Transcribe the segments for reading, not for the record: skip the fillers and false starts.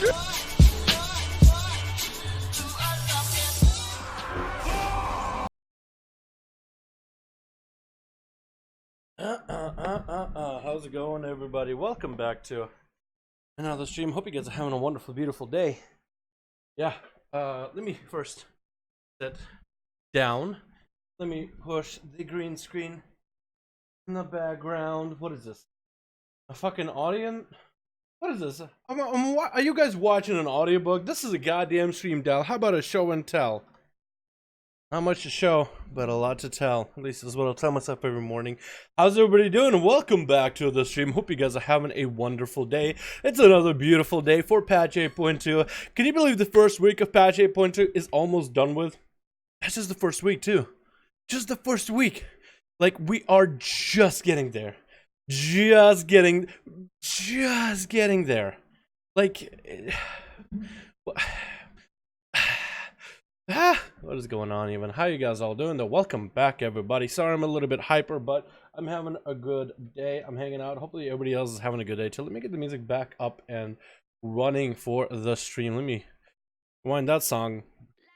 How's it going, everybody? Welcome back to another stream. Hope you guys are having a wonderful, beautiful day. Yeah, let me first sit down. Let me push the green screen in the background. What is this? A fucking audience? What is this? Are you guys watching an audiobook? This is a goddamn stream, Dal. How about a show and tell? Not much to show, but a lot to tell. At least is what I'll tell myself every morning. How's everybody doing? Welcome back to the stream. Hope you guys are having a wonderful day. It's another beautiful day for patch 8.2. Can you believe the first week of patch 8.2 is almost done with? That's just the first week, too. Just the first week. Like, we are just getting there. Just getting there. Like... what is going on even? How you guys all doing though? Welcome back, everybody. Sorry I'm a little bit hyper, but I'm having a good day. I'm hanging out. Hopefully everybody else is having a good day too. Let me get the music back up and running for the stream. Let me wind that song.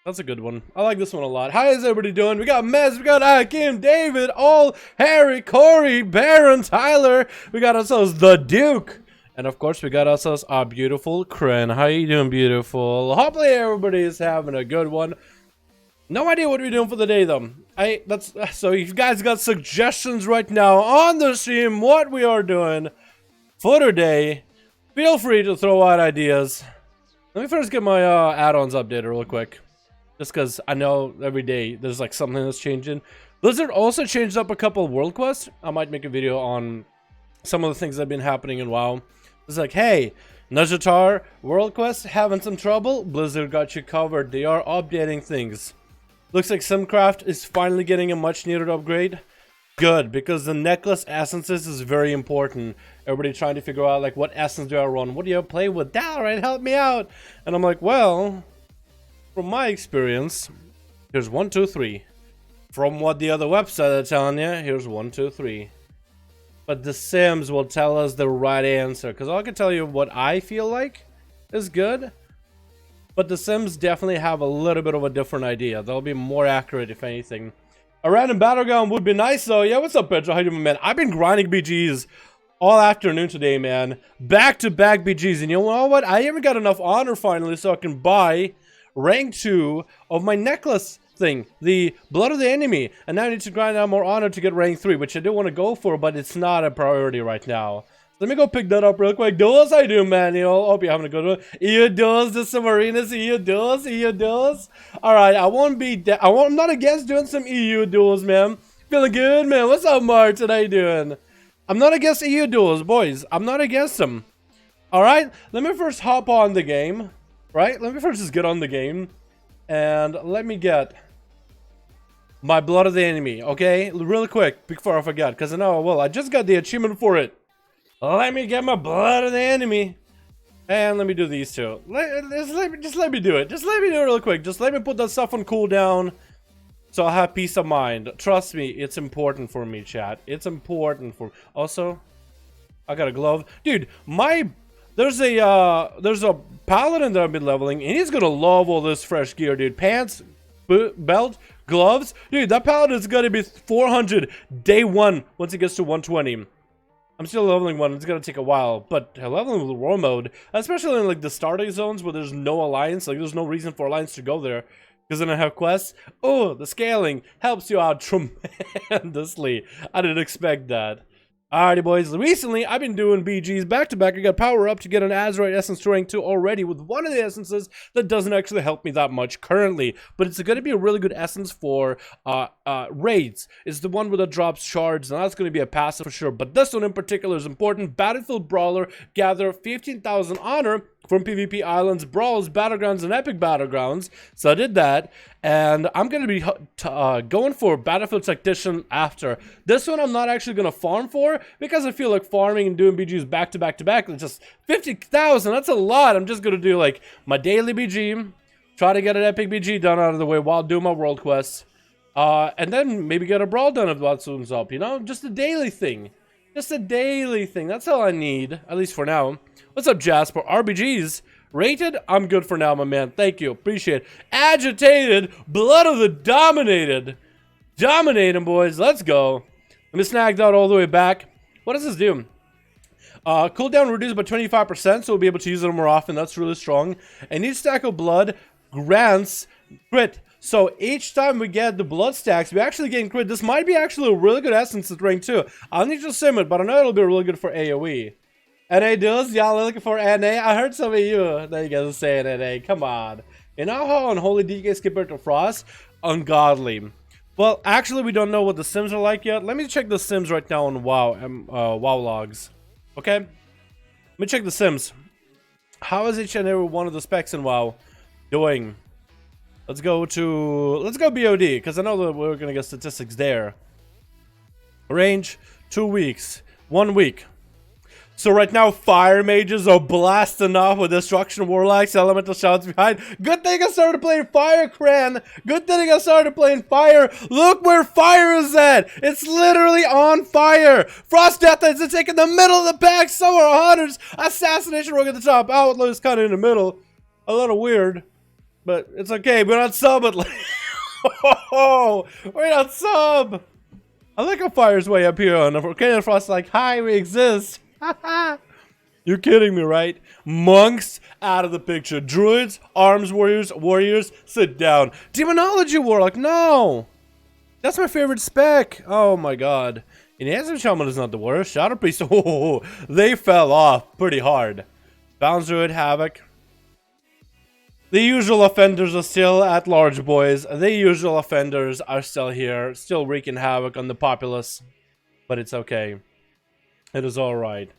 That's a good one. I like this one a lot. How is everybody doing? We got Mez, we got Akim, David, All, Harry, Corey, Baron, Tyler. We got ourselves the Duke. And of course, we got ourselves our beautiful Kren. How you doing, beautiful? Hopefully everybody is having a good one. No idea what we're doing for the day, though. So if you guys got suggestions right now on the stream, what we are doing for today, feel free to throw out ideas. Let me first get my add-ons updated real quick. Just because I know every day there's like something that's changing. Blizzard also changed up a couple of world quests. I might make a video on some of the things that have been happening in WoW. It's like, hey, Najatar world quest having some trouble? Blizzard got you covered. They are updating things. Looks like Simcraft is finally getting a much needed upgrade. Good, because the necklace essences is very important. Everybody trying to figure out like what essence do I run? What do you play with? Dalaran, help me out. And I'm like, well, from my experience, here's 1, 2, 3. From what the other website are telling you, here's 1, 2, 3. But the Sims will tell us the right answer. Because I can tell you what I feel like is good. But the Sims definitely have a little bit of a different idea. They'll be more accurate, if anything. A random battleground would be nice, though. Yeah, what's up, Pedro? How you doing, man? I've been grinding BGs all afternoon today, man. Back-to-back BGs. And you know what? I even got enough honor, finally, so I can buy rank 2 of my necklace thing, the Blood of the Enemy, and now I need to grind out more honor to get rank 3, which I do want to go for, but it's not a priority right now. Let me go pick that up real quick. Duels, I do, man. You know, hope you're having a good one. EU Duels, the submariners, EU Duels, EU Duels. All right, I'm not against doing some EU Duels, man. Feeling good, man. What's up, Martin? How you doing? I'm not against EU Duels, boys. I'm not against them. All right, let me first hop on the game. Right? Let me first just get on the game. And let me get my Blood of the Enemy, okay? Really quick, before I forget, because I know I will. I just got the achievement for it. Let me get my Blood of the Enemy. And let me do these two. Just let me do it. Just let me do it real quick. Just let me put that stuff on cooldown so I'll have peace of mind. Trust me, it's important for me, chat. It's important for... Also, I got a glove. Dude, there's a paladin that I've been leveling, and he's gonna love all this fresh gear, dude. Pants, belt, gloves. Dude, that paladin is gonna be 400 day 1 once he gets to 120. I'm still leveling one. It's gonna take a while, but leveling with war mode, especially in like the starting zones where there's no alliance, like there's no reason for alliance to go there, because then I have quests. Oh, the scaling helps you out tremendously. I didn't expect that. Alrighty, boys. Recently, I've been doing BGs back-to-back. I got power up to get an Azeroth essence to rank 2 already with one of the essences that doesn't actually help me that much currently. But it's going to be a really good essence for raids. It's the one where that drops shards, and that's going to be a passive for sure. But this one in particular is important. Battlefield Brawler, gather 15,000 honor from PvP Islands, Brawls, Battlegrounds, and Epic Battlegrounds. So I did that. And I'm going to be going for Battlefield Tactician after. This one I'm not actually going to farm for, because I feel like farming and doing BGs back to back to back, it's just 50,000. That's a lot. I'm just going to do like my daily BG, try to get an epic BG done out of the way while doing my world quests. And then maybe get a brawl done if that zooms up, you know? Just a daily thing. Just a daily thing. That's all I need, at least for now. What's up, Jasper? RBGs Rated, I'm good for now, my man. Thank you. Appreciate it. Agitated, blood of the dominated. Dominating, boys. Let's go. Let me snag that all the way back. What does this do? Cooldown reduced by 25%, so we'll be able to use it more often. That's really strong. And each stack of blood grants crit. So each time we get the blood stacks, we actually gain crit. This might be actually a really good essence at rank 2. I'll need to sim it, but I know it'll be really good for AoE. NA Duels? Y'all looking for NA? I heard some of you that you guys are saying NA. Come on. You know how unholy DK compared to Frost? Ungodly. Well, actually, we don't know what the sims are like yet. Let me check the sims right now on WoW, WoW logs. Okay? Let me check the sims. How is each and every one of the specs in WoW doing? Let's go BOD, because I know that we're gonna get statistics there. Range, 2 weeks. 1 week. So right now, fire mages are blasting off with destruction warlocks, elemental shouts behind. Good thing I started playing fire, Cran. Good thing I started playing fire. Look where fire is at. It's literally on fire. Frost Death is taking the middle of the pack. So are hunters. Assassination rogue at the top. Outlaw is kind of in the middle. A little weird, but it's okay. We're not sub at oh, we're not sub. I like how fire's way up here on the Volcano Frost. Like, hi, we exist. You're kidding me, right? Monks out of the picture. Druids, arms warriors, sit down. Demonology warlock, no. That's my favorite spec. Oh my god. Enhancement shaman is not the worst. Shadow priest, oh, they fell off pretty hard. Bounce druid, havoc. The usual offenders are still at large, boys. The usual offenders are still here, still wreaking havoc on the populace. But it's okay. It is alright.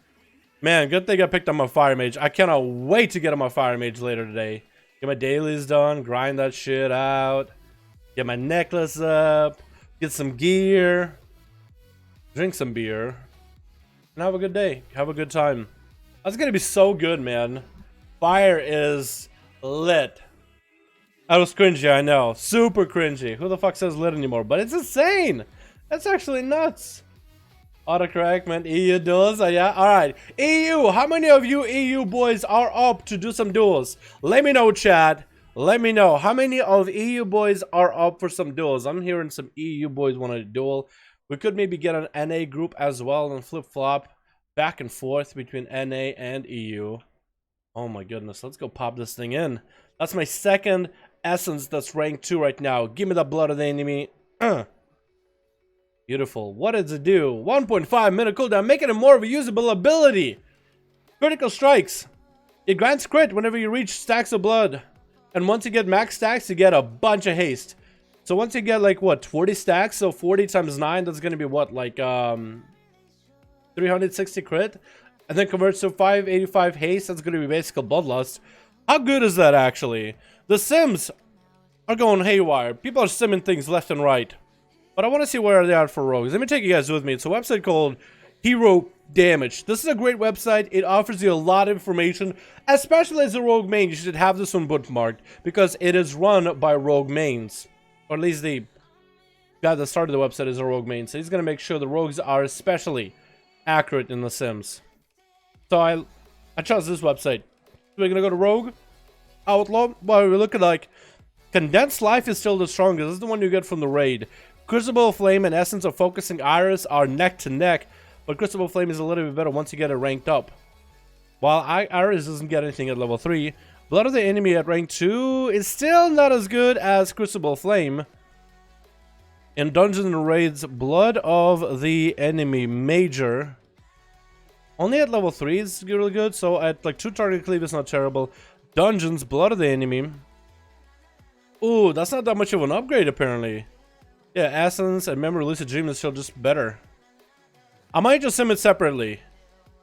Man, good thing I picked up my fire mage. I cannot wait to get on my fire mage later today. Get my dailies done, grind that shit out. Get my necklace up. Get some gear. Drink some beer. And have a good day. Have a good time. That's gonna be so good, man. Fire is lit. That was cringy, I know. Super cringy. Who the fuck says lit anymore? But it's insane. That's actually nuts. Autocorrect, man. EU duels, yeah. Alright. EU, how many of you EU boys are up to do some duels? Let me know, chat. Let me know. How many of EU boys are up for some duels? I'm hearing some EU boys want to duel. We could maybe get an NA group as well and flip-flop back and forth between NA and EU. Oh my goodness. Let's go pop this thing in. That's my second essence that's rank 2 right now. Give me the blood of the enemy. Beautiful. What does it do? 1.5 minute cooldown, making it more of a usable ability. Critical strikes. It grants crit whenever you reach stacks of blood. And once you get max stacks, you get a bunch of haste. So once you get like what, 40 stacks, so 40 times 9, that's gonna be what, like 360 crit? And then converts to 585 haste, that's gonna be basically bloodlust. How good is that actually? The sims are going haywire. People are simming things left and right. But I want to see where they are for rogues. Let me take you guys with me. It's a website called Hero Damage. This is a great website. It offers you a lot of information. Especially as a rogue main, you should have this one bookmarked. Because it is run by rogue mains. Or at least the guy that started the website is a rogue main. So he's going to make sure the rogues are especially accurate in the sims. So I trust this website. We're going to go to rogue. Outlaw. Well, we're looking like Condensed Life is still the strongest. This is the one you get from the raid. Crucible Flame and Essence of Focusing Iris are neck to neck, but Crucible Flame is a little bit better once you get it ranked up. While Iris doesn't get anything at level 3, Blood of the Enemy at rank 2 is still not as good as Crucible Flame. In Dungeons and Raids, Blood of the Enemy Major only at level 3 is really good, so at like 2 target cleave is not terrible. Dungeons, Blood of the Enemy. Ooh, that's not that much of an upgrade apparently. Yeah, Essence and Memory Lucid Dream is still just better. I might just sim it separately.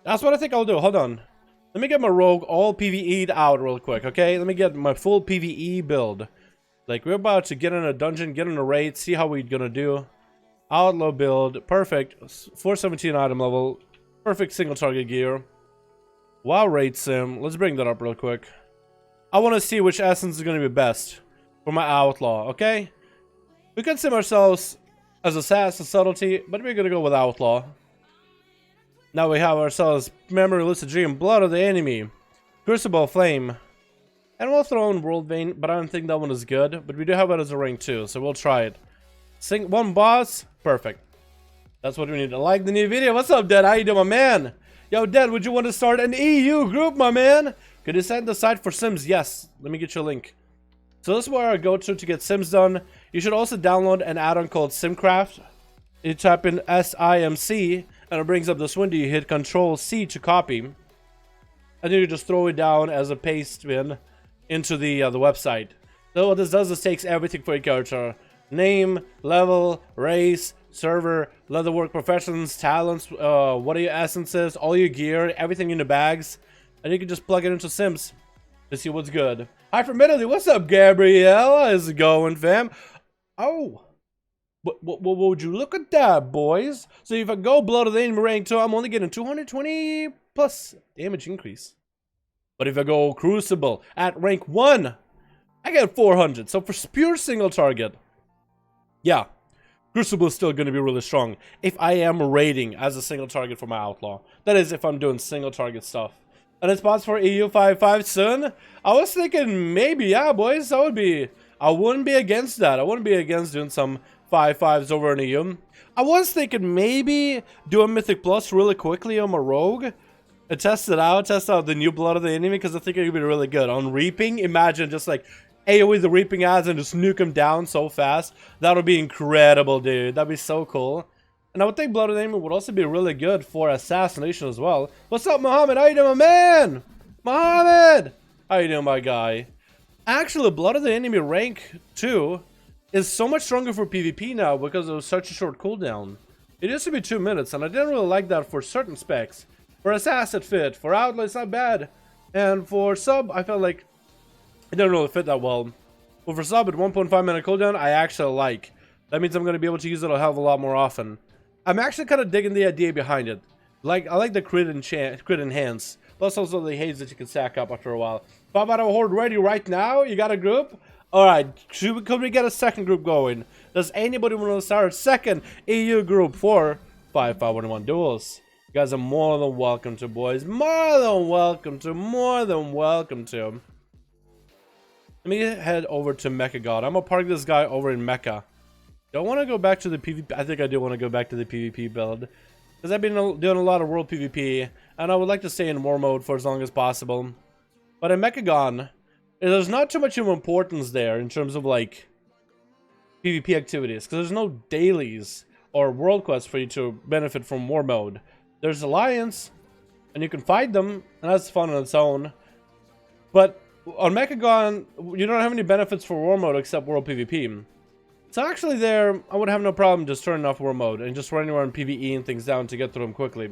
That's what I think I'll do. Hold on. Let me get my rogue all PvE'd out real quick, okay? Let me get my full PvE build. Like, we're about to get in a dungeon, get in a raid, see how we're gonna do. Outlaw build. Perfect. 417 item level. Perfect single target gear. WoW raid sim. Let's bring that up real quick. I want to see which essence is gonna be best for my outlaw, okay? We could sim ourselves as Assassin Subtlety, but we're gonna go with Outlaw. Now we have ourselves Memory Lucid Dream, Blood of the Enemy, Crucible Flame, And we'll throw in World Vein, but I don't think that one is good. But we do have it as a rank 2, so we'll try it. Sing one boss, perfect. That's what we need. Like the new video. What's up, Dad? How you doing, my man? Yo, Dad, would you want to start an EU group, my man? Could you send the site for Sims? Yes. Let me get you a link. So this is where I go to get Sims done. You should also download an add-on called SimCraft. You type in SIMC, and it brings up this window. You hit Control-C to copy. And then you just throw it down as a paste bin into the website. So what this does is takes everything for your character. Name, level, race, server, leatherwork professions, talents, what are your essences, all your gear, everything in the bags. And you can just plug it into Sims to see what's good. Hi from Italy, what's up, Gabrielle? How's it going, fam? Oh, what would you look at that, boys? So if I go below to the enemy rank 2, I'm only getting 220 plus damage increase. But if I go Crucible at rank 1, I get 400. So for pure single target, yeah, Crucible is still going to be really strong if I am raiding as a single target for my Outlaw. That is if I'm doing single target stuff. And it's spots for EU 5.5 soon. I was thinking maybe, yeah, boys, I wouldn't be against that. I wouldn't be against doing some 5.5s over in EU. I was thinking maybe do a Mythic Plus really quickly on my Rogue. And test out the new blood of the enemy, because I think it would be really good. On Reaping, imagine just like AoE the Reaping ads and just nuke him down so fast. That would be incredible, dude. That'd be so cool. And I would think Blood of the Enemy would also be really good for Assassination as well. What's up, Mohammed? How you doing, my man? Mohammed! How you doing, my guy? Actually, Blood of the Enemy rank 2 is so much stronger for PvP now because it was such a short cooldown. It used to be 2 minutes, and I didn't really like that for certain specs. For Assassin fit, for Outlaw it's not bad. And for Sub, I felt like it didn't really fit that well. But for Sub at 1.5 minute cooldown, I actually like. That means I'm going to be able to use it a hell of a lot more often. I'm actually kind of digging the idea behind it. Like, I like the crit enhance. Plus also the haze that you can stack up after a while. 5 out of a horde ready right now? You got a group? Alright, could we get a second group going? Does anybody want to start a second EU group for 5.5.1 Duels? You guys are more than welcome to, boys. More than welcome to. More than welcome to. Let me head over to Mecha God. I'm gonna park this guy over in Mecha. Don't want to go back to the PvP. I think I do want to go back to the PvP build. Because I've been doing a lot of world PvP. And I would like to stay in war mode for as long as possible. But in Mechagon, there's not too much of importance there in terms of like PvP activities. Because there's no dailies or world quests for you to benefit from war mode. There's Alliance, and you can fight them, and that's fun on its own. But on Mechagon, you don't have any benefits for war mode except world PvP. So actually there, I would have no problem just turning off war mode and just running around PvE and things down to get through them quickly.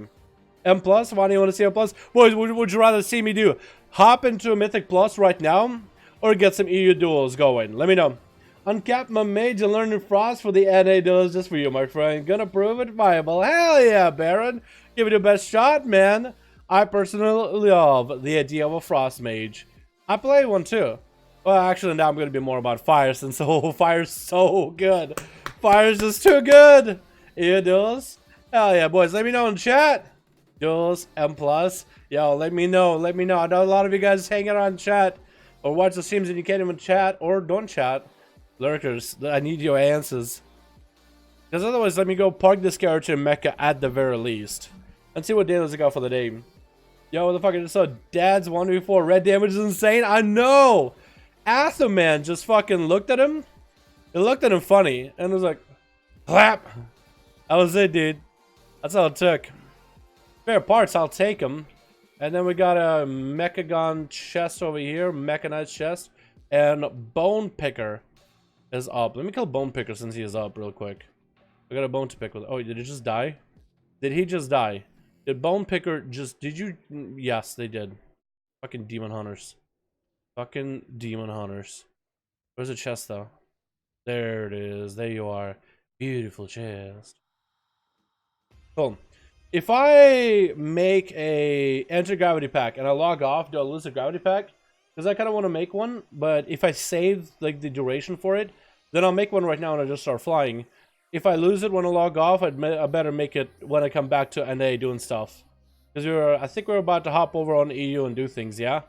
M+, why do you want to see M+? Boys, would you rather see me do? Hop into a Mythic Plus right now, or get some EU duels going? Let me know. Uncap my mage and learning Frost for the NA duels just for you, my friend. Gonna prove it viable. Hell yeah, Baron. Give it your best shot, man. I personally love the idea of a Frost mage. I play one too. Well, actually, now I'm going to be more about fire since fire's so good. Fire's just too good. EU duels? Hell yeah, boys. Let me know in chat. Duels, M+. Yo, let me know. Let me know. I know a lot of you guys hang out on chat or watch the streams and you can't even chat or don't chat. Lurkers, I need your answers. Because otherwise, let me go park this character in Mecha at the very least. And see what damage I got for the day. Yo, what the fuck? I just saw Dad's 1v4. Red damage is insane. I know! Athoman just fucking looked at him. It looked at him funny. And was like, clap! That was it, dude. That's all it took. Spare parts, I'll take them. And then we got a Mechagon chest over here. Mechanized chest. And Bone Picker is up. Let me kill Bone Picker since he is up real quick. I got a bone to pick with. Oh, did he just die? Did he just die? Did Bone Picker just... Did you... Yes, they did. Fucking Demon Hunters. Fucking Demon Hunters. Where's the chest, though? There it is. There you are. Beautiful chest. Cool. If I make a anti-gravity pack and I log off, do I lose a gravity pack? Because I kind of want to make one. But if I save like the duration for it, then I'll make one right now and I'll just start flying. If I lose it when I log off, I better make it when I come back to NA doing stuff. Because I think we're about to hop over on EU and do things, yeah?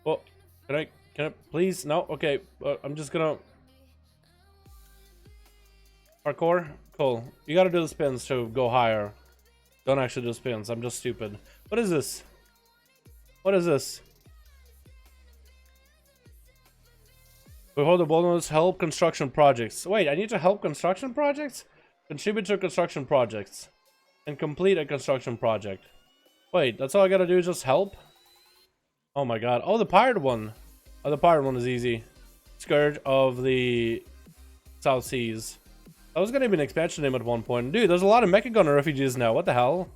Oh, can Can I please? No? Okay. I'm just gonna... Parkour? Cool. You gotta do the spins to go higher. Don't actually do spins. I'm just stupid. What is this? What is this? We hold the bonus help construction projects. Wait, I need to help construction projects? Contribute to construction projects. And complete a construction project. Wait, that's all I gotta do is just help? Oh my god. Oh, the pirate one. Oh, the pirate one is easy. Scourge of the South Seas. That was gonna be an expansion name at one point. Dude, there's a lot of Mechagon refugees now. What the hell?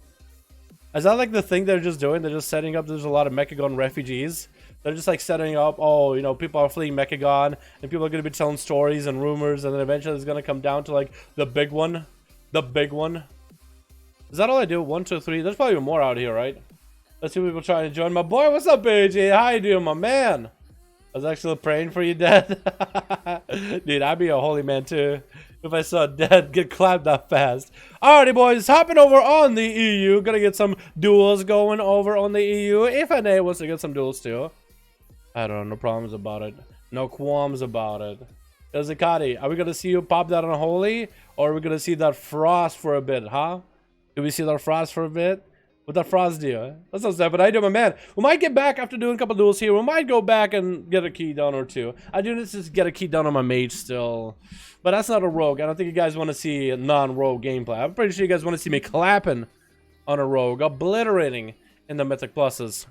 Is that like the thing they're just doing? They're just setting up, there's a lot of Mechagon refugees. They're just like setting up, oh, you know, people are fleeing Mechagon, and people are gonna be telling stories and rumors, and then eventually it's gonna come down to like the big one. The big one. Is that all I do? 1, 2, 3. There's probably more out here, right? Let's see people trying to join. My boy, what's up, AJ? How you doing, my man? I was actually praying for you, Dad. Dude, I'd be a holy man too if I saw Dad get clapped that fast. Alrighty, boys, hopping over on the EU. Gonna get some duels going over on the EU. If NA wants to get some duels too. I don't know, no problems about it. No qualms about it. Zakati, are we gonna see you pop that on a holy? Or are we gonna see that frost for a bit, huh? Do we see that frost for a bit? What that frost do? That's not sad, but I do, my man. We might get back after doing a couple duels here. We might go back and get a key down or two. I do need to get a key down on my mage still. But that's not a rogue. I don't think you guys want to see a non-rogue gameplay. I'm pretty sure you guys want to see me clapping on a rogue, obliterating in the Mythic Pluses.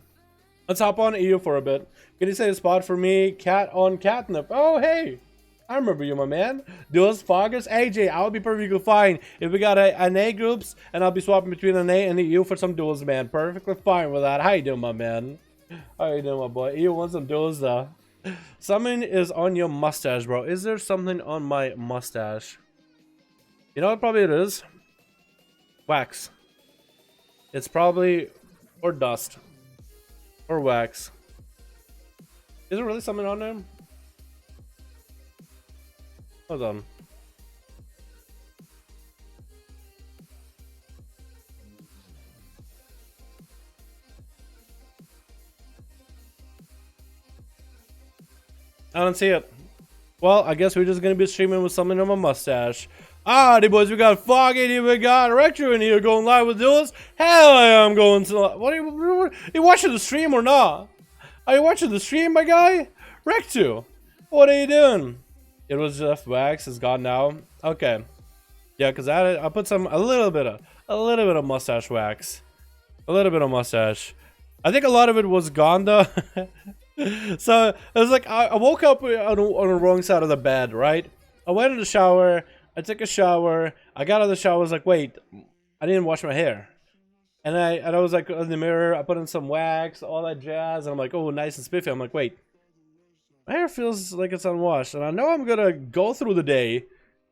Let's hop on EU for a bit. Can you say a spot for me? Cat on catnip. Oh, hey. I remember you, my man. Duels, Foggers, AJ. I'll be perfectly fine if we got a NA groups, and I'll be swapping between NA and EU for some duels, man. Perfectly fine with that. How you doing, my man? How you doing, my boy? EU wants some duels, though. Something is on your mustache, bro. Is there something on my mustache? You know what? Probably it is. Wax. It's probably or dust or wax. Is there really something on there? Hold on. I don't see it. Well, I guess we're just gonna be streaming with something on my mustache. Alrighty, boys, we got Foggy, we got Retro in here going live with duels. Hell yeah, I'm going to. What are you watching the stream or not? Are you watching the stream, my guy? Rectu, what are you doing? It was just wax. It's gone now. Okay. Yeah, because I put a little bit of mustache wax. A little bit of mustache. I think a lot of it was gone though. So it was like I woke up on the wrong side of the bed, right? I went in the shower. I took a shower. I got out of the shower. I was like, wait, I didn't wash my hair. And I was like in the mirror. I put in some wax, all that jazz, and I'm like, oh, nice and spiffy. I'm like, wait. My hair feels like it's unwashed, and I know I'm gonna go through the day.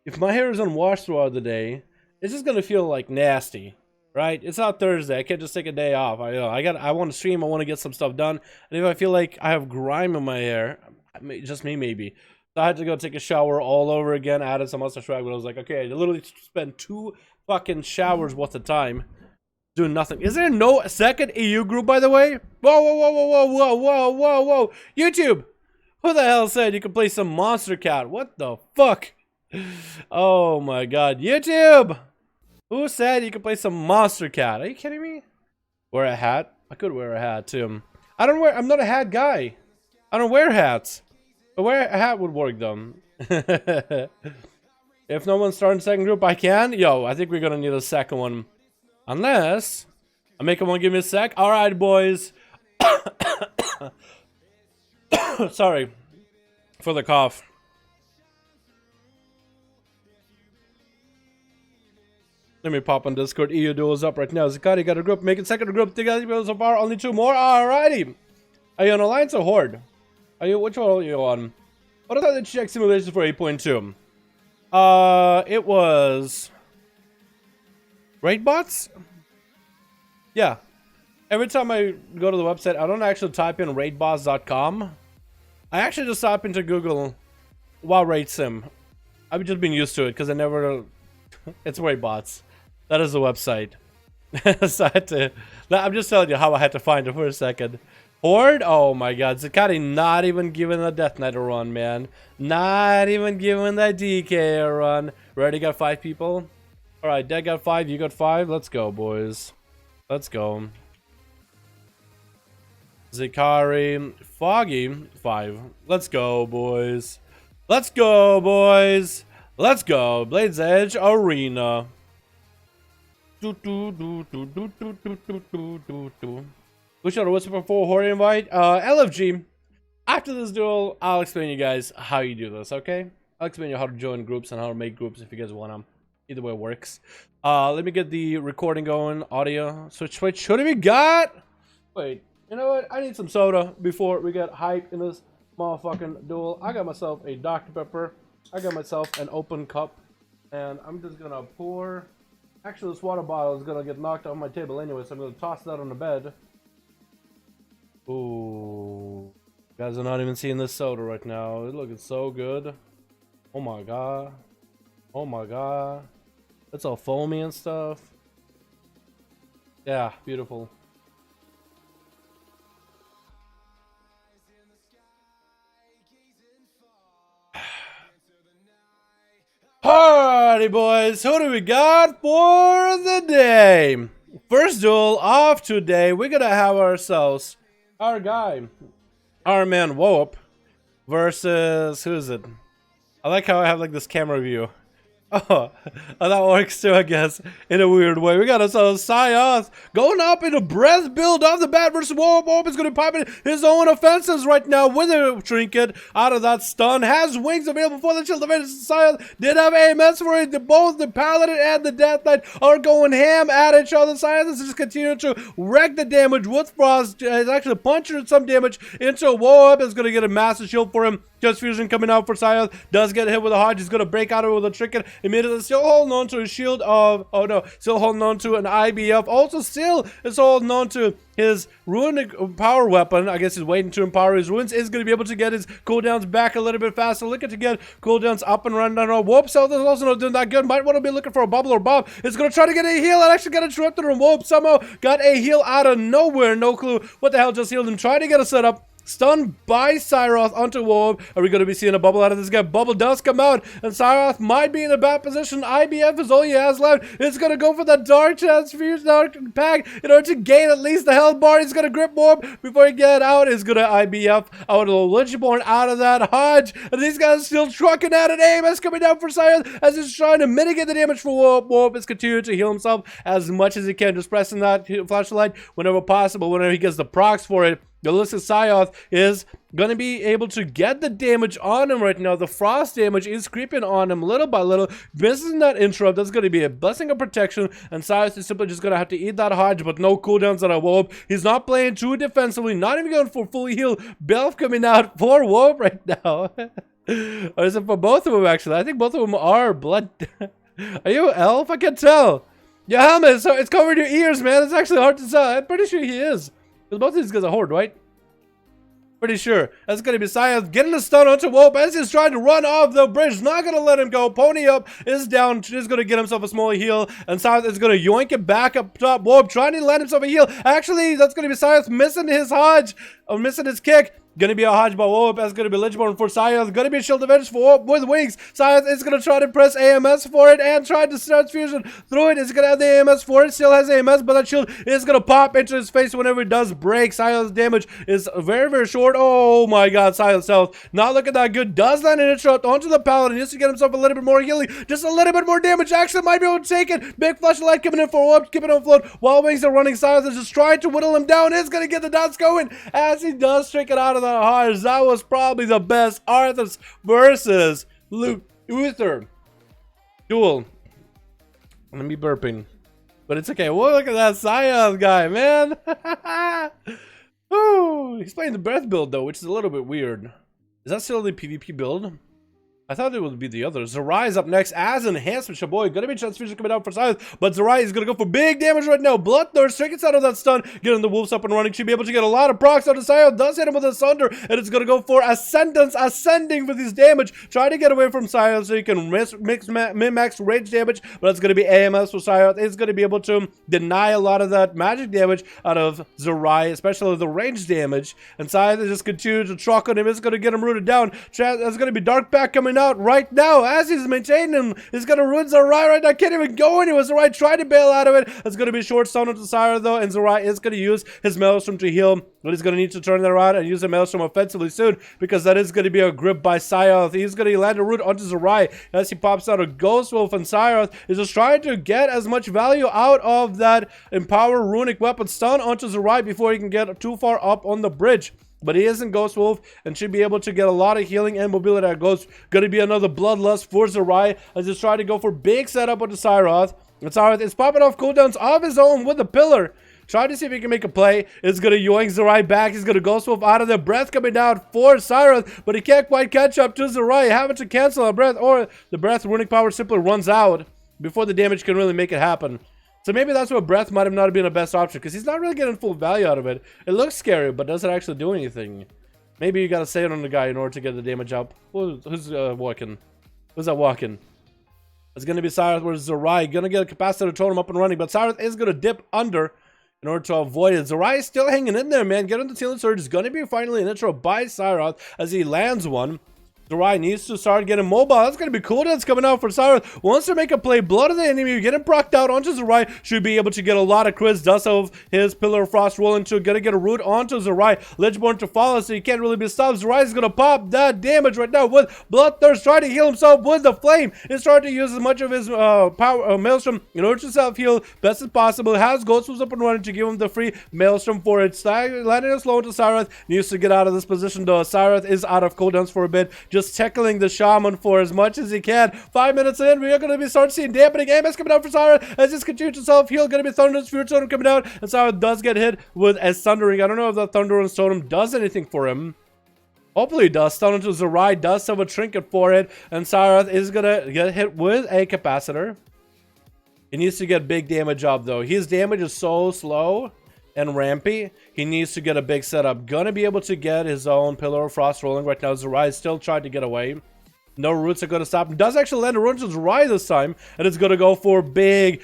If my hair is unwashed throughout the day, it's just gonna feel like nasty, right? It's not Thursday. I can't just take a day off. I want to stream. I want to get some stuff done. And if I feel like I have grime in my hair, just me maybe. So I had to go take a shower all over again. I added some mustache rag, but I was like, okay, I literally spent 2 fucking showers worth of time doing nothing. Is there no second EU group, by the way? Whoa, whoa, whoa, whoa, whoa, whoa, whoa, whoa, whoa! YouTube. Who the hell said you could play some Monster Cat? What the fuck? Oh my god. YouTube! Who said you could play some Monster Cat? Are you kidding me? Wear a hat? I could wear a hat too. I'm not a hat guy. I don't wear hats. But wear a hat would work though. If no one's starting second group, I can. Yo, I think we're gonna need a second one. Unless I make one give me a sec. Alright, boys. Sorry for the cough. Let me pop on Discord. EU duels up right now. Zakati got a group. Making second group together so far. Only 2 more. Alrighty. Are you on Alliance or Horde? Are you? Which one are you on? What are the check simulations for 8.2? It was raid bots. Yeah. Every time I go to the website, I don't actually type in raidbots.com. I actually just type into Google WoW raid sim. I've just been used to it because I never. It's raid bots. That is the website. So I'm just telling you how I had to find it for a second. Horde? Oh my god, Zakati not even giving the Death Knight a run, man. Not even giving that DK a run. Ready, got 5 people? Alright, Dead got 5, you got 5. Let's go, boys. Let's go. Zakari, Foggy, 5. Let's go, boys. Let's go, boys. Let's go. Blades Edge Arena. We should have whispered before Horde invite. LFG. After this duel, I'll explain you guys how you do this, okay? I'll explain you how to join groups and how to make groups if you guys want them. Either way it works. Let me get the recording going. Audio. Switch. What do we got? Wait. You know what? I need some soda before we get hype in this motherfucking duel. I got myself a Dr. Pepper. I got myself an open cup. And I'm just gonna pour. Actually, this water bottle is gonna get knocked off my table anyway, so I'm gonna toss that on the bed. Ooh. You guys are not even seeing this soda right now. It's looking so good. Oh my god. Oh my god. It's all foamy and stuff. Yeah, beautiful. Alrighty, boys, who do we got for the day? First duel of today, we're gonna have ourselves our guy, our man Wope, versus, who is it? I like how I have like this camera view. Oh, that works too, I guess, in a weird way. We got ourselves Syoth going up in a breath build off the bat versus Wope. Wope is going to be popping his own offensives right now with a trinket out of that stun. Has wings available for the shield defense. Syoth did have AMS for it. Both the Paladin and the Death Knight are going ham at each other. Syoth is just continuing to wreck the damage with Frost. He's actually punching some damage into Wope. Is going to get a massive shield for him. Just fusion coming out for Syoth. Does get hit with a Hodge. He's going to break out of it with a trinket. Immediately still holding on to a shield of, oh no, still holding on to an IBF. Also still is holding on to his runic power weapon. I guess he's waiting to empower his runes. Is going to be able to get his cooldowns back a little bit faster. Looking to get cooldowns up and running. Whoop, so is also not doing that good. Might want to be looking for a bubble or bomb. It's going to try to get a heal and actually get interrupted. And Whoop somehow got a heal out of nowhere. No clue what the hell just healed him. Trying to get a setup. Stunned by Azeroth onto Wobe. Are we going to be seeing a bubble out of this guy? Bubble does come out, and Azeroth might be in a bad position. IBF is all he has left. It's going to go for that Dark Transfuse, Dark Pack, in order to gain at least the health bar. He's going to grip Wobe before he get out. He's going to IBF out of the Lichborn, out of that Hodge. And these guys still trucking at it. AMS coming down for Azeroth as he's trying to mitigate the damage for Wobe. Wobe is continuing to heal himself as much as he can, just pressing that flashlight whenever possible, whenever he gets the procs for it. The list of Syoth is going to be able to get the damage on him right now. The frost damage is creeping on him little by little. Missing that interrupt, that's going to be a blessing of protection. And Syoth is simply just going to have to eat that Hodge, but no cooldowns on a Wobe. He's not playing too defensively, not even going for fully heal. Belf coming out for Wobe right now. Or is it for both of them, actually? I think both of them are blood. Are you an elf? I can't tell. Your helmet, so it's covering your ears, man. It's actually hard to tell. I'm pretty sure he is. Because both of these guys are Horde, right? Pretty sure. That's going to be Syoth getting the stun onto Wope as he's trying to run off the bridge. Not going to let him go. Pony up is down. Is going to get himself a small heal. And Syoth is going to yoink it back up top. Wope trying to land himself a heal. Actually, that's going to be Syoth missing his Hodge. Or missing his kick. Gonna be a Hodge by Wope. That's gonna be Lichborn for Syoth. Gonna be a shield advantage for Wope with wings. Syoth is gonna try to press AMS for it and try to start fusion through it. Is gonna have the AMS for it. Still has AMS, but that shield is gonna pop into his face whenever it does break. Syoth's damage is very, very short. Oh my god, Syoth's health not looking that good. Does land an interrupt onto the Paladin. Just to get himself a little bit more healing. Just a little bit more damage. Actually might be able to take it. Big flashlight coming in for Wope. Keeping him afloat while wings are running. Syoth is just trying to whittle him down. Is gonna get the dots going as he does trick it out of that Hodge. That was probably the best Arthas versus Uther duel. I'm gonna be burping, but it's okay. Whoa, look at that Syoth guy, man. Ooh, he's playing the breath build though, which is a little bit weird. Is that still the PvP build? I thought it would be the other. Zerai is up next as an enhancement. Shaboy gonna be transfusion coming out for Silence, but Zerai is gonna go for big damage right now. Bloodthirst triggers out of that stun, getting the wolves up and running. Should be able to get a lot of procs out of Silence. Does hit him with a Sunder, and it's gonna go for Ascendance, ascending for this damage. Try to get away from Silence so you can min-max range damage, but it's gonna be AMS for Silence. It's gonna be able to deny a lot of that magic damage out of Zerai, especially the range damage. And Silence is just continuing to truck on him. It's gonna get him rooted down. There's gonna be Dark Pack coming out right now as he's maintaining him. He's gonna ruin Zerai right now. Can't even go anywhere. Zerai tried to bail out of it. It's gonna be short stun onto Sire though, and Zerai is gonna use his Maelstrom to heal, but he's gonna need to turn that around and use the Maelstrom offensively soon, because that is gonna be a grip by Sire. He's gonna land a root onto Zerai as he pops out a Ghost Wolf, and Sire is just trying to get as much value out of that Empower Runic Weapon stun onto Zerai before he can get too far up on the bridge. But he isn't Ghost Wolf and should be able to get a lot of healing and mobility at Ghost. Gonna be another Bloodlust for Zerai as he's trying to go for big setup onto Siroth. And Siroth is popping off cooldowns of his own with the pillar. Try to see if he can make a play. It's gonna yoink Zerai back. He's gonna Ghost Wolf out of the breath coming down for Siroth, but he can't quite catch up to Zerai, having to cancel a breath, or the breath runic power simply runs out before the damage can really make it happen. So maybe that's what breath might have not been the best option, because he's not really getting full value out of it. It looks scary, but does it actually do anything? Maybe you gotta say it on the guy in order to get the damage up. Who's walking? Who's that walking? It's gonna be Cyrus versus Zerai. Gonna get a capacitor totem up and running, but Cyrus is gonna dip under in order to avoid it. Zerai is still hanging in there, man. Getting the Sealing Surge is gonna be finally an intro by Cyrus as he lands one. Zerai needs to start getting mobile. That's going to be cool. That's coming out for Cyrus. Wants to make a play. Blood of the enemy. Getting procced out onto Zerai. Should be able to get a lot of crits. Dust of his Pillar of Frost roll into. Going to get a root onto Zerai. Lichborn to follow, so he can't really be stopped. Zerai is going to pop that damage right now with Bloodthirst. Trying to heal himself with the flame. He's trying to use as much of his power Maelstrom in order to self-heal best as possible. Has Ghost Wolves up and running to give him the free Maelstrom for it. Landing it slow into Cyrus. Needs to get out of this position though. Cyrus is out of cooldowns for a bit. Just tackling the Shaman for as much as he can. 5 minutes in, we are going to be start seeing dampening. AMS coming out for Cyrus as he's continuing to self-heal. Going to be Thunder's Fury Totem coming out, and Cyrus does get hit with a Thundering. I don't know if that Thunder's Totem does anything for him. Hopefully it does. Stun into Zerai does have a trinket for it, and Cyrus is going to get hit with a capacitor. He needs to get big damage up though. His damage is so slow and rampy. He needs to get a big setup. Gonna be able to get his own Pillar of Frost rolling right now. Zerai is still trying to get away. No roots are going to stop him. Does actually land a rune to Zerai this time. And it's going to go for big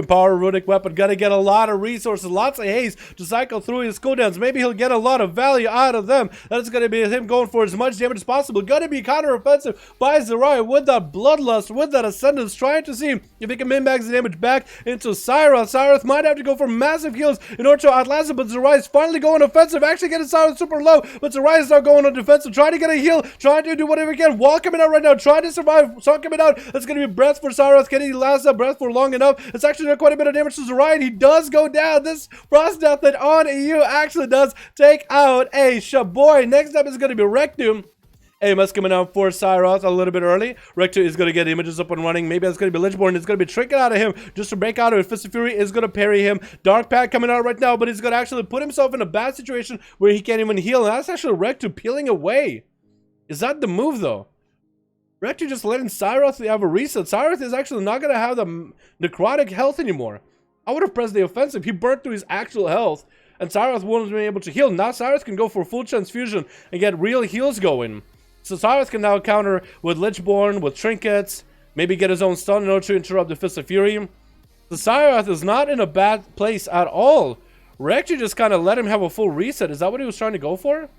power runic weapon. Going to get a lot of resources, lots of haste to cycle through his cooldowns. Maybe he'll get a lot of value out of them. That's going to be him going for as much damage as possible. Going to be counter-offensive by Zerai with that Bloodlust, with that Ascendance, trying to see if he can min-max the damage back into Cyrus. Cyrus might have to go for massive heals in order to outlast him, but Zerai is finally going offensive. Actually getting Cyrus super low, but Zerai is now going on defensive, trying to get a heal, trying to do whatever he can. Wall coming out right now, trying to survive. Sun coming out. It's going to be breath for Cyrus. Can he last that breath for long enough? It's actually done quite a bit of damage to Zerai. He does go down. This Frost Death on EU actually does take out a Shaboy. Next up is going to be Rectum. AMS coming out for Cyrus a little bit early. Rector is going to get images up and running. Maybe it's going to be Lichborn. It's going to be tricking out of him just to break out of it. Fist of Fury is going to parry him. Dark Pack coming out right now, but he's going to actually put himself in a bad situation where he can't even heal. And that's actually Rector peeling away. Is that the move, though? Rector just letting Cyrus have a reset. Cyrus is actually not going to have the necrotic health anymore. I would have pressed the offensive. He burnt through his actual health, and Cyrus wouldn't have been able to heal. Now Cyrus can go for full transfusion and get real heals going. So Cyrus can now counter with Lichborn, with trinkets, maybe get his own stun in order to interrupt the Fist of Fury. So Cyrus is not in a bad place at all. Rector just kind of let him have a full reset. Is that what he was trying to go for?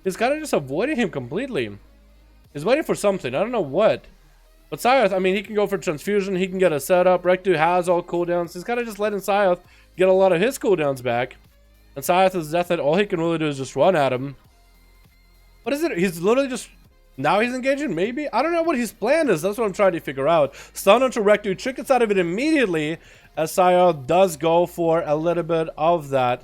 He's kind of just avoiding him completely. He's waiting for something. I don't know what. But Cyrus, I mean, he can go for transfusion. He can get a setup. Rector has all cooldowns. He's kind of just letting Cyrus get a lot of his cooldowns back. And Cyrus is death, that all he can really do is just run at him. What is it? He's literally just... Now he's engaging? Maybe? I don't know what his plan is. That's what I'm trying to figure out. Stun onto Rector. Trinkets out of it immediately. As Cyrus does go for a little bit of that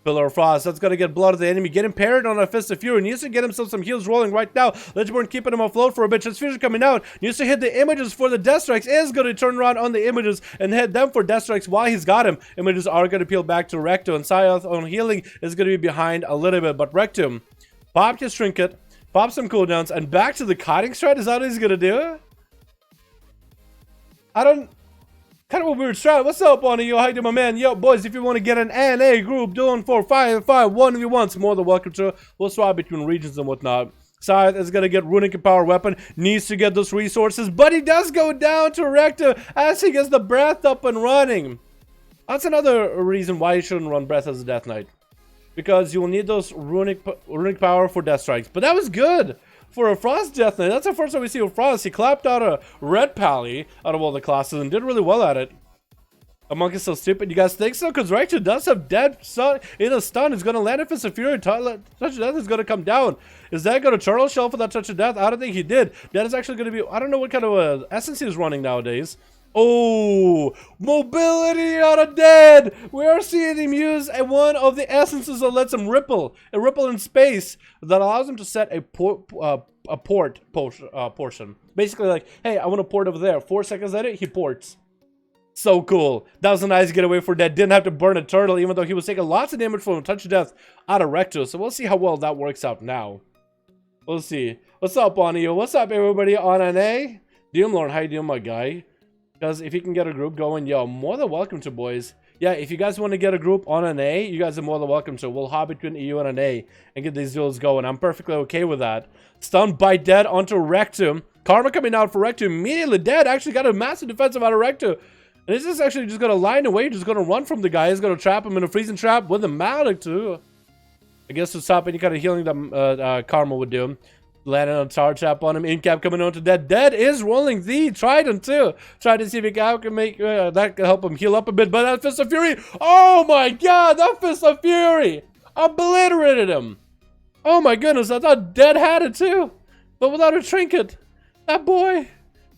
Pillar of Frost. That's going to get blood of the enemy. Getting parried on a Fist of Fury. Needs to get himself some heals rolling right now. Lichborn keeping him afloat for a bit. Transfusion coming out. Needs to hit the images for the Death Strikes. Is going to turn around on the images and hit them for Death Strikes while he's got him. Images are going to peel back to Recto. And Cyrus on healing is going to be behind a little bit. But Rectum popped his trinket. pop some cooldowns, and back to the kiting strat. Is that what he's gonna do? I don't... Kind of a weird strat. What's up, on you? How you doing, my man? Yo, boys, if you want to get an NA group doing for 5-5, 1v1s, more than welcome to. We'll swap between regions and whatnot. Scythe is going to get runic and power weapon, needs to get those resources, but he does go down to Rector as he gets the breath up and running. That's another reason why you shouldn't run breath as a Death Knight, because you will need those runic power for death strikes. But that was good for a Frost Death Knight. That's the first time we see a Frost. He clapped out a red pally out of all the classes and did really well at it. A Monk is so stupid. You guys think so? Because Rector does have dead stun in a stun. He's going to land a Fist of Fury. Touch of Death is going to come down. Is that going to Turtle Shell for that Touch of Death? I don't think he did. That is actually going to be... I don't know what kind of essence he's running nowadays. Oh, mobility on a dead. We are seeing him use one of the essences that lets him ripple. A ripple in space that allows him to set a port portion. Basically like, hey, I want to port over there. 4 seconds later, he ports. So cool. That was a nice getaway for Dead. Didn't have to burn a turtle, even though he was taking lots of damage from a Touch of Death out of Recto. So we'll see how well that works out now. We'll see. What's up, Onio? What's up, everybody on NA? Doomlord, how you doing, my guy? Because if you can get a group going, yo, more than welcome to, boys. Yeah, if you guys want to get a group on NA, you guys are more than welcome to. We'll hop between EU and NA and get these duels going. I'm perfectly okay with that. Stunned by Dead onto Rectum. Karma coming out for Rectum. Immediately Dead actually got a massive defensive out of Rectum. And this is actually just going to line away, just going to run from the guy. He's going to trap him in a freezing trap with a Malik too. I guess to stop any kind of healing that Karma would do. Landing a tower trap on him. In-cap coming on to Dead. Dead is rolling the Trident too. Trying to see if he can make that can help him heal up a bit. But that Fist of Fury. Oh my god, that Fist of Fury obliterated him. Oh my goodness, I thought Dead had it too. But without a trinket. That boy.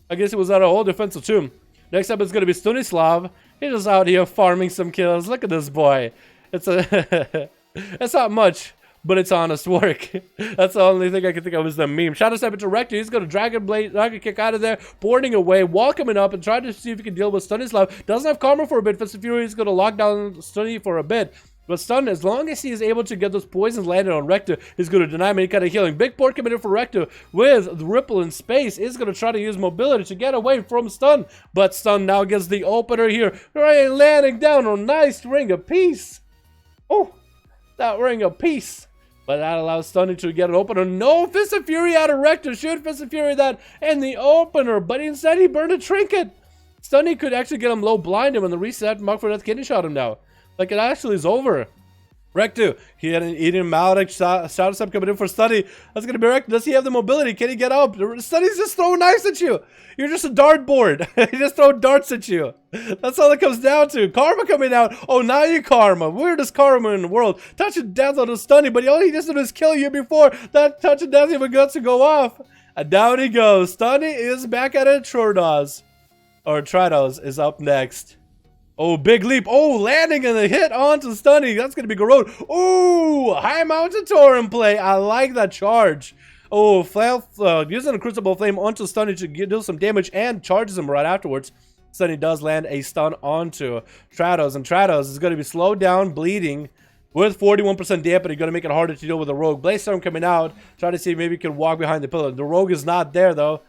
I guess it was out of whole defensive too. Next up is going to be Stunislav. He's just out here farming some kills. Look at this boy. It's a... It's not much, but it's honest work. That's the only thing I can think of is the meme. Shadow Step into Rector. He's going to Dragon Kick out of there, boarding away, welcoming up, and trying to see if he can deal with Stunislav. Doesn't have Karma for a bit. Fist of Fury is going to lock down Stunny for a bit. But Stun, as long as he is able to get those poisons landed on Rector, he's going to deny him any kind of healing. Big port committed for Rector with the Ripple in space. Is going to try to use mobility to get away from Stun. But Stun now gets the opener here. Right, landing down a nice Ring of Peace. Oh, that Ring of Peace. But that allows Stunny to get an opener. No Fist of Fury out of Rector. Should Fist of Fury that in the opener. But instead he burned a trinket. Stunny could actually get him low, blind him, and the reset Mark for Death kidney shot him now. Like, it actually is over. Rectu, he had an Eden Malik Shadow Step coming in for Study. That's going to be Rectu. Does he have the mobility? Can he get up? Study's just throwing knives at you. You're just a dart board. He just throw darts at you. That's all it comes down to. Karma coming out. Oh, now you Karma. Weirdest Karma in the world. Touch of Death on the Study, but all he just did was kill you before that Touch of Death even got to go off. And down he goes. Study is back at it. Tridos is up next. Oh, big leap. Oh, landing and a hit onto Stunny. That's going to be Garrod. Oh, high mountain Torrent play. I like that charge. Oh, using a Crucible Flame onto Stunny to do some damage and charges him right afterwards. Stunny does land a stun onto Trados, and Trados is going to be slowed down, bleeding with 41% dampening. Going to make it harder to deal with the Rogue. Blaze Storm coming out. Try to see if maybe he can walk behind the pillar. The Rogue is not there, though.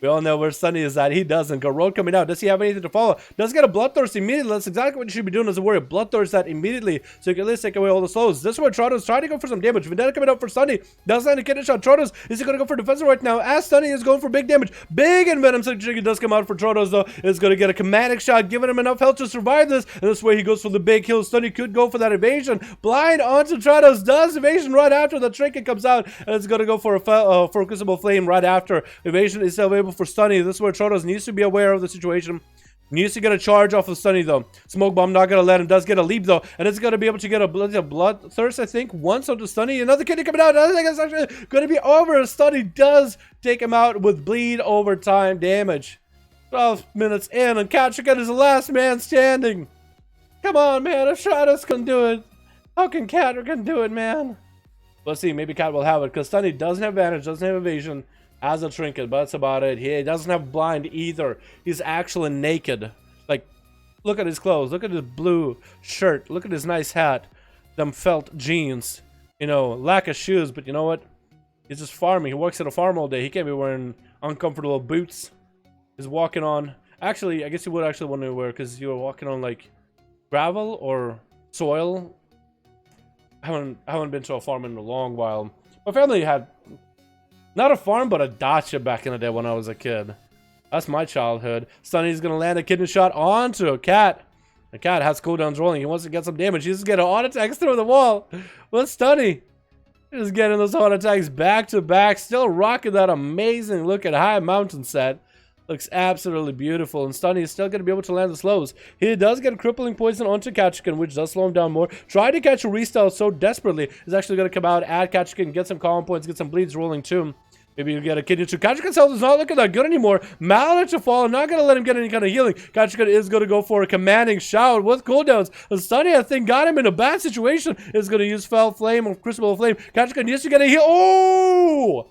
We all know where Sunny is at. He doesn't. Garrod coming out. Does he have anything to follow? Does get a Bloodthirst immediately. That's exactly what you should be doing as a warrior. Bloodthirst that immediately so you can at least take away all the slows. This is where Trotos trying to go for some damage. Vendetta coming out for Sunny. Does land a kidney shot. Trotos is he going to go for defensive right now as Sunny is going for big damage. Big Envenom Signature does come out for Trotos though. Is going to get a Chromatic shot, giving him enough health to survive this. And this way he goes for the big kill. Sunny could go for that evasion. Blind onto Trotos. Does evasion right after the trinket comes out. And it's going to go for a Crucible Flame right after. Evasion is still available for Sunny. This is where Trotos needs to be aware of the situation. Needs to get a charge off of Sunny though. Smoke Bomb not going to let him. Does get a leap though. And it's going to be able to get a Bloodthirst, I think, once onto Sunny. Another kidney coming out. I think it's actually going to be over. Sunny does take him out with bleed overtime damage. 12 minutes in and Katrigan is the last man standing. Come on, man. If Stratus can do it, how can Katrigan do it, man? Let's see. Maybe Cat will have it because Sunny doesn't have advantage, doesn't have evasion. As a trinket, but that's about it. He doesn't have blind either. He's actually naked. Like, look at his clothes. Look at his blue shirt. Look at his nice hat. Them felt jeans. You know, lack of shoes, but you know what? He's just farming. He works at a farm all day. He can't be wearing uncomfortable boots. He's walking on... Actually, I guess you would actually want to wear, because you were walking on, like, gravel or soil. I haven't been to a farm in a long while. My family had... Not a farm, but a dacha back in the day when I was a kid. That's my childhood. Sunny's gonna land a kidney shot onto a cat. The cat has cooldowns rolling. He wants to get some damage. He's just getting auto attacks through the wall. What's Stunny? Just getting those auto attacks back to back. Still rocking that amazing looking high mountain set. Looks absolutely beautiful. And Stunny is still going to be able to land the slows. He does get crippling poison onto Ketchikan, which does slow him down more. Try to catch a restyle so desperately. He's actually going to come out, add Ketchikan, get some calm points, get some bleeds rolling too. Maybe you get a kidney too. Ketchikan's health is not looking that good anymore. Mallet to fall. Not going to let him get any kind of healing. Ketchikan is going to go for a commanding shout with cooldowns. And Stunny, I think, got him in a bad situation. Is going to use Fell Flame or Crucible Flame. Ketchikan needs to get a heal. Oh!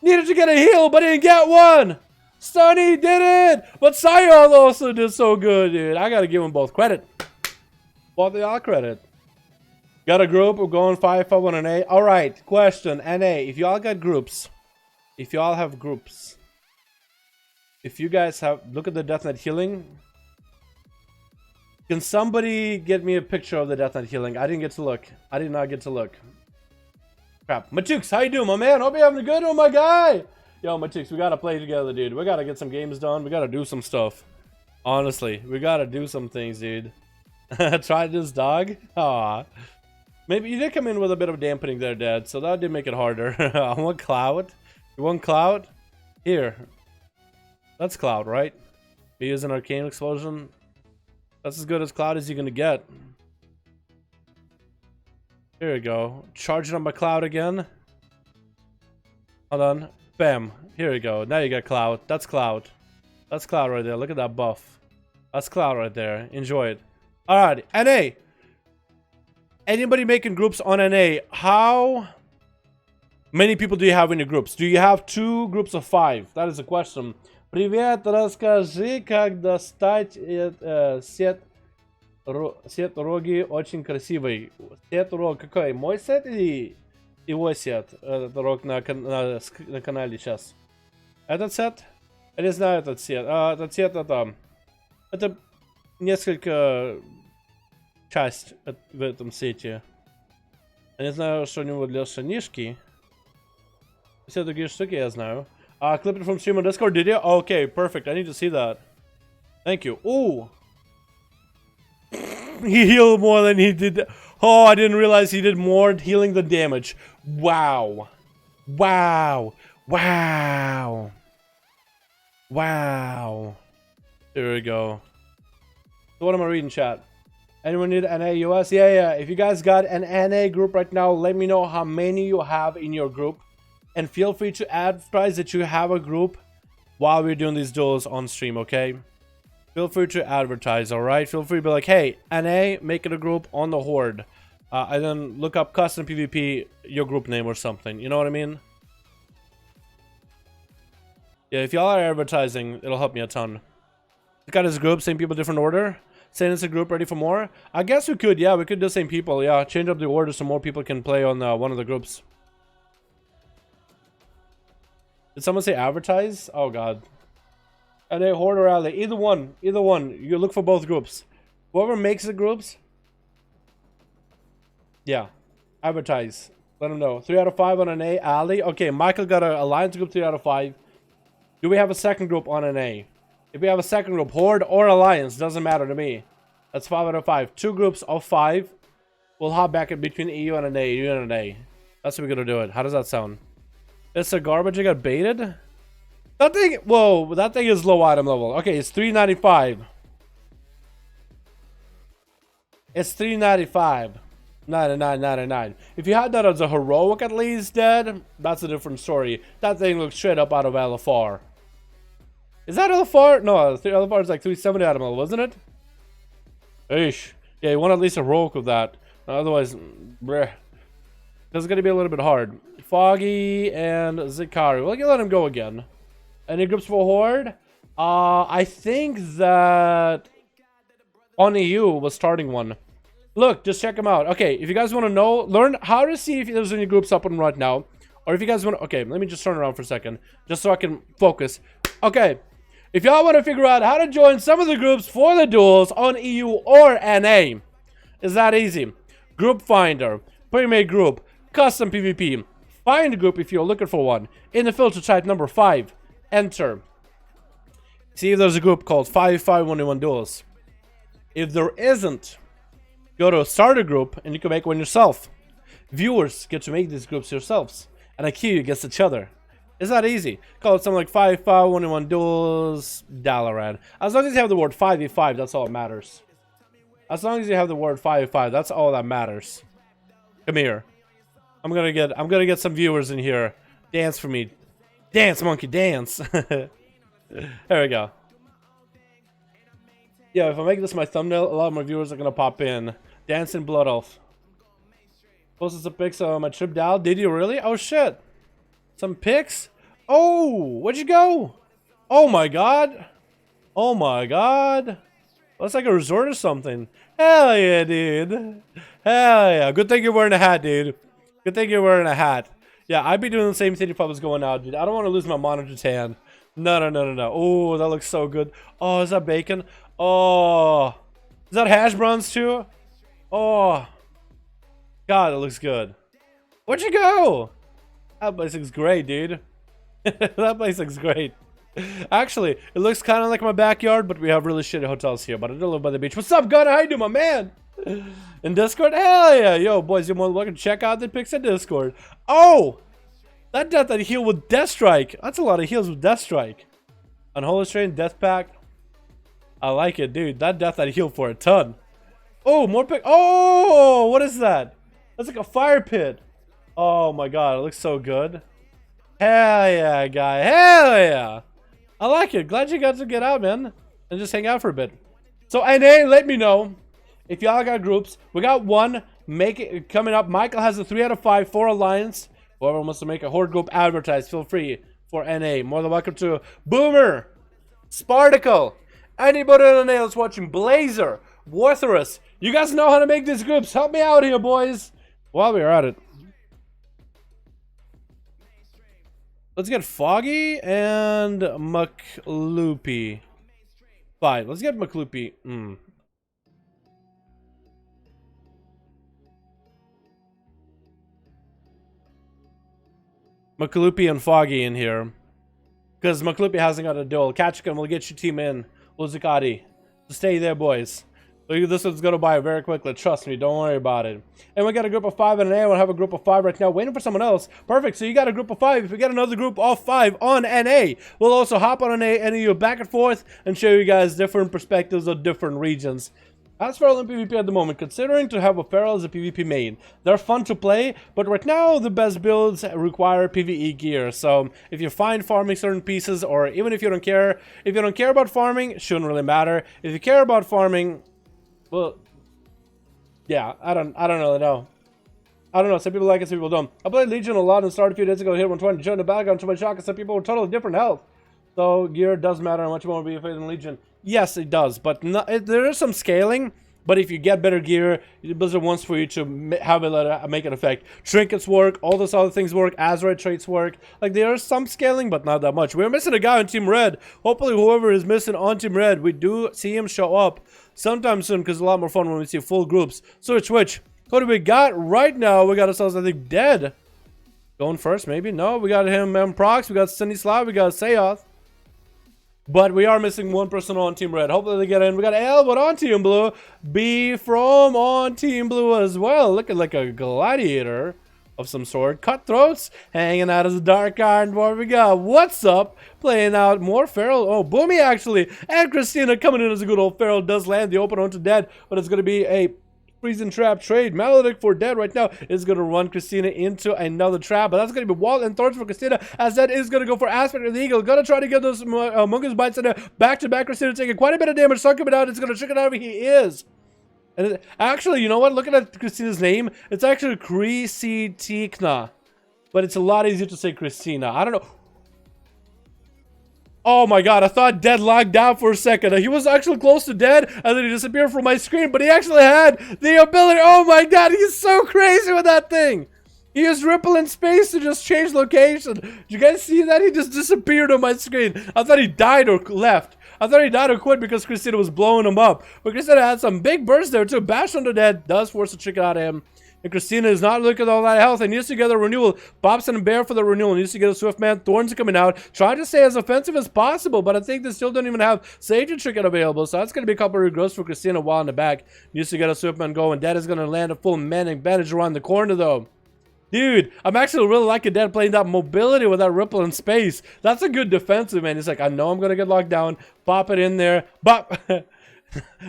Needed to get a heal, but didn't get one. Stunny did it! But Sayol also did so good, dude. I got to give them both credit. Both the all credit. Got a group. We're going 5-5 on NA. All right. Question. NA. If y'all got groups... If you all have groups, if you guys have, look at the deathnet healing. Can somebody get me a picture of the deathnet healing? I didn't get to look. I did not get to look. Crap. Matukes, how you doing, my man? Hope you're having a good one, my guy. Yo, Matukes, we gotta play together, dude. We gotta get some games done. We gotta do some stuff. Honestly, we gotta do some things, dude. Try this, dog. Aw. Maybe you did come in with a bit of dampening there, Dad. So that did make it harder. I want Cloud. You want Cloud? Here. That's Cloud, right? We use an Arcane Explosion. That's as good as Cloud as you're gonna get. Here we go. Charging on my Cloud again. Hold on. Bam. Here we go. Now you got Cloud. That's Cloud. That's Cloud right there. Look at that buff. That's Cloud right there. Enjoy it. Alright. NA. Anybody making groups on NA? How many people do you have in your groups? Do you have 2 groups of 5? That is a question. Привет, расскажи, как достать сет роги очень красивый. Сет рог какой? Мой сет или его сет? Этот рог на канале сейчас. Этот сет? Я не знаю этот сет. Этот сет это несколько часть в этом сете. Я не знаю, что у него для штанишки. Все другие штуки я знаю. Clip it from stream on Discord, did you? Okay, perfect. I need to see that. Thank you. Ooh. He healed more than he did. Oh, I didn't realize he did more healing than damage. Wow. Wow. Wow. Wow. There we go. So what am I reading, chat? Anyone need NA US? Yeah. If you guys got an NA group right now, let me know how many you have in your group. And feel free to advertise that you have a group while we're doing these duels on stream, okay? Feel free to advertise, alright? Feel free to be like, hey, NA, make it a group on the Horde. And then look up custom PvP, your group name or something. You know what I mean? Yeah, if y'all are advertising, it'll help me a ton. Look at his group, same people, different order. Saying it's a group ready for more. I guess we could, yeah, we could do same people. Yeah, change up the order so more people can play on one of the groups. Did someone say advertise? Oh god. And a Horde or Ally. Either one. Either one. You look for both groups. Whoever makes the groups. Yeah. Advertise. Let them know. 3 out of 5 on an A. Ally. Okay, Michael got a Alliance group 3 out of 5. Do we have a second group on an A? If we have a second group, Horde or Alliance, doesn't matter to me. That's 5 out of 5. 2 groups of 5. We'll hop back in between EU and an A. EU and an A. That's how we're gonna do it. How does that sound? It's a garbage. I got baited. That thing. Whoa, that thing is low item level. Okay, it's 395. It's 395. 99.99. If you had that as a heroic at least, Dad, that's a different story. That thing looks straight up out of LFR. Is that LFR? No, LFR is like 370 item level, wasn't it? Eesh. Yeah, you want at least a heroic with that. Otherwise, bleh. This is going to be a little bit hard. Foggy and Zikari. We'll let him go again. Any groups for Horde? I think that on EU was starting one. Look, just check them out. Okay, if you guys want to know, learn how to see if there's any groups up and right now. Or if you guys want to, okay, let me just turn around for a second, just so I can focus. Okay, if y'all want to figure out how to join some of the groups for the duels on EU or NA, it's that easy. Group Finder, pre-made group, custom PvP, find a group if you're looking for one. In the filter, type number 5, enter. See if there's a group called 551 Duels. If there isn't, go to start a group and you can make one yourself. Viewers get to make these groups yourselves, and I queue against each other. It's that easy. Call it something like 551 Duels Dalaran. As long as you have the word 5v5, that's all that matters. As long as you have the word 5v5, that's all that matters. Come here. I'm gonna get some viewers in here. Dance for me. Dance, monkey, dance. There we go. Yeah, if I make this my thumbnail, a lot of my viewers are gonna pop in. Dancing Blood Elf. Posted some pics on my trip down. Did you really? Oh shit. Some pics? Oh, where'd you go? Oh my god. Oh my god. Looks like a resort or something. Hell yeah, dude. Hell yeah. Good thing you're wearing a hat, dude. Good thing you're wearing a hat. Yeah, I'd be doing the same thing if I was going out, dude. I don't want to lose my monitor tan. No, no, no, no, no. Oh, that looks so good. Oh, is that bacon? Oh. Is that hash browns too? Oh. God, it looks good. Where'd you go? That place looks great, dude. That place looks great. Actually, it looks kind of like my backyard, but we have really shitty hotels here. But I do live by the beach. What's up, Gunner? How you doing, my man? In Discord? Hell yeah. Yo, boys, you're more than welcome to check out the pics in Discord. Oh! That death that heal with Death Strike. That's a lot of heals with Death Strike. Unholy Strain, Death Pack. I like it, dude. That death that heal for a ton. Oh, more pick. Oh, what is that? That's like a fire pit. Oh my god, it looks so good. Hell yeah, guy. Hell yeah. I like it. Glad you got to get out, man. And just hang out for a bit. So, NA, let me know if y'all got groups. We got one. Make it coming up. Michael has a 3 out of 5 for Alliance. Whoever wants to make a horde group advertise, feel free for NA. More than welcome to Boomer, Sparticle, anybody on NA that's watching, Blazer, Wartherus. You guys know how to make these groups. Help me out here, boys. While we're at it. Let's get Foggy and McLoopy. Fine, let's get McLoopy. McLoopy and Foggy in here. Because McLoopy hasn't got a duel. Ketchum will get your team in. Luzicati. So stay there, boys. This one's gonna buy very quickly. Trust me, don't worry about it. And we got a group of 5 in NA. We'll have a group of 5 right now, waiting for someone else. Perfect. So you got a group of 5. If we get another group of 5 on NA, we'll also hop on NA back and forth and show you guys different perspectives of different regions. As for in PvP at the moment, considering to have a Feral as a PvP main, they're fun to play, but right now the best builds require PvE gear. So if you're fine farming certain pieces, or even if you don't care about farming, it shouldn't really matter. If you care about farming, well, yeah, I don't really know. I don't know. Some people like it, some people don't. I played Legion a lot and started a few days ago. Hit 120, joined the battleground to my shock, and some people were totally different health. So gear does matter how much you want to be afraid in Legion. Yes, it does, but there is some scaling. But if you get better gear, Blizzard wants for you to have it make an effect. Trinkets work, all those other things work, Azeroth traits work. Like, there is some scaling, but not that much. We're missing a guy on Team Red. Hopefully, whoever is missing on Team Red, we do see him show up sometime soon, because it's a lot more fun when we see full groups. Switch. What do we got right now? We got ourselves, I think, Dead. Going first, maybe? No, we got him, Prox, we got Cindy Slav, we got Sayoth. But we are missing one person on Team Red. Hopefully they get in. We got Elwood on Team Blue. B from on Team Blue as well. Looking like a gladiator of some sort. Cutthroats hanging out as a Dark Iron Dwarf. We got What's Up playing out more Feral. Oh, Boomy actually. And Christina coming in as a good old Feral. Does land the open onto Dead. But it's going to be a freezing trap trade. Melodic for Dead right now is going to run Christina into another trap, but that's going to be Wall and Thorns for Christina, as that is going to go for Aspect of the Eagle. Going to try to get those Mungus bites in there. Back-to-back Christina taking quite a bit of damage. Sucking it out. It's going to trick it out. He is. And actually, you know what? Looking at Christina's name, it's actually Christina, but it's a lot easier to say Christina. I don't know. Oh my god, I thought Dead locked out for a second. He was actually close to Dead, and then he disappeared from my screen, but he actually had the ability. Oh my god, he's so crazy with that thing. He used ripple in space to just change location. Did you guys see that? He just disappeared on my screen. I thought he died or left. I thought he died or quit because Christina was blowing him up. But Christina had some big bursts there too. Bash on the dead does force a chicken out of him. And Christina is not looking at all that health and needs to get a renewal. Pops and Bear for the renewal. Needs to get a Swift Man. Thorns are coming out. Trying to stay as offensive as possible, but I think they still don't even have Sage and Chicken available. So that's going to be a couple of regrowths for Christina while in the back. Needs to get a Swift Man going. Dead is going to land a full man advantage around the corner though. Dude, I'm actually really liking Dead playing that mobility with that ripple in space. That's a good defensive, man. He's like, I know I'm going to get locked down. Pop it in there. Bop.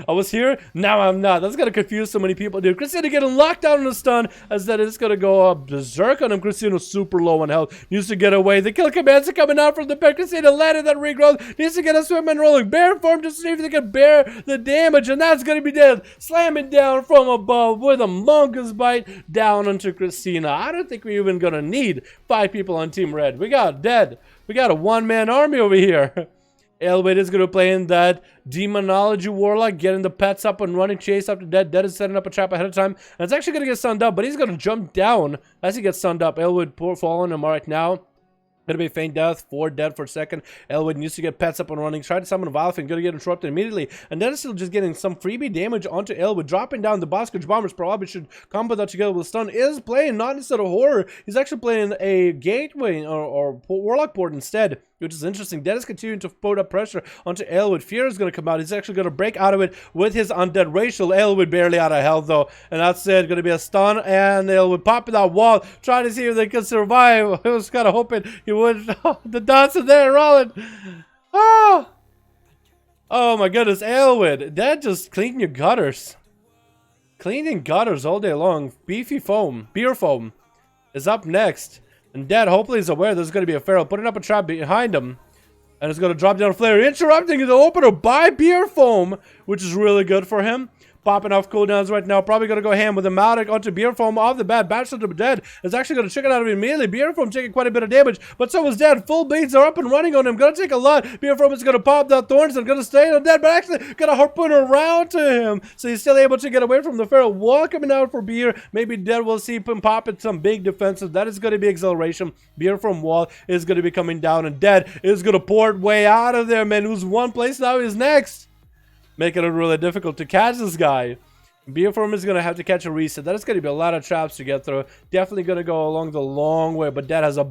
I was here, now I'm not. That's gonna confuse so many people, dude. Christina getting locked down in a stun, as that is gonna go up berserk on him. Christina's super low on health. Needs to get away. The kill commands are coming out from the pit. Christina landed that regrowth. Needs to get a swimman rolling. Bear form to see if they can bear the damage, and that's gonna be dead. Slamming down from above with a mongoose bite down onto Christina. I don't think we're even gonna need 5 people on Team Red. We got Dead. We got a one-man army over here. Elway is going to play in that Demonology Warlock, getting the pets up and running, chase after Dead. Dead is setting up a trap ahead of time, and it's actually going to get stunned up, but he's going to jump down as he gets stunned up. Elwood falling him right now. Gonna be feign death, 4 dead for a second. Elwood needs to get pets up and running. Tried to summon a Vilephin, gonna get interrupted immediately. And then it's still just getting some freebie damage onto Elwood. Dropping down the Boskage Bombers probably should combo that together with stun. Is playing not instead of Horror. He's actually playing a Gateway or Warlock Port instead, which is interesting. Dead is continuing to put up pressure onto Elwood. Fear is going to come out. He's actually going to break out of it with his undead racial. Elwood barely out of health, though. And that's it. Going to be a stun, and Elwood popping that wall, trying to see if they can survive. I was kind of hoping he would. Oh, the dots are there, rolling. Oh! Oh my goodness, Elwood. Dead just cleaning your gutters. Cleaning gutters all day long. Beefy foam. Beer foam is up next. And Dead hopefully is aware there's going to be a Feral, putting up a trap behind him. And it's going to drop down a flare, interrupting the opener by Beer Foam, which is really good for him. Popping off cooldowns right now. Probably going to go ham with a Maldic onto Beer Foam off the bat. Bash to Dead is actually going to chicken out of him immediately. Beer Foam taking quite a bit of damage, but so is Dead. Full beads are up and running on him. Going to take a lot. Beer Foam is going to pop that Thorns and going to stay on Dead, but actually going to harpoon around to him. So he's still able to get away from the Feral. Wall coming out for Beer. Maybe Dead will see him pop at some big defensive. That is going to be acceleration. Beer Foam Wall is going to be coming down, and Dead is going to port way out of there, man. Who's one place now is next. Making it really difficult to catch this guy. Beer Form is going to have to catch a reset. That is going to be a lot of traps to get through. Definitely going to go along the long way, but Dead has a...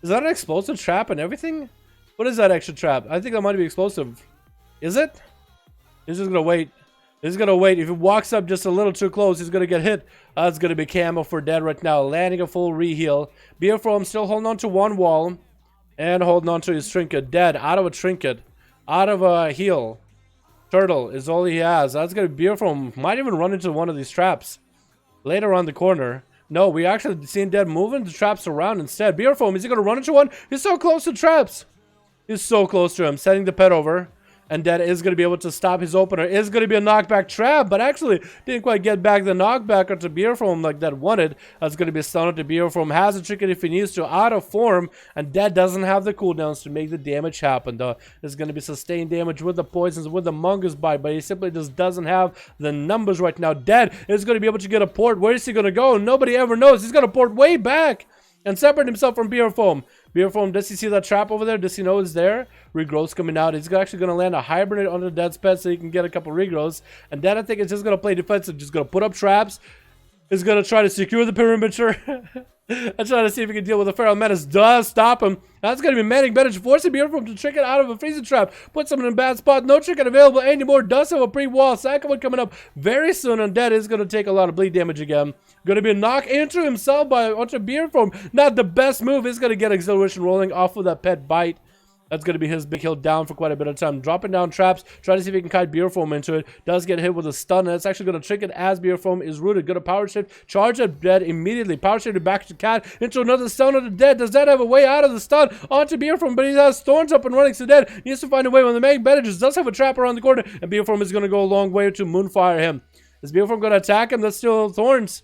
Is that an explosive trap and everything? What is that extra trap? I think that might be explosive. Is it? He's just going to wait. He's going to wait. If he walks up just a little too close, he's going to get hit. That's going to be camo for Dead right now. Landing a full reheal. Beer Form still holding on to one wall. And holding on to his trinket. Dead out of a trinket. Out of a heal. Turtle is all he has. That's going to be Beer Foam. Might even run into one of these traps later on the corner. No, we actually seen Dead moving the traps around instead. Beer Foam, is he going to run into one? He's so close to traps. He's so close to him. Setting the pet over. And Dead is going to be able to stop his opener. Is going to be a knockback trap, but actually didn't quite get back the knockback onto Beer Foam like Dead wanted. That's going to be stunned to Beer Foam. Has a trick if he needs to, out of form. And Dead doesn't have the cooldowns to make the damage happen, though. There's going to be sustained damage with the poisons, with the Mongoose Bite, but he simply just doesn't have the numbers right now. Dead is going to be able to get a port. Where is he going to go? Nobody ever knows. He's going to port way back and separate himself from Beer Foam. Beer Foam, does he see that trap over there? Does he know it's there? Regrowth's coming out. He's actually going to land a hibernate on the Dead's pet so he can get a couple regrowths. And Dead, I think, is just going to play defensive. Just going to put up traps. Is going to try to secure the perimeter. And try to see if he can deal with the Feral Menace. Does stop him. That's going to be Manning Bench, forcing Beer Foam to trick it out of a freezing trap. Puts him in a bad spot. No trick available anymore. Does have a pre-wall. Second one coming up very soon. And Dead is going to take a lot of bleed damage again. Going to be a knock into himself by onto Beer Foam. Not the best move. He's going to get acceleration rolling off of that pet bite. That's going to be his big hill down for quite a bit of time. Dropping down traps. Trying to see if he can kite Beer Foam into it. Does get hit with a stun. And it's actually going to trick it as Beer Foam is rooted. Going to power shift. Charge at Dead immediately. Power shift back to Cat. Into another stun on the Dead. Does Dead have a way out of the stun? Onto Beer Foam. But he has Thorns up and running. So Dead needs to find a way. When the Mag Bandages does have a trap around the corner. And Beer Foam is going to go a long way to Moonfire him. Is Beer Foam going to attack him? That's still Thorns.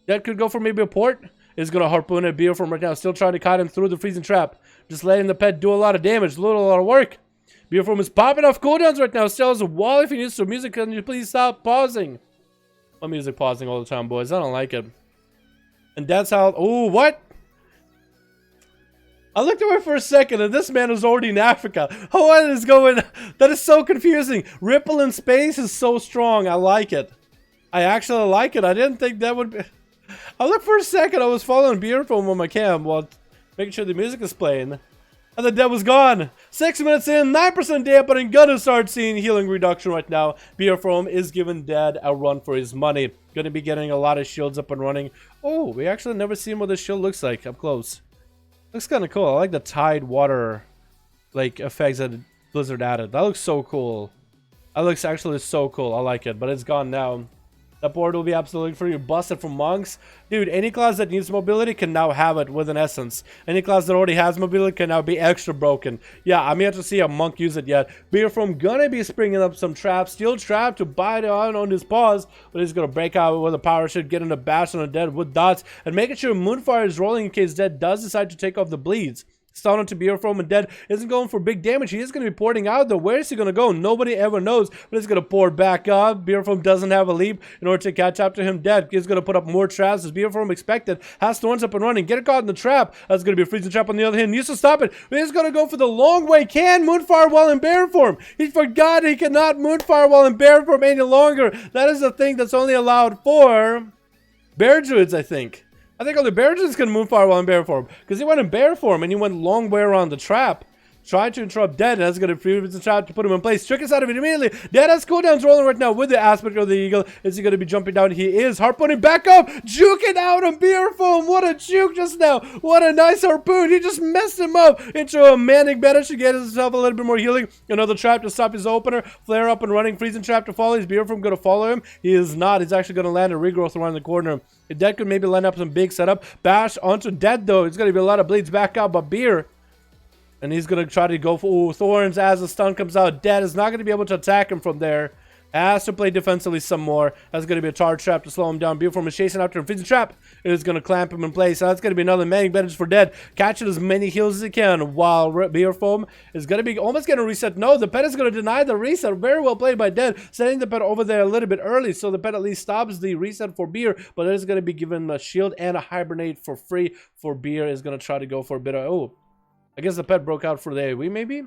Dead could go for maybe a port. Is going to harpoon at Beer Foam right now. Still trying to kite him through the freezing trap. Just letting the pet do a lot of damage. A lot of work. Beer Foam is popping off cooldowns right now. Still has a wall if he needs to. Music, can you please stop pausing? My music pausing all the time, boys. I don't like it. And that's how... Oh, what? I looked away for a second and this man is already in Africa. What is going... That is so confusing. Ripple in space is so strong. I like it. I actually like it. I didn't think that would be... I looked for a second. I was following beer foam on my cam while making sure the music is playing. And the dead was gone. 6 minutes in, 9% dampening. Gonna start seeing healing reduction right now. Beer foam is giving dead a run for his money. Gonna be getting a lot of shields up and running. Oh, we actually never seen what this shield looks like up close. Looks kind of cool. I like the tide water like effects that Blizzard added. That looks so cool. That looks actually so cool. I like it, but it's gone now. That board will be absolutely free. Busted from monks. Dude, any class that needs mobility can now have it with an essence. Any class that already has mobility can now be extra broken. Yeah, I'm yet to see a monk use it yet. Beer from gonna be springing up some traps. Steel trap to bite on his paws. But he's gonna break out with a power shot, get in a bash on a dead with dots. And making sure Moonfire is rolling in case dead does decide to take off the bleeds. Stun onto Beer Foam and dead isn't going for big damage. He is going to be porting out though. Where is he going to go? Nobody ever knows. But he's going to pour back up. Beer Foam doesn't have a leap in order to catch up to him. Dead. He's going to put up more traps as Beer Foam expected. Has thorns up and running. Get it caught in the trap. That's going to be a freezing trap on the other hand. Needs to stop it. He's going to go for the long way. Can Moonfire while in bear form. He forgot he cannot Moonfire while in bear form any longer. That is a thing that's only allowed for bear druids, I think. I think only bear druids can Moonfire while in bear form. Because he went in bear form and he went long way around the trap. Tried to interrupt Dead, and that's going to freeze the trap to put him in place. Trick is out of it immediately. Dead has cooldowns rolling right now with the aspect of the eagle. Is he going to be jumping down? He is. Harpooning back up. Juking out on Beer Foam. What a juke just now. What a nice harpoon. He just messed him up into a manic better to get himself a little bit more healing. Another trap to stop his opener. Flare up and running. Freezing trap to follow. Is Beer Foam going to follow him? He is not. He's actually going to land a regrowth around the corner. Dead could maybe line up some big setup. Bash onto Dead though. It's going to be a lot of bleeds back out, but Beer... And he's going to try to go for Thorns as the stun comes out. Dead is not going to be able to attack him from there. Has to play defensively some more. That's going to be a charge trap to slow him down. Beautiful is chasing after him. Freezing trap is going to clamp him in place. So that's going to be another manic bandage for Dead. Catching as many heals as he can while Beer Foam is going to be almost going to reset. No, the pet is going to deny the reset. Very well played by Dead. Sending the pet over there a little bit early. So the pet at least stops the reset for Beer. But it is going to be given a shield and a hibernate for free for Beer. Is going to try to go for a bit of... Oh, I guess the pet broke out for the AoE maybe?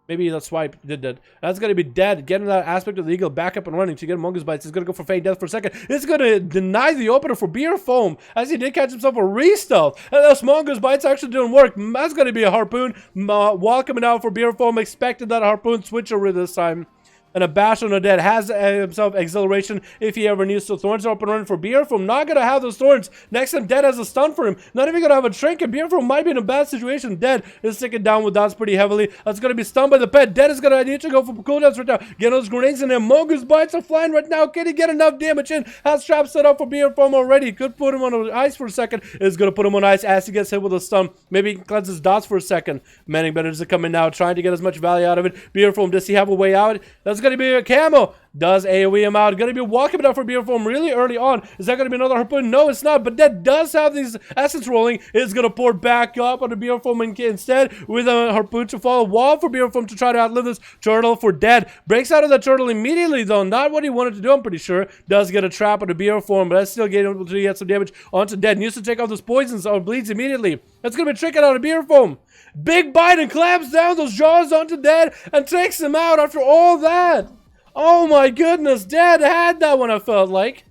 Maybe that swipe did that. That's going to be Dead. Getting that aspect of the eagle back up and running to get Mongoose Bites. He's going to go for Fade Death for a second. It's going to deny the opener for Beer Foam as he did catch himself a re-stealth. And those Mongoose Bites actually didn't work. That's going to be a harpoon. Wall coming out for Beer Foam. Expected that harpoon switch over this time. And a bash on the Dead has himself acceleration if he ever needs to. Thorns are up and running for Beer Foam. Not going to have those thorns. Next time, Dead has a stun for him. Not even going to have a trinket. Beer Foam might be in a bad situation. Dead is sticking down with dots pretty heavily. That's going to be stunned by the pet. Dead is going to need to go for cooldowns right now. Get those grenades in there. Mongoose Bites are flying right now. Can he get enough damage in? Has traps set up for Beer Foam already. Could put him on ice for a second. Is going to put him on ice as he gets hit with a stun. Maybe he can cleanse his dots for a second. Manning Benders are coming now, trying to get as much value out of it. Beer Foam, does he have a way out? That's going to be a camo. Does AoE him out. Going to be walking it out for Beer Foam really early on. Is that going to be another harpoon? No, it's not. But that does have these essence rolling. It's going to pour back up on the Beer Foam instead with a harpoon to follow. Wall for Beer Foam to try to outlive this turtle for Dead. Breaks out of the turtle immediately though. Not what he wanted to do, I'm pretty sure. Does get a trap on the Beer Foam, but that's still getting able to get some damage onto Dead. Needs to take off those poisons or bleeds immediately. That's going to be tricking out of Beer Foam. Big bite and clamps down those jaws onto Dead and takes him out after all that. Oh my goodness, Dead had that one, I felt like.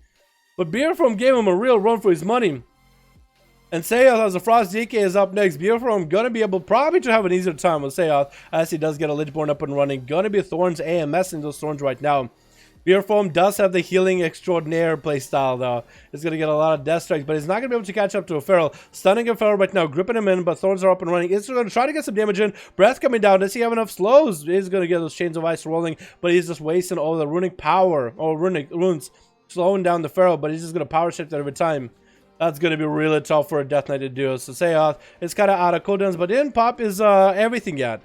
But Beer Foam gave him a real run for his money. And Seath as the Frost DK is up next. Beer Foam gonna be able probably to have an easier time with Seath as he does get a Lichborn up and running. Gonna be Thorns AMS in those Thorns right now. Beer Foam does have the healing extraordinaire playstyle though. He's going to get a lot of death strikes, but he's not going to be able to catch up to a Feral. Stunning a Feral right now, gripping him in, but Thorns are up and running. He's going to try to get some damage in. Breath coming down. Does he have enough slows? He's going to get those Chains of Ice rolling, but he's just wasting all the runic power, or runic runes, slowing down the Feral, but he's just going to power shift every time. That's going to be really tough for a Death Knight to do. So Seath is kind of out of cooldowns, but didn't pop his everything yet.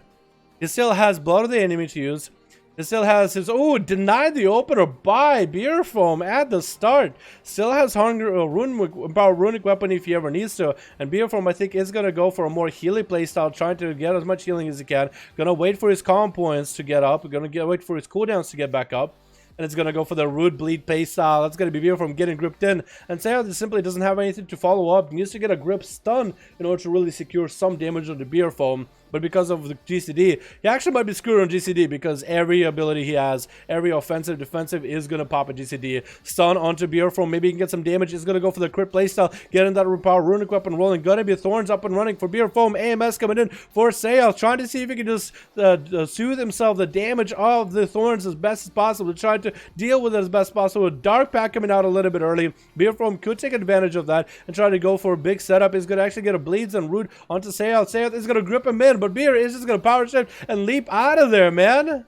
He still has Blood of the Enemy to use. It still has his... Oh, denied the opener by Beer Foam at the start. Still has Hunger Runic Weapon if he ever needs to. And Beer Foam, I think, is going to go for a more healing playstyle, trying to get as much healing as he can. Going to wait for his calm points to get up. Going to wait for his cooldowns to get back up. And it's going to go for the Rude Bleed pace style. That's going to be Beer from getting gripped in. And Azeroth simply doesn't have anything to follow up. He needs to get a grip stun in order to really secure some damage on the Beer foam. But because of the GCD, he actually might be screwed on GCD because every ability he has, every offensive, defensive is going to pop a GCD. Stun onto Beer foam. Maybe he can get some damage. He's going to go for the crit playstyle. Getting that power runic weapon rolling. Going to be Thorns up and running for Beer foam. AMS coming in for Azeroth. Trying to see if he can just soothe himself the damage of the Thorns as best as possible. Trying to deal with it as best as possible. Dark Pack coming out a little bit early. Beer foam could take advantage of that and try to go for a big setup. He's going to actually get a Bleeds and Root onto Azeroth. Azeroth is going to grip him in. But Beer is just going to power shift and leap out of there, man.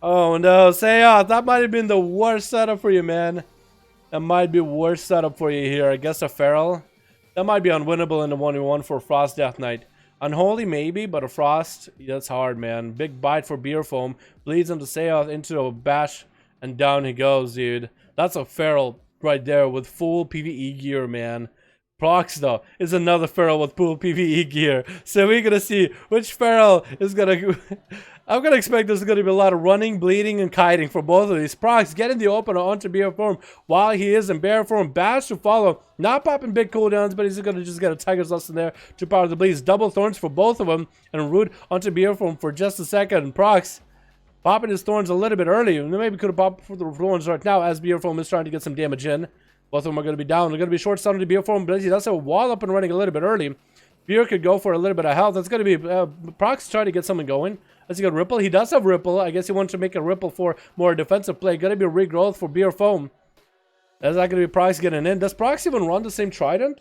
Oh no, Azeroth, that might have been the worst setup for you, man. That might be worst setup for you here. I guess a Feral. That might be unwinnable in the 1v1 for Frost Death Knight. Unholy maybe, but a Frost, that's hard, man. Big bite for Beer foam. Bleeds into Azeroth into a bash, and down he goes, dude. That's a Feral right there with full PvE gear, man. Prox though is another Feral with full PvE gear, so we're gonna see which Feral is gonna I'm gonna expect there's gonna be a lot of running, bleeding, and kiting for both of these. Prox getting the opener onto Bear form while he is in Bear form. Bash to follow, not popping big cooldowns, but he's gonna just get a Tiger's Lust in there to power the bleeds. Double Thorns for both of them, and Root onto Bear form for just a second. And Prox popping his Thorns a little bit early, and maybe could have popped for the Thorns right now as Beer form is trying to get some damage in. Both of them are going to be down. They're going to be short stunned to Beer form. But he does have a wall up and running a little bit early. Beer could go for a little bit of health. That's going to be Prox trying to get something going. Has he got Ripple? He does have Ripple. I guess he wants to make a Ripple for more defensive play. Going to be regrowth for Beer foam. That's not going to be Prox getting in. Does Prox even run the same Trident?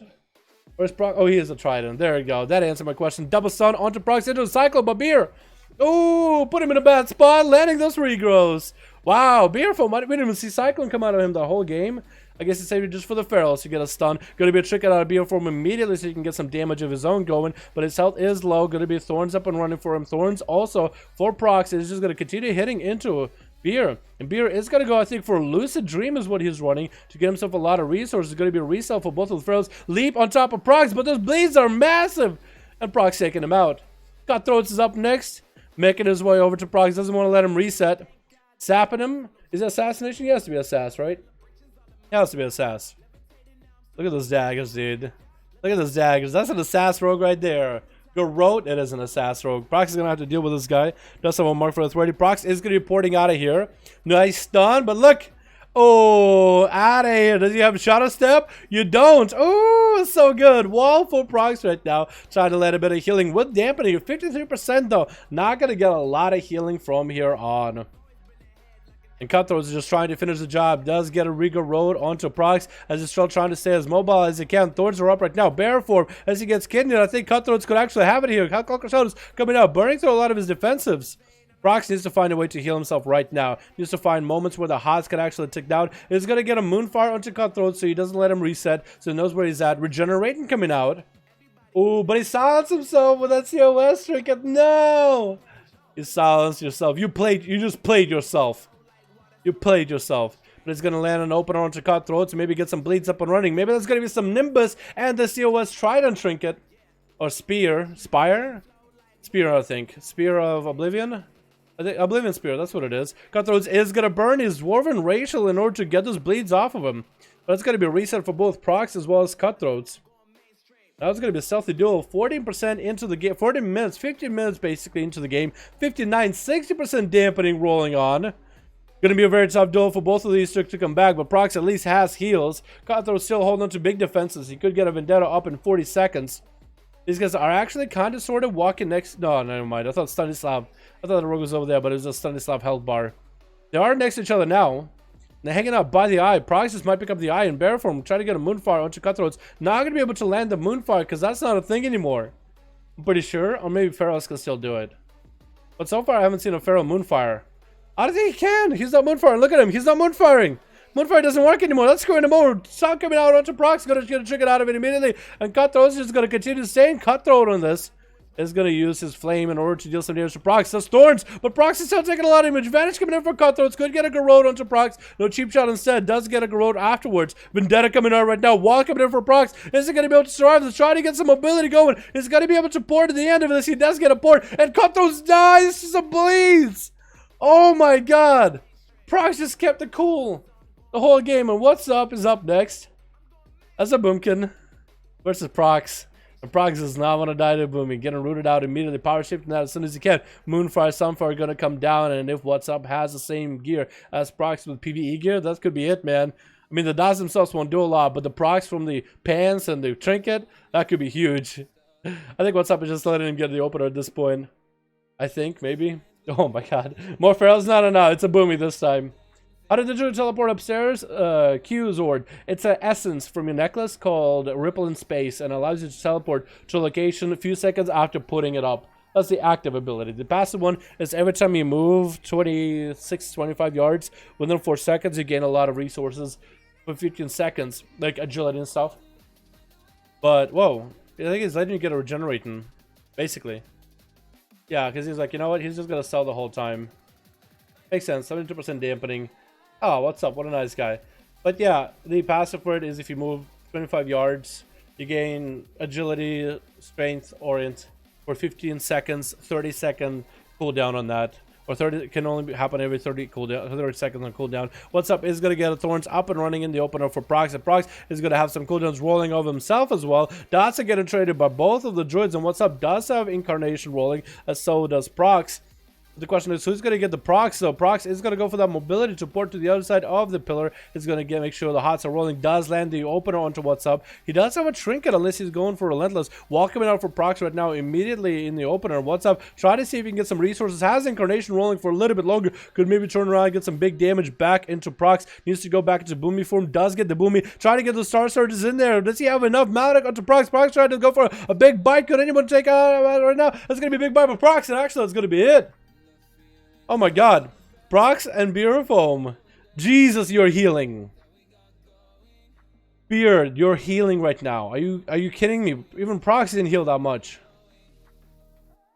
Where's Prox? Oh, he is a Trident. There we go. That answered my question. Double stun onto Prox into the cycle, but Beer. Oh, put him in a bad spot. Landing those regrows. Wow, Beer foam. We didn't even see Cyclone come out of him the whole game. I guess he saved it just for the Ferals to get a stun. Going to be a trick out of Beer form immediately so he can get some damage of his own going. But his health is low. Going to be Thorns up and running for him. Thorns also for Prox is just going to continue hitting into Beer. And Beer is going to go, I think, for Lucid Dream is what he's running to get himself a lot of resources. Going to be a resell for both of the Ferals. Leap on top of Prox, but those bleeds are massive. And Prox taking him out. Cutthroats is up next. Making his way over to Prox. Doesn't want to let him reset. Sapping him. Is it assassination? He has to be assassin, right? It has to be Assas. Look at those daggers, dude. Look at those daggers. That's an Assas rogue right there. Garrote, it is an Assas rogue. Prox is going to have to deal with this guy. Does have a mark for authority. Prox is going to be porting out of here. Nice stun, but look. Oh, out of here. Does he have a Shadow Step? You don't. Oh, so good. Wall for Prox right now. Trying to let a bit of healing with dampening. 53% though. Not going to get a lot of healing from here on. And Cutthroat is just trying to finish the job. Does get a Riga Road onto Prox as he's still trying to stay as mobile as he can. Thorns are up right now. Bear form as he gets kidneyed. I think Cutthroats could actually have it here. Corsair is coming out, burning through a lot of his defensives. Prox needs to find a way to heal himself right now. Needs to find moments where the HOTS can actually tick down. He's going to get a Moonfire onto Cutthroat so he doesn't let him reset. So he knows where he's at. Regenerating coming out. Oh, but he silenced himself with that COS trinket. No! You silenced yourself. You just played yourself. You played yourself. But it's going to land an opener onto Cutthroats and maybe get some bleeds up and running. Maybe there's going to be some Nimbus and the COS Trident Trinket. Or Spear. Spire? Spear, I think. Spear of Oblivion? I think Oblivion Spear, that's what it is. Cutthroats is going to burn his Dwarven Racial in order to get those bleeds off of him. But it's going to be a reset for both Prox as well as Cutthroats. That was going to be a stealthy duel. 14% into the game. 40 minutes, 15 minutes basically into the game. 59, 60% dampening rolling on. Going to be a very tough duel for both of these to come back, but Prox at least has heals. Cutthroat still holding on to big defenses. He could get a Vendetta up in 40 seconds. These guys are actually kind of sort of walking next. No, never mind. I thought Stanislav. I thought the rogue was over there, but it was a Stanislav health bar. They are next to each other now. They're hanging out by the eye. Prox just might pick up the eye in bear form. Try to get a Moonfire onto Cutthroats. Not going to be able to land the Moonfire because that's not a thing anymore. I'm pretty sure. Or maybe Pharaohs can still do it. But so far, I haven't seen a Pharaoh Moonfire. I don't think he can. He's not Moonfiring. Look at him. He's not Moonfiring. Moonfire doesn't work anymore. That's screwing him over. Stop coming out onto Prox. Going to trick it out of it immediately. And Cutthroat is just going to continue staying Cutthroat on this. Is going to use his flame in order to deal some damage to Prox. That's Thorns. But Prox is still taking a lot of damage. Vanish coming in for Cutthroats. Could get a Garrote onto Prox. No cheap shot instead. Does get a Garrote afterwards. Vendetta coming out right now. Wall coming in for Prox. Isn't going to be able to survive this. Trying to get some mobility going. Is going to be able to port to the end of this. He does get a port. And Cutthroats dies. This is a bleeds. Oh my god. Prox just kept it cool the whole game. And what's up is up next. That's a Boomkin versus Prox. And Prox does not want to die to Boomy. Getting rooted out immediately. Power shifting that as soon as you can. Moonfire, Sunfire are going to come down. And if What's Up has the same gear as Prox with PvE gear, that could be it, man. I mean, the dots themselves won't do a lot, but the Prox from the pants and the trinket, that could be huge. I think What's Up is just letting him get the opener at this point. I think, maybe. Oh my god. More Ferals? No. It's a Boomy this time. How did the Druid teleport upstairs? Q Zord. It's an essence from your necklace called Ripple in Space and allows you to teleport to a location a few seconds after putting it up. That's the active ability. The passive one is every time you move 25 yards, within 4 seconds, you gain a lot of resources for 15 seconds, like agility and stuff. But, whoa. I think he's letting you get a regenerating, basically. Yeah, because he's like, you know what? He's just going to sell the whole time. Makes sense. 72% dampening. Oh, What's Up? What a nice guy. But yeah, the passive for it is if you move 25 yards, you gain agility, strength, orient for 15 seconds, 30-second cooldown on that. Or 30 can only happen every 30 seconds on cooldown. What's Up is going to get a Thorns up and running in the opener for Prox. And Prox is going to have some cooldowns rolling over himself as well. Dots are getting traded by both of the druids. And What's Up does have Incarnation rolling, as so does Prox. The question is, who's going to get the Prox? So Prox is going to go for that mobility to port to the other side of the pillar. He's going to make sure the hots are rolling. Does land the opener onto What's Up. He does have a trinket unless he's going for Relentless. Wall coming out for Prox right now immediately in the opener. What's Up? Try to see if he can get some resources. Has Incarnation rolling for a little bit longer. Could maybe turn around and get some big damage back into Prox. Needs to go back into Boomy form. Does get the Boomy. Try to get the Star Surges in there. Does he have enough? Maledict onto Prox. Prox trying to go for a big bite. Could anyone take out right now? That's going to be a big bite for Prox. And actually, that's going to be it. Oh my god. Prox and Beer Foam. Jesus, you're healing. Beard, you're healing right now. Are you kidding me? Even Prox didn't heal that much.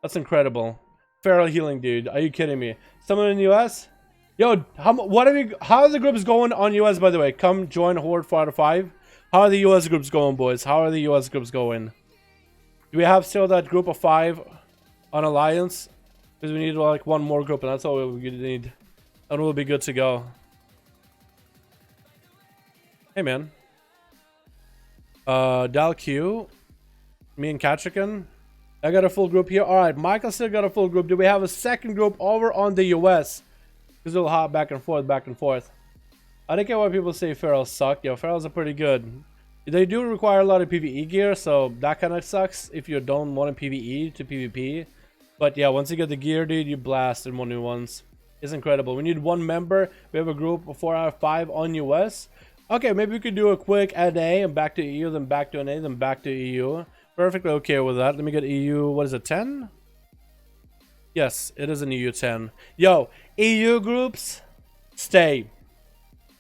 That's incredible. Feral healing, dude. Are you kidding me? Someone in the US? Yo, how are the groups going on US, by the way? Come join Horde 4 out of 5. How are the US groups going, boys? How are the US groups going? Do we have still that group of 5 on Alliance? Because we need like one more group, and that's all we need. And we'll be good to go. Hey, man. Dal Q. Me and Katrikan. I got a full group here. Alright, Michael still got a full group. Do we have a second group over on the US? Because it'll hop back and forth, back and forth. I don't get why people say Ferals suck. Yo, Ferals are pretty good. They do require a lot of PvE gear, so that kind of sucks if you don't want a PvE to PvP. But yeah, once you get the gear, dude, you blast in 1v1s. It's incredible. We need one member. We have a group of 4 out of 5 on US. Okay, maybe we could do a quick NA and back to EU, then back to NA, then back to EU. Perfectly okay with that. Let me get EU, what is it, 10? Yes, it is an EU 10. Yo, EU groups, stay.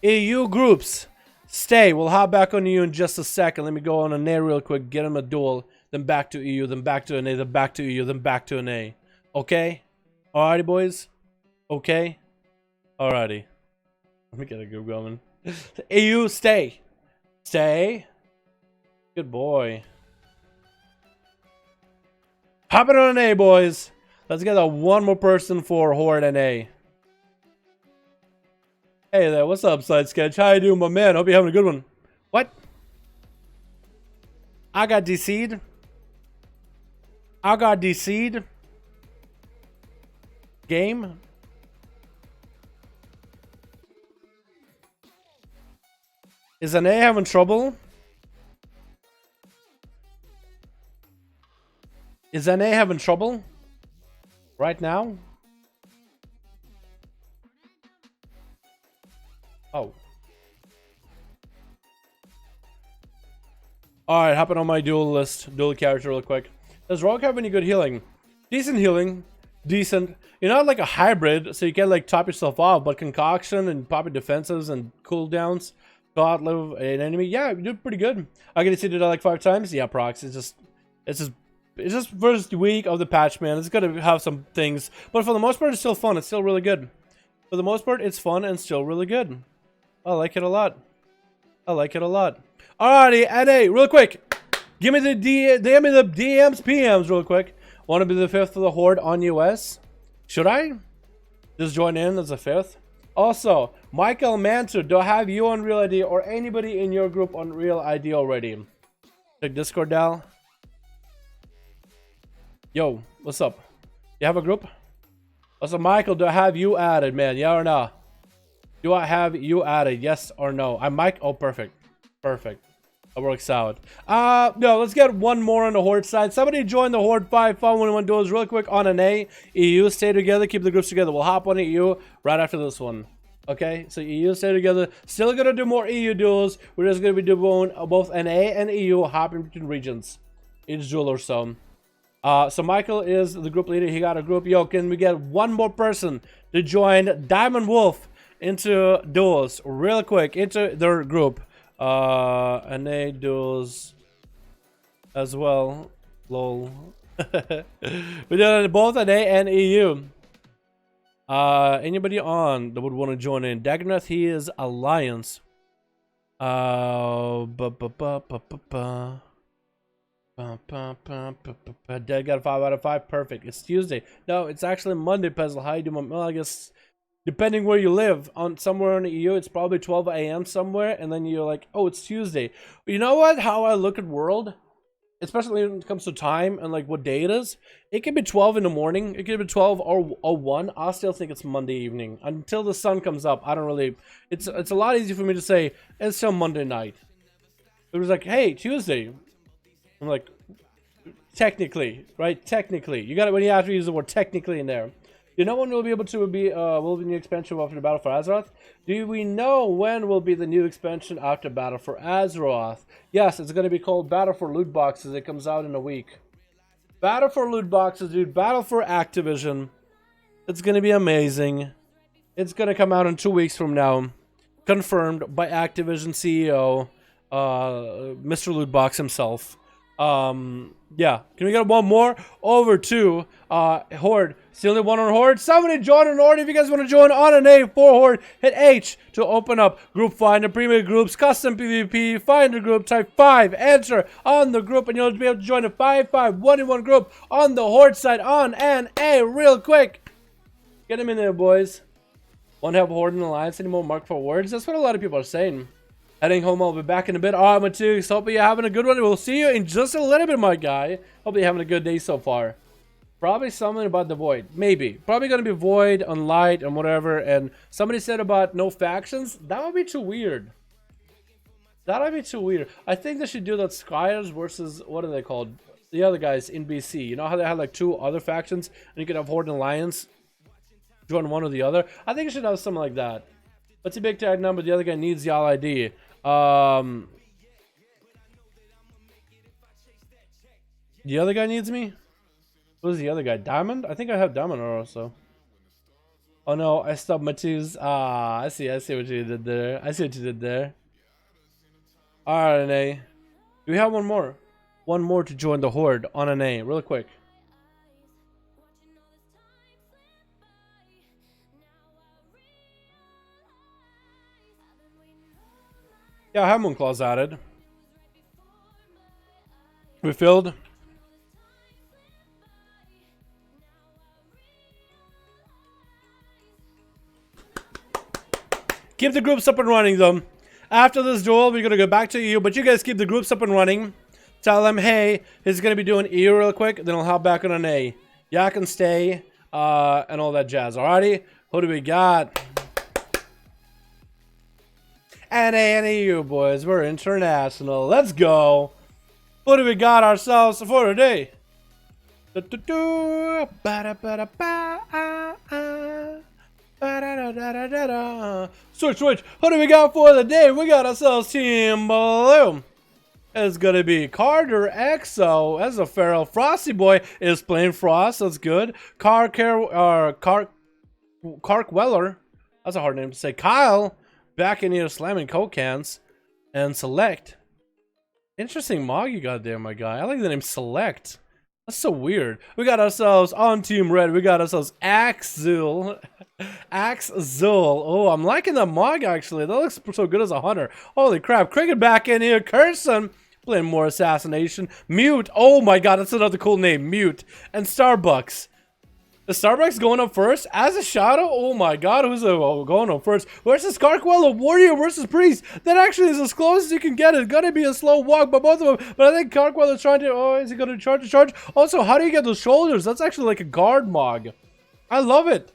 EU groups, stay. We'll hop back on EU in just a second. Let me go on NA real quick, get him a duel. Then back to EU, then back to NA, then back to EU, then back to NA. Okay? Alrighty, boys? Okay? Alrighty. Let me get a group going. EU, stay. Stay. Good boy. Hopping on NA, boys. Let's get one more person for Horde NA. Hey there, what's up, Side Sketch? How you doing, my man? Hope you're having a good one. What? I got DC'd. I got DC'd. Game. Is NA having trouble? Is NA having trouble? Right now? Oh. Alright, hopping on my duel list. Duel character real quick. Does Rogue have any good healing? Decent healing. Decent. You're not like a hybrid, so you can't like top yourself off, but concoction and popping defenses and cooldowns. God live an enemy. Yeah, you did pretty good. I get to see it like 5 times. Yeah, Prox. It's just first week of the patch, man. It's gonna have some things, but for the most part, it's still fun. It's still really good. For the most part, it's fun and still really good. I like it a lot. I like it a lot. Alrighty, NA, real quick. Give me the DMs, PMs, real quick. Want to be the 5th of the Horde on US? Should I just join in as a 5th? Also, Michael Mansour, do I have you on Real ID or anybody in your group on Real ID already? Check Discord, Dal. Yo, what's up? You have a group? Also, Michael, do I have you added, man? Yeah or no? Do I have you added? Yes or no? I'm Mike. Oh, perfect. Perfect. That works out. No, let's get one more on the Horde side. Somebody join the Horde 5-5-1-1 duels real quick on NA. EU, stay together. Keep the groups together. We'll hop on EU right after this one. Okay, so EU, stay together. Still gonna do more EU duels. We're just gonna be doing both NA and EU, hopping between regions. Each duel or so. So Michael is the group leader. He got a group. Yo, can we get one more person to join Diamond Wolf into duels real quick into their group? NA duels as well. Lol. We did both NA and EU. Anybody on that would want to join in? Dagonath, he is Alliance. Dead got 5 out of 5. Perfect. It's Tuesday. No, it's actually Monday, Pezzle. How you doing? Well, I guess depending where you live, on somewhere in the EU, it's probably 12 a.m. somewhere, and then you're like, oh, it's Tuesday. You know what? How I look at world, especially when it comes to time and like what day it is, it could be 12 in the morning, it could be 12 or 1. I'll still think it's Monday evening until the sun comes up. I don't really. It's a lot easier for me to say it's still Monday night. It was like, hey, Tuesday. I'm like, technically, right? Technically, you got it when you have to use the word technically in there. You know when we'll be able to be will be the new expansion after the Battle for Azeroth? Do we know when will be the new expansion after Battle for Azeroth? Yes, it's going to be called Battle for Loot Boxes. It comes out in a week. Battle for Loot Boxes, dude. Battle for Activision. It's going to be amazing. It's going to come out in 2 weeks from now. Confirmed by Activision CEO, Mr. Lootbox himself. Yeah, can we get one more over to Horde? Still only one on Horde. Somebody join on Horde. If you guys want to join on an A for Horde, hit H to open up group finder, premier groups, custom PvP, finder group, type 5, enter on the group, and you'll be able to join a 5-5-1-1 group on the Horde side on an A real quick. Get them in there, boys. Won't have Horde in the Alliance anymore. Mark for words. That's what a lot of people are saying. Heading home, I'll be back in a bit. Alright, Matisse, hope you're having a good one. We'll see you in just a little bit, my guy. Hope you're having a good day so far. Probably something about the Void. Maybe. Probably going to be Void on Light and whatever. And somebody said about no factions. That would be too weird. That would be too weird. I think they should do that Skyers versus, what are they called? The other guys in BC. You know how they had like 2 other factions? And you could have Horde and Alliance join one or the other? I think you should have something like that. What's a big tag number? The other guy needs the all ID. The other guy needs me? Who's the other guy? Diamond? I think I have Diamond also. Oh no, I stopped my twos. Ah, I see what you did there. I see what you did there. Alright, NA. Do we have one more? One more to join the Horde on NA, real quick. Yeah, I have Moonclaws added. We filled. Keep the groups up and running, though. After this duel, we're going to go back to EU, but you guys keep the groups up and running. Tell them, hey, he's going to be doing EU real quick, then I'll hop back on an A. Y'all can stay, and all that jazz. Alrighty? Who do we got? NA and EU, boys. We're international. Let's go. What do we got ourselves for today? Switch. What do we got for the day? We got ourselves Team Blue. It's gonna be Carter EXO as a feral Frosty boy is playing Frost. That's good. Kark Weller. That's a hard name to say. Kyle. Back in here slamming Coke cans. And Select. Interesting mog you got there, my guy. I like the name Select. That's so weird. We got ourselves on Team Red. We got ourselves Axul. Axul. Oh, I'm liking that mog actually. That looks so good as a hunter. Holy crap. Cricket back in here. Curson. Playing more Assassination. Mute. Oh my god, that's another cool name. Mute. And Starbucks. The Starbucks going up first as a shadow. Oh my god, who's going up first? Versus Carquella, warrior versus priest. That actually is as close as you can get. It's gonna be a slow walk by both of them. But I think Carquella is trying to. Oh, is he gonna charge? Also, how do you get those shoulders? That's actually like a guard mog. I love it.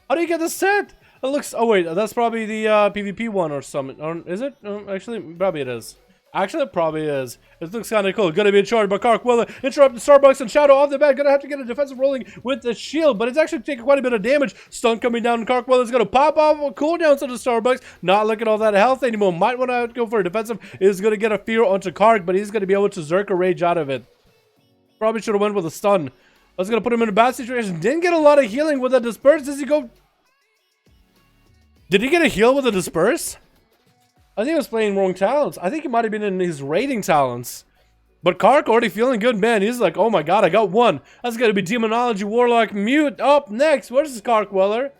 How do you get the set? It looks. Oh wait, that's probably the PvP one or something. Or is it? Actually, probably it is. Actually, it probably is. It looks kind of cool. Gonna be charged by Carquella. Interrupt the Starbucks and Shadow off the bat. Gonna have to get a defensive rolling with the shield, but it's actually taking quite a bit of damage. Stun coming down, and Carquella's gonna pop off a cooldown to the Starbucks. Not looking all that health anymore. Might want to go for a defensive. Is gonna get a fear onto Kark, but he's gonna be able to Zerka Rage out of it. Probably should have went with a stun. I was gonna put him in a bad situation. Didn't get a lot of healing with a disperse. Does he go? Did he get a heal with a disperse? I think he was playing wrong talents. I think he might have been in his raiding talents. But Kark already feeling good, man. He's like, oh my god, I got one. That's going to be Demonology Warlock Mute up next. Where's this Carquella?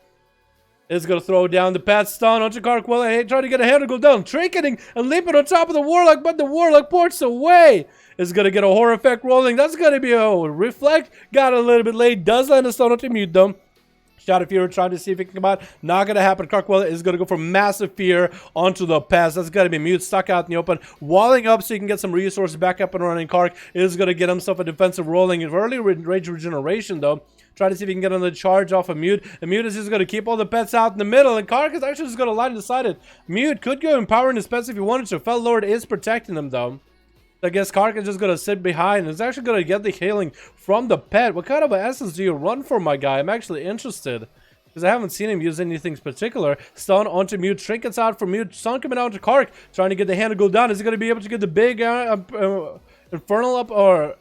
Is going to throw down the pet stun onto Carquella. Hey, trying to get a hand to go down. Trinketing and leaping on top of the Warlock, but the Warlock ports away. Is going to get a horror effect rolling. That's going to be a reflect. Got a little bit late. Does land a stun onto Mute though. Shot of Fear, trying to see if it can come out. Not going to happen. Carquella is going to go for Massive Fear onto the pass. That's going to be Mute stuck out in the open. Walling up so you can get some resources back up and running. Kark is going to get himself a defensive rolling. Early Rage Regeneration, though. Try to see if he can get on the charge off of Mute. And Mute is just going to keep all the pets out in the middle. And Kark is actually just going to line beside it. Mute could go empowering his pets if he wanted to. Fel Lord is protecting them, though. I guess Kark is just going to sit behind. It's actually going to get the healing from the pet. What kind of an essence do you run for, my guy? I'm actually interested. Because I haven't seen him use anything particular. Stun onto Mute. Trinkets out for Mute. Stun coming out to Kark. Trying to get the hand to go down. Is he going to be able to get the big Infernal up or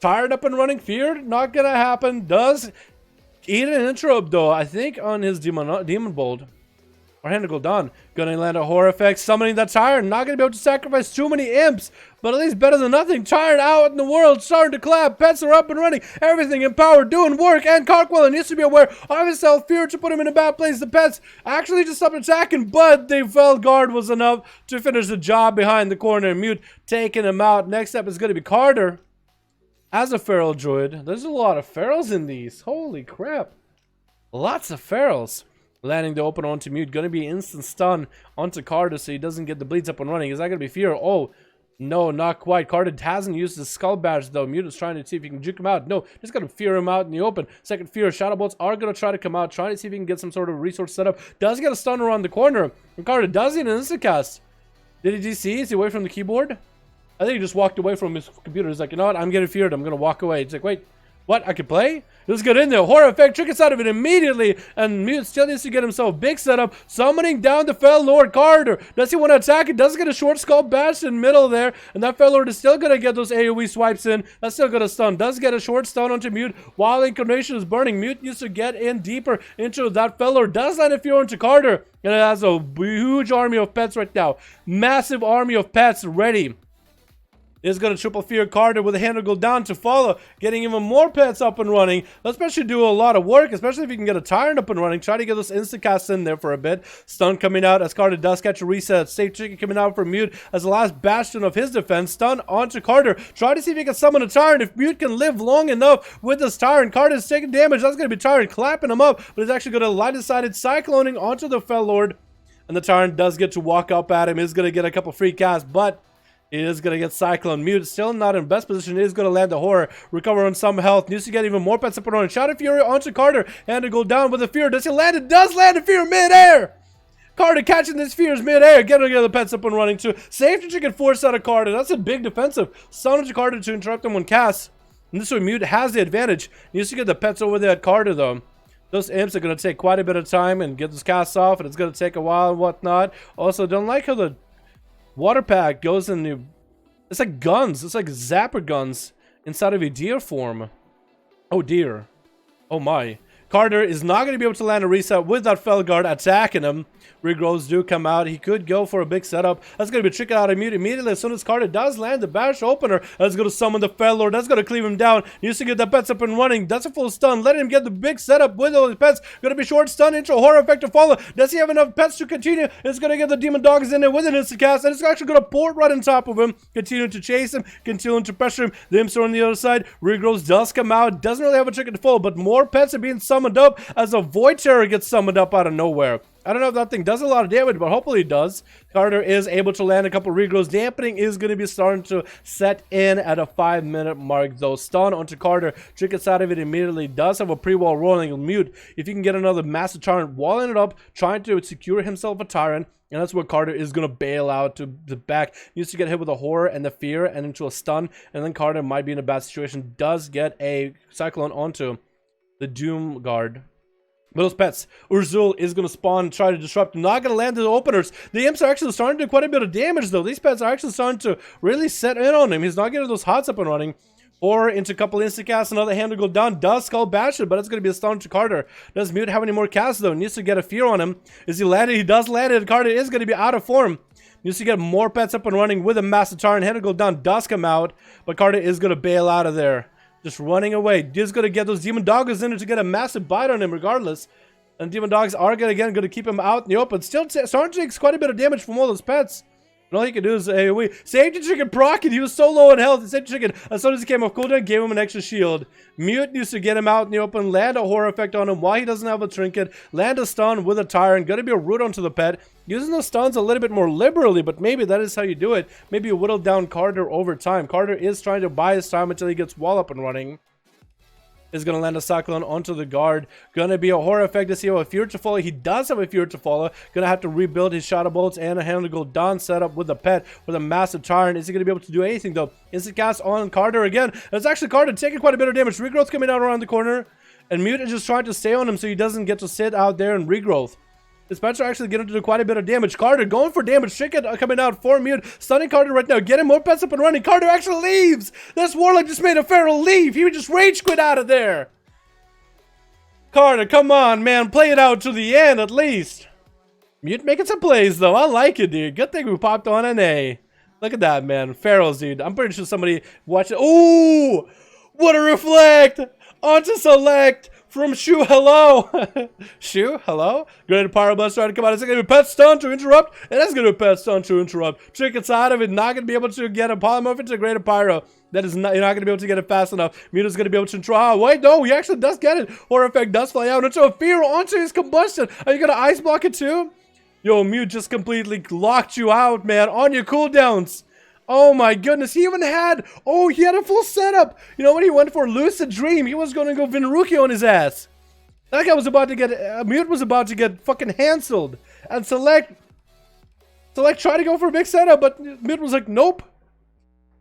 Tired up and running? Fear? Not going to happen. Does eat an interrupt, though. I think on his Demon Bolt. Or hand to go down. Gonna land a horror effect. Summoning that Tyrant. Not gonna be able to sacrifice too many imps. But at least better than nothing. Tyrant out in the world. Starting to clap. Pets are up and running. Everything empowered. Doing work. And Carquella needs to be aware of himself. Fear to put him in a bad place. The pets actually just stopped attacking. But the Fel Guard was enough to finish the job behind the corner. Mute taking him out. Next up is gonna be Carter. As a Feral Druid. There's a lot of Ferals in these. Holy crap. Lots of Ferals. Landing the open onto Mute. Gonna be instant stun onto Carter so he doesn't get the bleeds up and running. Is that gonna be Fear? Oh, no, not quite. Carter hasn't used his Skull Badge though. Mute is trying to see if he can juke him out. No, just gonna Fear him out in the open. Second Fear. Shadow Bolts are gonna try to come out. Trying to see if he can get some sort of resource set up. Does get a stun around the corner. And Carter does get an instant cast. Did he DC? Is he away from the keyboard? I think he just walked away from his computer. He's like, you know what? I'm getting feared. I'm gonna walk away. He's like, wait. What? I could play? Let's get in there. Horror effect. Trinkets out of it immediately. And Mute still needs to get himself big setup. Summoning down the Fel Lord Carter. Does he want to attack? It does get a short skull bash in the middle there. And that Fel Lord is still going to get those AoE swipes in. That's still going to stun. Does get a short stun onto Mute while Incarnation is burning. Mute needs to get in deeper into that Fel Lord. Does land a fear onto Carter. And it has a huge army of pets right now. Massive army of pets ready. Is going to triple fear Carter with a hand to go down to follow, getting even more pets up and running. Especially do a lot of work, especially if you can get a Tyrant up and running. Try to get those instant casts in there for a bit. Stun coming out as Carter does catch a reset. Safe Chicken coming out for Mute as the last bastion of his defense. Stun onto Carter. Try to see if he can summon a Tyrant. If Mute can live long enough with this Tyrant, Carter is taking damage. That's going to be Tyrant clapping him up, but he's actually going to line-of-sighted cycloning onto the Fel Lord. And the Tyrant does get to walk up at him. He's going to get a couple free casts, but he is going to get Cyclone. Mute still not in best position. He is going to land the Horror. Recover on some health. Needs to get even more pets up and running. Shadow Fury onto Carter. And to go down with the Fear. Does he land? It does land the Fear mid-air. Carter catching this Fears mid-air. Getting the other pets up and running too. Safety Chicken force out of Carter. That's a big defensive. Stun onto Carter to interrupt him when cast. And this way Mute has the advantage. Needs to get the pets over there at Carter though. Those imps are going to take quite a bit of time and get those casts off. And it's going to take a while and whatnot. Also, don't like how the water pack goes in the... It's like guns. It's like zapper guns inside of a deer form. Oh dear. Oh my. Carter is not going to be able to land a reset with that Fel Guard attacking him. Regrowths do come out. He could go for a big setup. That's going to be tricking out of Mute immediately as soon as Carter does land the bash opener. That's going to summon the Fel Lord. That's going to cleave him down. He needs to get the pets up and running. That's a full stun. Let him get the big setup with all his pets. Going to be short stun into a horror effect to follow. Does he have enough pets to continue? It's going to get the Demon Dogs in there with an instant cast. And it's actually going to port right on top of him. Continue to chase him. Continue to pressure him. The imps are on the other side. Regrowths does come out. Doesn't really have a trick to follow, but more pets are being summoned summoned up as a Void Terror gets summoned up out of nowhere. I don't know if that thing does a lot of damage, but hopefully it does. Carter is able to land a couple regrowths. Dampening is going to be starting to set in at a 5-minute mark, though. Stun onto Carter. Trinkets out of it immediately. Does have a pre-wall rolling. Mute, if you can get another massive Tyrant, walling it up, trying to secure himself a Tyrant. And that's where Carter is going to bail out to the back. Needs to get hit with a Horror and the Fear and into a stun. And then Carter might be in a bad situation. Does get a Cyclone onto the Doom Guard. But those pets, Urzul is going to spawn, try to disrupt. Not going to land the openers. The imps are actually starting to do quite a bit of damage, though. These pets are actually starting to really set in on him. He's not getting those hots up and running. Or into a couple instant casts, another hand to go down. Does Skull Bash it, but it's going to be a stun to Carter. Does Mute have any more casts, though? Needs to get a Fear on him. Is he landed? He does land it. Carter is going to be out of form. Needs to get more pets up and running with a massive Tyrant. Hand to go down. Does come out, but Carter is going to bail out of there. Just running away. Just going to get those Demon Doggers in to get a massive bite on him regardless. And Demon Dogs are going to keep him out in the open. Still starting to take quite a bit of damage from all those pets. And all he can do is AoE. Safety Chicken proc, and he was so low in health. Safety Chicken, as soon as he came off cooldown, gave him an extra shield. Mute needs to get him out in the open, land a Horror effect on him while he doesn't have a Trinket, land a stun with a Tyrant. Going to be a root onto the pet. Using those stuns a little bit more liberally, but maybe that is how you do it. Maybe you whittle down Carter over time. Carter is trying to buy his time until he gets wall up and running. Is going to land a Cyclone onto the guard. Going to be a Horror effect to see how a Fear to follow. He does have a Fear to follow. Going to have to rebuild his Shadow Bolts and a hand to go down setup with a pet with a massive Tyrant. Is he going to be able to do anything though? Instant cast on Carter again. It's actually Carter taking quite a bit of damage. Regrowth coming out around the corner. And Mute is just trying to stay on him so he doesn't get to sit out there and regrowth. His pets are actually getting to do quite a bit of damage. Carter going for damage. Trinket coming out for Mute. Stunning Carter right now. Getting more pets up and running. Carter actually leaves. This Warlock just made a Feral leave. He would just rage quit out of there. Carter, come on, man. Play it out to the end, at least. Mute making some plays, though. I like it, dude. Good thing we popped on NA. Look at that, man. Ferals, dude. I'm pretty sure somebody watched it. Ooh! What a reflect! Onto select from Shu. Hello. Shu, hello. Great Pyroblast trying to come out. Is it going to be pet stun to interrupt? It is going to be pet stun to interrupt. Trinkets out of it. Not going to be able to get a polymorph into Greater Pyro. That is not, you're not going to be able to get it fast enough. Muta's going to be able to try. Wait, no, he actually does get it. Horror effect does fly out into a Fear onto his combustion. Are you going to ice block it too? Yo, Mute just completely locked you out, man, on your cooldowns. Oh my goodness, he even had, he had a full setup. You know, when he went for Lucid Dream, he was going to go Vinruki on his ass. That guy was about to get, Mute was about to get fucking hanseled. And Select tried to go for a big setup, but Mute was like, nope.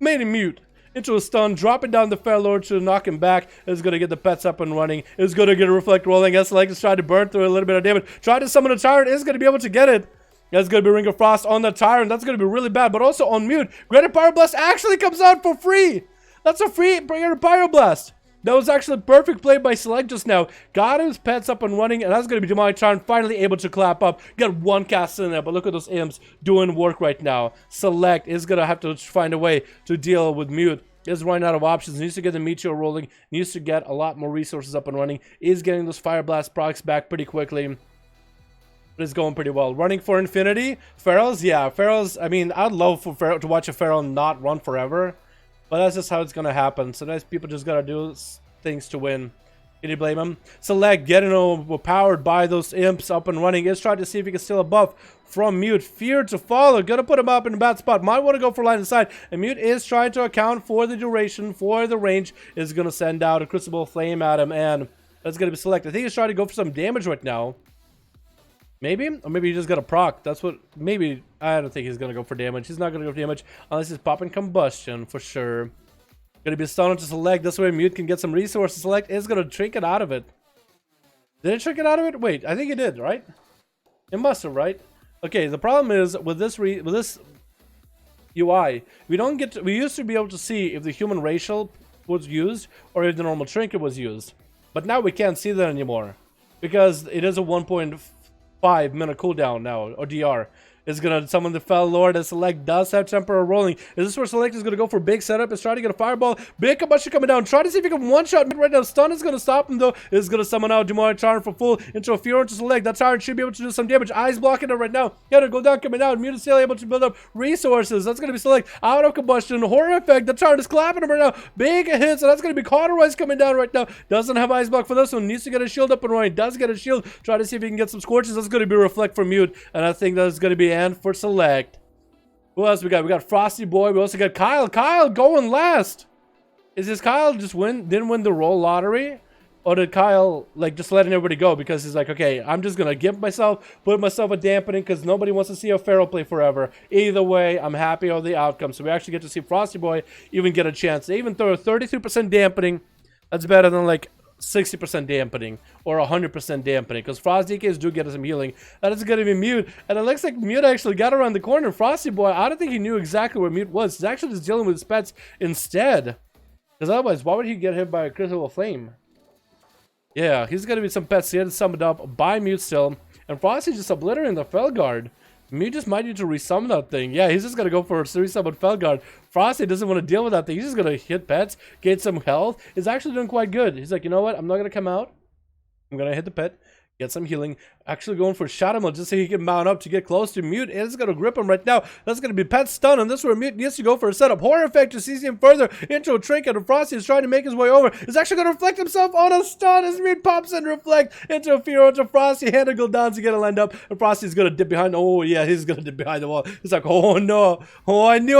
Made him Mute. Into a stun, dropping down the Fair Lord to knock him back. Is going to get the pets up and running. Is going to get a Reflect rolling. Select is trying to burn through a little bit of damage. Try to summon a Tyrant. Is going to be able to get it. That's going to be Ring of Frost on the Tyrant. That's going to be really bad, but also on Mute. Greater Pyroblast actually comes out for free. That's a free Greater Pyroblast. That was actually a perfect play by Select just now. Got his pets up and running, and that's going to be my Tyrant finally able to clap up. Got one cast in there, but look at those imps doing work right now. Select is going to have to find a way to deal with Mute. Is running out of options. Needs to get the Meteor rolling. Needs to get a lot more resources up and running. Is getting those Fire Blast procs back pretty quickly. But it's going pretty well. Running for Infinity. Ferals, yeah. Ferals, I mean, I'd love for to watch a Feral not run forever. But that's just how it's going to happen. Sometimes people just got to do things to win. Can you blame him? Select, getting overpowered by those imps up and running. Is trying to see if he can steal a buff from Mute. Fear to follow. Gonna put him up in a bad spot. Might want to go for line of sight. And Mute is trying to account for the duration, for the range. Is going to send out a Crucible Flame at him. And that's going to be Select. I think he's trying to go for some damage right now. Maybe? Or maybe he just got a proc. That's what... Maybe... I don't think he's going to go for damage. He's not going to go for damage unless he's popping Combustion for sure. Going to be stunned to Select. This way Mute can get some resources. Select is going to Trinket out of it. Did it Trinket out of it? Wait, I think it did, right? It must have, right? Okay, the problem is with this UI, we used to be able to see if the human racial was used or if the normal Trinket was used. But now we can't see that anymore because it is a 1.5 minute cooldown now, or DR. is going to summon the Fell Lord, and Select does have Temporary rolling. Is this where Select is going to go for big setup? Is trying to get a Fireball. Big combustion coming down. Try to see if he can one-shot mid right now. Stun is going to stop him, though. Is going to summon out Demonic Tyrant for full into a Fear into Select. That Tyrant should be able to do some damage. Eyes blocking it right now. Gotta go down, coming out. Mute is still able to build up resources. That's going to be Select out of combustion. Horror effect. The Tyrant is clapping him right now. Big hits, and that's going to be Cauterize coming down right now. Doesn't have Ice Block for this one. Needs to get a shield up and running. Does get a shield. Try to see if he can get some Scorches. That's going to be Reflect for Mute, and I think that's going to be End for Select. Who else we got? We got Frosty Boy. We also got Kyle. Kyle going last. Is this Kyle just didn't win the roll lottery? Or did Kyle, like, just letting everybody go because he's like, okay, I'm just going to give myself, put myself a dampening because nobody wants to see a Pharaoh play forever. Either way, I'm happy with the outcome. So we actually get to see Frosty Boy even get a chance. They even throw a 33% dampening. That's better than, like, 60% dampening or 100% dampening because Frost DKs do get some healing. That is going to be Mute, and it looks like Mute actually got around the corner. Frosty Boy, I don't think he knew exactly where Mute was. He's actually just dealing with his pets instead, because otherwise, why would he get hit by a critical flame? Yeah, he's going to be some pets here summoned up by Mute still, and Frosty just obliterating the Felguard. Mute just might need to resummon that thing. Yeah, he's just going to go for a resummon Felguard. Frosty doesn't want to deal with that thing. He's just going to hit pets, get some health. He's actually doing quite good. He's like, you know what? I'm not going to come out. I'm going to hit the pet, get some healing. Actually going for Shadow Mode just so he can mount up to get close to Mute. And it's going to grip him right now. That's going to be pet stun. And this is where Mute needs to go for a setup. Horror effect to seize him further into a trinket. And Frosty is trying to make his way over. He's actually going to reflect himself on a stun as Mute pops and reflect into a Fear onto Frosty. Hand to go down to get it lined up. And Frosty's going to dip behind. Oh, yeah, he's going to dip behind the wall. He's like, oh, no. Oh, I knew.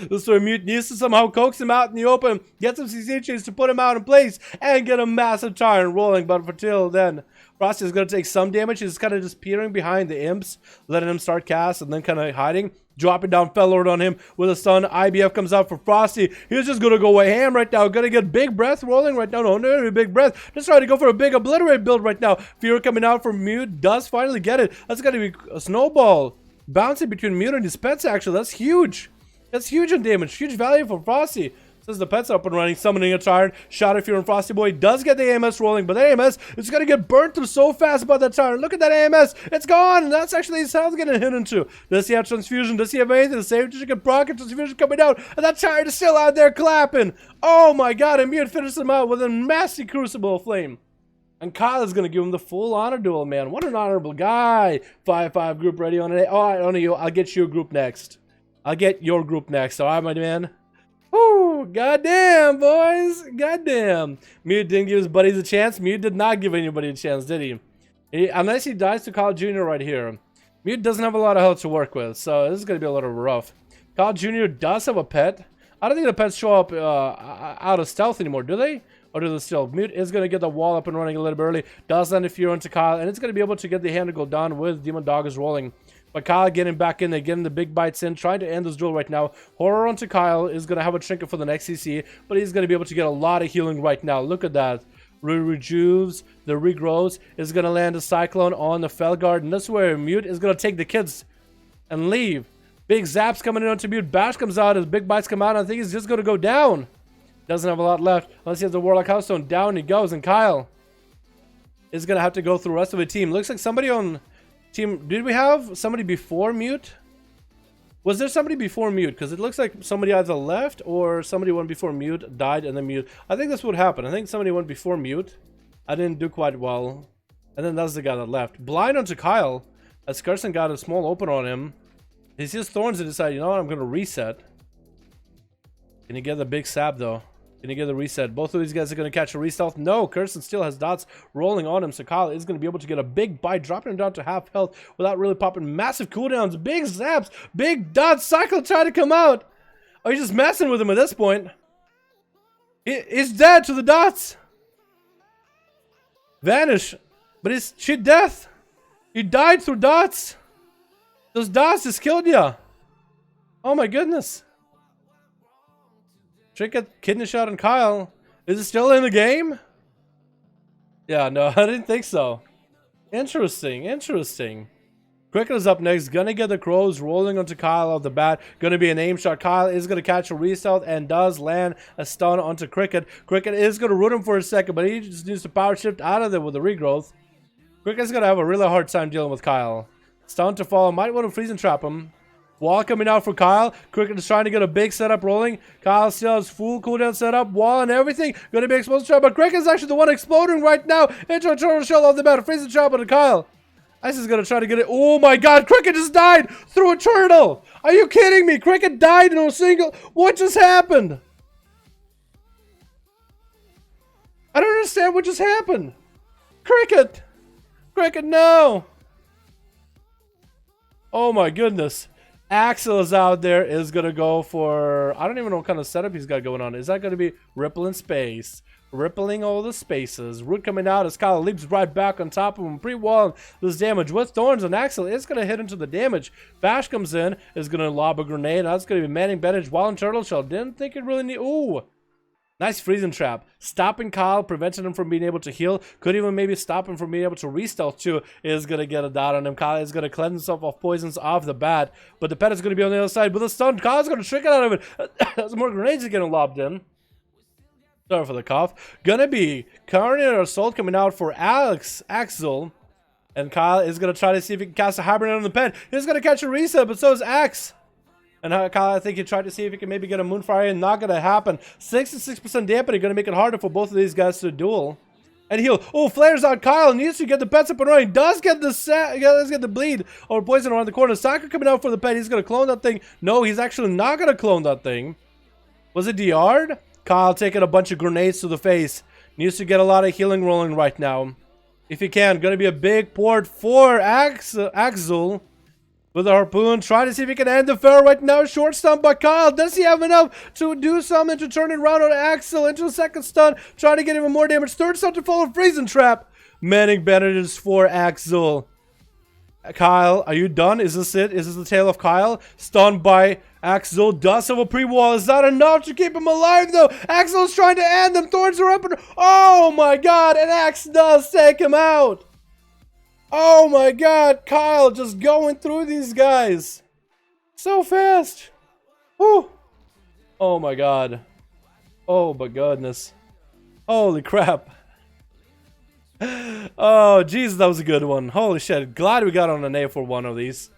This is where Mute needs to somehow coax him out in the open. Get some CC chains to put him out in place. And get a massive Tyrant rolling. But until then, Frosty is going to take some damage. He's kind of just peering behind the imps, letting him start cast, and then kind of hiding. Dropping down Fellord on him with a stun. IBF comes out for Frosty. He's just going to go ham right now. Going to get big breath rolling right now. No, big breath. Just trying to go for a big obliterate build right now. Fear coming out for Mute. Does finally get it. That's going to be a snowball. Bouncing between Mute and his pets, actually. That's huge. That's huge on damage. Huge value for Frosty. Says the pet's up and running, summoning a Tyrant. Shot if you're in Frosty Boy. Does get the AMS rolling, but the AMS is going to get burnt through so fast by that Tyrant. Look at that AMS. It's gone. And that's actually his health getting hit into. Does he have Transfusion? Does he have anything? The save to get Brocket Transfusion coming out. And that Tyrant is still out there clapping. Oh my god. And Mute finishes him out with a massive Crucible of Flame. And Kyle is going to give him the full honor duel, man. What an honorable guy. 5-5 group ready on it. All right, on you. I'll get you a group next. I'll get your group next. All right, my man. Woo! Goddamn, boys! Goddamn! Mute didn't give his buddies a chance. Mute did not give anybody a chance, did he? Unless he dies to Kyle Jr. right here. Mute doesn't have a lot of health to work with, so this is going to be a little rough. Kyle Jr. does have a pet. I don't think the pets show up out of stealth anymore, do they? Or do they still? Mute is going to get the wall up and running a little bit early. Does land a Fear into Kyle, and it's going to be able to get the hand to go down with Demon Dog is rolling. But Kyle getting back in there, getting the big bites in, trying to end this duel right now. Horror onto Kyle is going to have a trinket for the next CC, but he's going to be able to get a lot of healing right now. Look at that. Rejuves, the regrows, is going to land a Cyclone on the Felguard, and this is where Mute is going to take the kids and leave. Big zaps coming in onto Mute. Bash comes out as big bites come out, and I think he's just going to go down. Doesn't have a lot left. Unless he has the Warlock Hearthstone. Down he goes, and Kyle is going to have to go through the rest of the team. Looks like somebody on... Team, did we have somebody before Mute? Was there somebody before Mute? Because it looks like somebody either left or somebody went before Mute, died, and then Mute. I think that's what happened. I think somebody went before Mute. I didn't do quite well. And then that's the guy that left. Blind onto Kyle. As Carson got a small open on him. He sees Thorns and decided, you know what, I'm going to reset. Can you get the big sap though? Can you get the reset? Both of these guys are going to catch a re-stealth. No, Kirsten still has dots rolling on him. So Kyle is going to be able to get a big bite, dropping him down to half health without really popping massive cooldowns. Big zaps, big dots. Cycle trying to come out. Oh, he's just messing with him at this point. He's dead to the dots. Vanish. But it's shit death. He died through dots. Those dots just killed ya. Oh my goodness. Trinket, kidney shot on Kyle. Is it still in the game? Yeah, no, I didn't think so. Interesting, interesting. Cricket is up next. Gonna get the crows rolling onto Kyle off the bat. Gonna be an aim shot. Kyle is gonna catch a restealth and does land a stun onto Cricket. Cricket is gonna root him for a second, but he just needs to power shift out of there with the regrowth. Cricket's gonna have a really hard time dealing with Kyle. Stun to follow. Might want to freeze and trap him. Wall coming out for Kyle. Cricket is trying to get a big setup rolling. Kyle still has full cooldown setup. Wall and everything. Gonna be explosive trap. But Cricket is actually the one exploding right now. Into a turtle shell off the bat. Freeze and trap on Kyle. Ice is gonna try to get it. Oh my god. Cricket just died through a turtle. Are you kidding me? Cricket died in a single. What just happened? I don't understand what just happened. Cricket. Cricket, no. Oh my goodness. Axel is out there, is going to go for... I don't even know what kind of setup he's got going on. Is that going to be Ripple in space? Rippling all the spaces. Root coming out as Kyle leaps right back on top of him. Pre-walling this damage with Thorns, and Axel is going to hit into the damage. Bash comes in, is going to lob a grenade. That's going to be Manning Bandage while in Turtle Shell. Didn't think it really need... Ooh. Nice freezing trap. Stopping Kyle, preventing him from being able to heal. Could even maybe stop him from being able to re-stealth too. Is going to get a dot on him. Kyle is going to cleanse himself of poisons off the bat. But the pet is going to be on the other side with a stun. Kyle's going to trick it out of it. Some more grenades are getting lobbed in. Sorry for the cough. Gonna be Carnier Assault coming out for Axel. And Kyle is going to try to see if he can cast a Hibernate on the pet. He's going to catch a reset, but so is Axe. And Kyle, I think he tried to see if he can maybe get a Moonfire in. Not going to happen. 66% dampening. Going to make it harder for both of these guys to duel. And heal. Oh, flares out Kyle. Needs to get the pets up and running. Does get the bleed or poison around the corner. Soccer coming out for the pet. He's going to clone that thing. No, he's actually not going to clone that thing. Was it DR'd? Kyle taking a bunch of grenades to the face. Needs to get a lot of healing rolling right now. If he can. Going to be a big port for Axel. With a harpoon, trying to see if he can end the fair right now. Short stun by Kyle. Does he have enough to do something to turn it around on Axel into a second stun? Trying to get even more damage. Third stun to follow. Freezing trap. Manning bandages for Axel. Kyle, are you done? Is this it? Is this the tale of Kyle? Stunned by Axel. Does have a pre-wall. Is that enough to keep him alive though? Axel's trying to end them. Thorns are up and... Oh my god. And Axe does take him out. Oh my god, Kyle just going through these guys so fast. Whew. Oh my god. Oh my goodness. Holy crap. Oh Jesus, that was a good one. Holy shit. Glad we got on an A for one of these.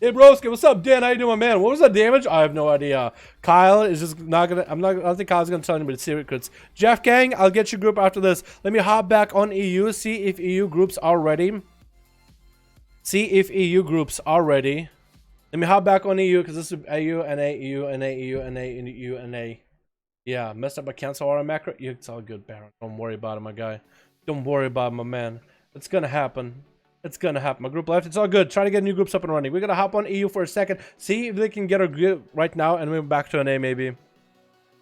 Hey broski, what's up, Dan? How you doing, man? What was that damage? I have no idea. Kyle is just not gonna... I don't think Kyle's gonna tell anybody secrets. Jeff Gang, I'll get your group after this. Let me hop back on EU, see if EU groups are ready. See if EU groups are ready. Let me hop back on EU because this is EU, NA, EU, NA, EU, NA, EU, NA. Yeah, messed up my cancel RM macro. Yeah, it's all good, Baron. Don't worry about it, my guy. Don't worry about it, my man. It's gonna happen. It's gonna happen. My group left. It's all good. Try to get new groups up and running. We're gonna hop on EU for a second. See if they can get a group right now and move back to NA maybe.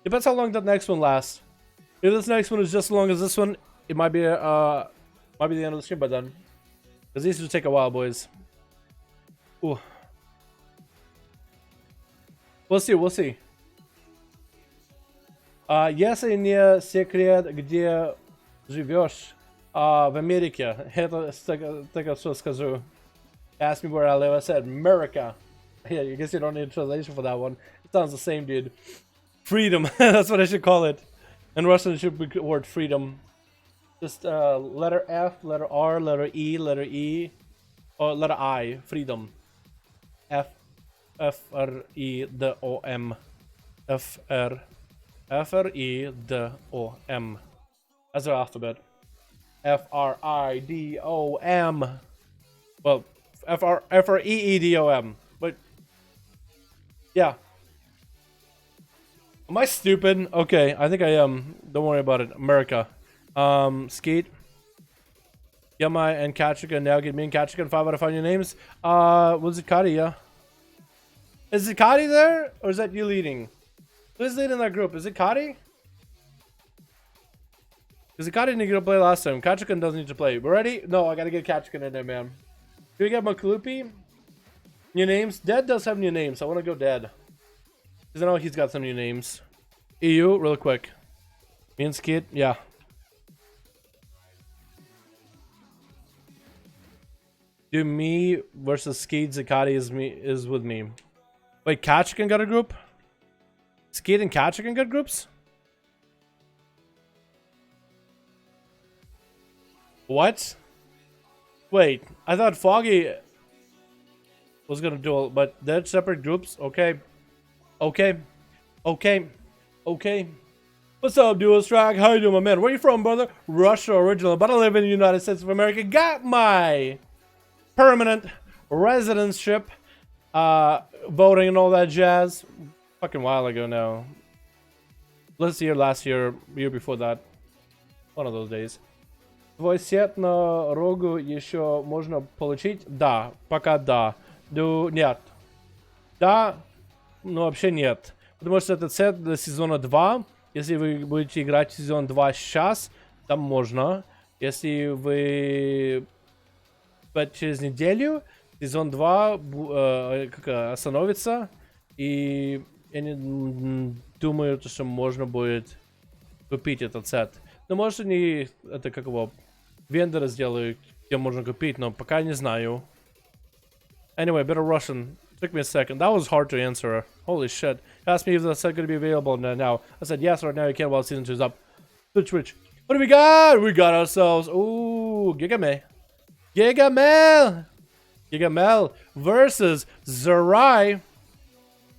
Depends how long that next one lasts. If this next one is just as long as this one, it might be the end of the stream by then. Because these will take a while, boys. Ooh. We'll see, we'll see. Если не секрет, где живешь? В Америке. Это так что скажу. Ask me where I live. I said America. Yeah, I guess you don't need a translation for that one. It sounds the same, dude. Freedom. That's what I should call it. In Russian, it should be the word freedom. Just letter F, letter R, letter E, or letter I, freedom. F-R-E-D-O-M. F-R-E-D-O-M. That's our alphabet. F-R-I-D-O-M. Well, F-R-E-E-D-O-M. But, yeah. Am I stupid? Okay, I think I am. Don't worry about it. America. Skeet, Yama, and Katrika. Now get me and Katrika 5 out of 5 new names. Was it Kadi? Yeah. Is it Kadi there? Or is that you leading? Who's leading that group? Is it Kadi? Because Kadi didn't get to play last time. Katrika doesn't need to play. We're ready? No, I gotta get Katrika in there, man. Do we get Maklupi? New names? Dead does have new names. I want to go Dead. Because I know he's got some new names. EU, real quick. Me and Skeet? Yeah. Do me versus Skeet Zakati is with me. Wait, Kachikan got a group? Skeet and Kachikan got groups? What? Wait, I thought Foggy was gonna duel, but they're separate groups. Okay, okay, okay, okay. What's up, Dual Strike? How you doing, my man? Where you from, brother? Russia original, but I live in the United States of America. Got my permanent residentship, voting and all that jazz. Fucking while ago now. Last year, year before that. One of those days. Твой сет на рогу еще можно получить? Да, пока да. Нет. Да, но вообще нет. Потому что этот сет до сезона 2. Если вы будете играть в сезон 2 сейчас, там можно. Если вы через неделю, сезон 2 остановится. И я не думаю, что можно будет купить этот сет. Ну, может, они это как его вендоры сделают, где можно купить, но пока не знаю. Anyway, bit of Russian. Took me a second. That was hard to answer. Holy shit. Asked me if the set going to be available now. I said yes, right now you can while season 2 is up. Twitch. What do we got? We got ourselves. Ooh, Gigamel. Gigamel versus Zerai.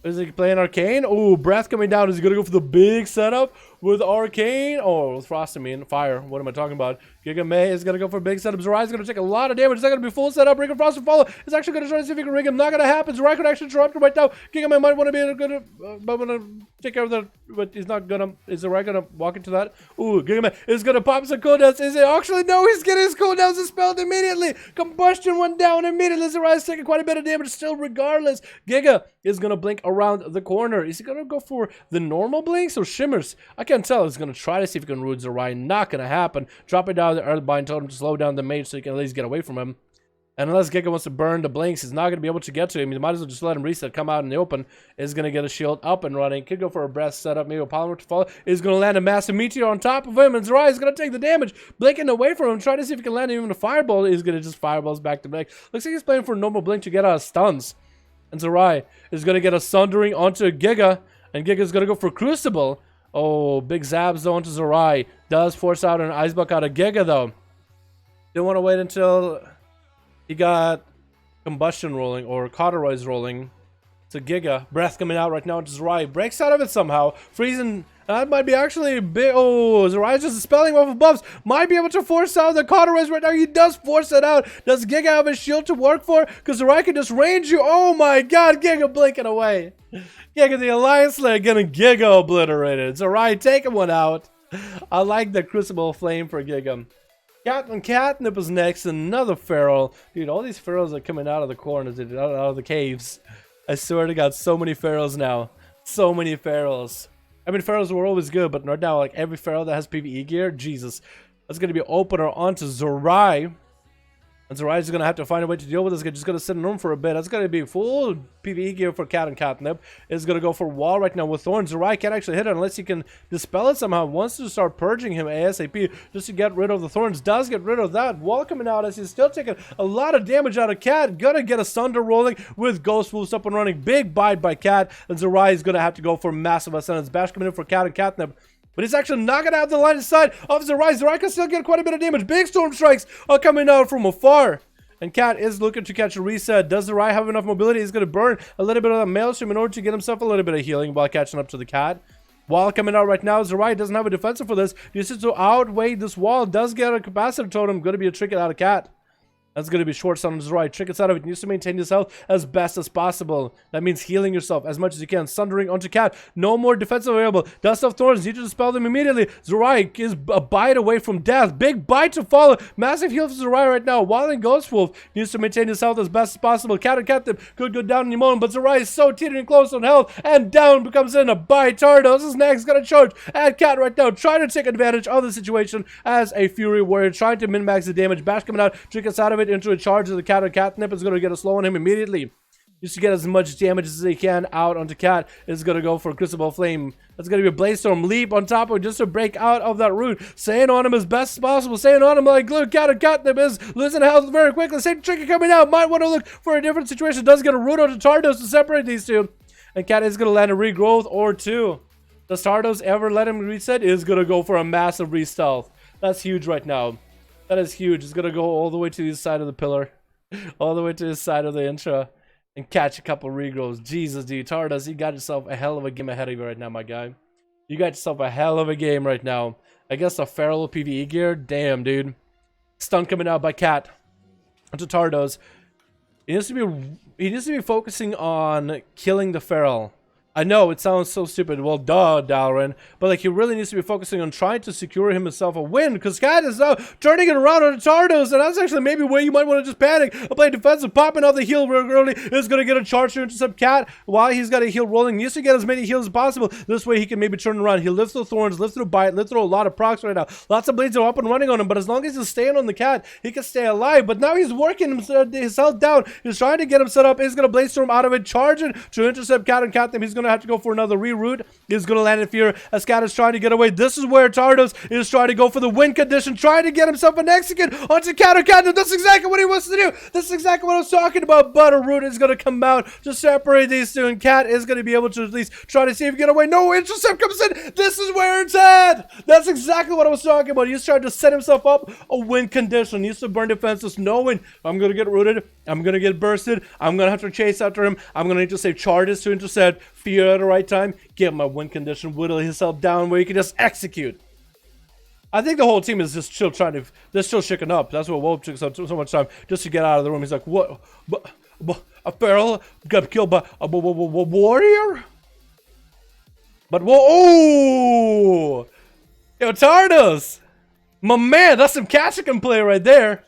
Is he playing Arcane? Ooh, Breath coming down. Is he gonna go for the big setup with Arcane? Oh, with Frost, I mean, Fire. What am I talking about? Gigamel is gonna go for a big setup. Zerai is gonna take a lot of damage. It's not gonna be full setup. Ring of Frost will follow. It's actually gonna try to see if he can ring him. Not gonna happen. Zerai could actually interrupt him right now. Gigamel might want to be a good, might want to take care of that, but he's not gonna. Is Zerai gonna walk into that? Ooh, Gigamel is gonna pop some cooldowns. Is it actually? No, he's getting his cooldowns dispelled immediately. Combustion went down immediately. Zerai is taking quite a bit of damage still, regardless. Giga is gonna blink around the corner. Is he gonna go for the normal blinks or shimmers? I can't tell. He's gonna try to see if he can root Zerai. Not gonna happen. Drop it down the Earthbind, told him to slow down the mage so he can at least get away from him. And unless Giga wants to burn the blinks, he's not gonna be able to get to him. He might as well just let him reset, come out in the open. Is gonna get a shield up and running. Could go for a breath setup, maybe a polymer to follow. Is gonna land a massive meteor on top of him, and Zerai is gonna take the damage, blinking away from him, trying to see if he can land even a fireball. He's gonna just fireballs back to back. Looks like he's playing for a normal blink to get out of stuns. And Zerai is going to get a Sundering onto Giga. And Giga's going to go for Crucible. Oh, big zabs though onto Zerai. Does force out an Ice Buck out of Giga though. Didn't want to wait until he got Combustion rolling or Cauterized rolling. To Giga. Breath coming out right now into Zerai. Breaks out of it somehow. Freezing. That might be actually a bit. Oh, Zerai just spelling off of buffs. Might be able to force out the Cauterize right now. He does force it out. Does Giga have a shield to work for? Because Zerai can just range you. Oh my god, Giga blinking away. Giga the Alliance Slayer getting Giga obliterated. Zerai taking one out. I like the Crucible Flame for Giga. Catnip is next. Another Feral. Dude, all these Ferals are coming out of the corners, out of the caves. I swear to god, so many Ferals now. So many Ferals. I mean, Ferals were always good, but right now, like, every Feral that has PvE gear, Jesus. That's going to be an opener onto Zerai. And Zerai is going to have to find a way to deal with this. He's just going to sit in room for a bit. That's going to be full PvE gear for Cat and Catnip. It's going to go for Wall right now with Thorn. Zerai can't actually hit it unless he can dispel it somehow. Wants to start purging him ASAP just to get rid of the Thorns. Does get rid of that. Wall coming out as he's still taking a lot of damage out of Cat. Gonna get a Sunder rolling with Ghost Wolves up and running. Big bite by Cat. And Zerai is going to have to go for massive Ascendance Bash coming in for Cat and Catnip. But he's actually not going to have the line of sight of Zerai. Zerai can still get quite a bit of damage. Big Storm Strikes are coming out from afar. And Cat is looking to catch a reset. Does Zerai have enough mobility? He's going to burn a little bit of the Maelstrom in order to get himself a little bit of healing while catching up to the Cat. Wall coming out right now. Zerai doesn't have a defensive for this. Just to outweigh this wall. Does get a capacitor totem. Going to be a trick out of Cat. That's going to be short sun on Zerai. Trick it out of it. Needs to maintain his health as best as possible. That means healing yourself as much as you can. Sundering onto Cat. No more defensive available. Dust of Thorns. Need to dispel them immediately. Zerai is a bite away from death. Big bite to follow. Massive heal for Zerai right now. While in Ghost Wolf needs to maintain his health as best as possible. Cat and Captain could go down in a moment, but Zerai is so teetering close on health. And down comes in a bite. Tardos is next. Gonna charge at Cat right now. Trying to take advantage of the situation as a Fury Warrior. Trying to min-max the damage. Bash coming out. Trick us out of it into a charge of the Cat. And Catnip is going to get a slow on him immediately. Just to get as much damage as they can out onto Cat. Is going to go for Crucible Flame. That's going to be a Blaze Storm leap on top of it just to break out of that root. Staying on him as best as possible. Staying on him like glue. Cat and Catnip is losing health very quickly. Same trick coming out. Might want to look for a different situation. Does get a root onto Tardos to separate these two. And Cat is going to land a regrowth or two. Does Tardos ever let him reset? Is going to go for a massive re-stealth. That's huge right now. That is huge. It's going to go all the way to the side of the pillar. All the way to the side of the Intra. and catch a couple regrowths. Jesus, dude. Tardos, you got yourself a hell of a game ahead of you right now, my guy. You got yourself a hell of a game right now. I guess a feral PvE gear? Damn, dude. Stun coming out by Cat. Onto Tardos. He needs to be focusing on killing the feral. I know, it sounds so stupid. Well, duh, Dalaran. But, like, he really needs to be focusing on trying to secure himself a win. Because Cat is now turning it around on Tardos. And that's actually maybe where you might want to just panic. Play defensive, popping off the heal real early. Is going to get a charge to intercept Cat. While he's got a heal rolling, he needs to get as many heals as possible. This way he can maybe turn around. He lives through Thorns, lives through Bite, lives through a lot of procs right now. Lots of blades are up and running on him. But as long as he's staying on the Cat, he can stay alive. But now he's working himself down. He's trying to get him set up. He's going to Blade Storm out of it, charging to intercept Cat and Catnip. He's going to have to go for another reroute. He's going to land in fear as Cat is trying to get away. This is where Tardos is trying to go for the win condition, trying to get himself an execute onto Cat and Catnip. That's exactly what he wants to do. That's exactly what I was talking about. But a route is going to come out to separate these two, and Cat is going to be able to at least try to see if he can get away. No, intercept comes in. This is where it's at. That's exactly what I was talking about. He's trying to set himself up a win condition. He needs to burn defenses, knowing I'm going to get rooted. I'm going to get bursted. I'm going to have to chase after him. I'm going to need to save charges to intercept, fear at the right time, get my win condition, whittle himself down where he can just execute. I think the whole team is just still trying to, they're still shaking up. That's what WoW took so much time just to get out of the room. He's like, what? A feral got killed by a warrior? But whoa, oh! Yo, Tardos! My man, that's some Kachika play right there.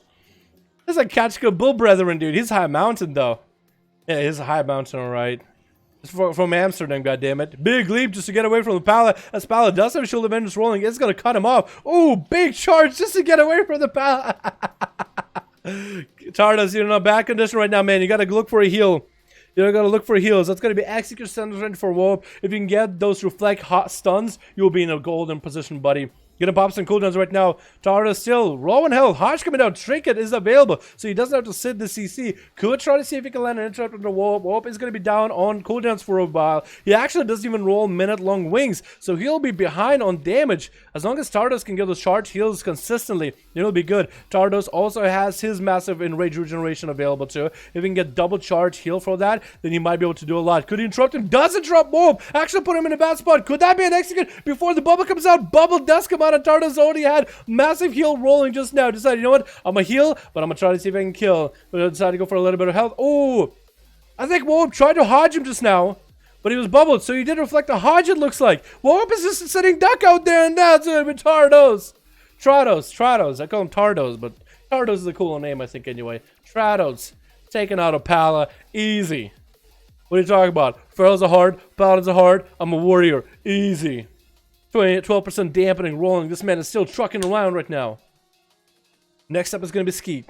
That's like Kachika Bull Brethren, dude. He's high mountain, though. Yeah, he's a high mountain, alright. It's from Amsterdam, goddammit. Big leap just to get away from the Pala. As Pala does have Shield of Vengeance rolling, it's going to cut him off. Ooh, big charge just to get away from the Pala. Tardos, you're in a bad condition right now, man. You got to look for a heal. You gotta look for heals. That's gonna be execute stuns for WoW. If you can get those reflect hot stuns, you'll be in a golden position, buddy. Gonna pop some cooldowns right now. Tardos still low in health. Hodge coming down. Trinket is available, so he doesn't have to sit the CC. Could try to see if he can land an interrupt on the WoW. WoW is gonna be down on cooldowns for a while. He actually doesn't even roll minute-long wings, so he'll be behind on damage. As long as Tardos can get those charge heals consistently, it'll be good. Tardos also has his massive enrage regeneration available too. If he can get double charge heal for that, then he might be able to do a lot. Could he interrupt him? Does interrupt WoW. Actually put him in a bad spot. Could that be an execute before the bubble comes out? Bubble does come out, and Tardos already had massive heal rolling just now. Decided, you know what? I'm gonna heal, but I'm gonna try to see if I can kill. But I decided to go for a little bit of health. Oh, I think WoW tried to hodge him just now, but he was bubbled, so he did reflect a hodge, it looks like. WoW is just a sitting duck out there, and that's it with Tardos. Trados. I call him Tardos, but Tardos is a cooler name, I think, anyway. Trados. Taking out a Pala. Easy. What are you talking about? Ferals are hard. Paladins are hard. I'm a warrior. Easy. 12% dampening rolling. This man is still trucking around right now. Next up is going to be Skeet.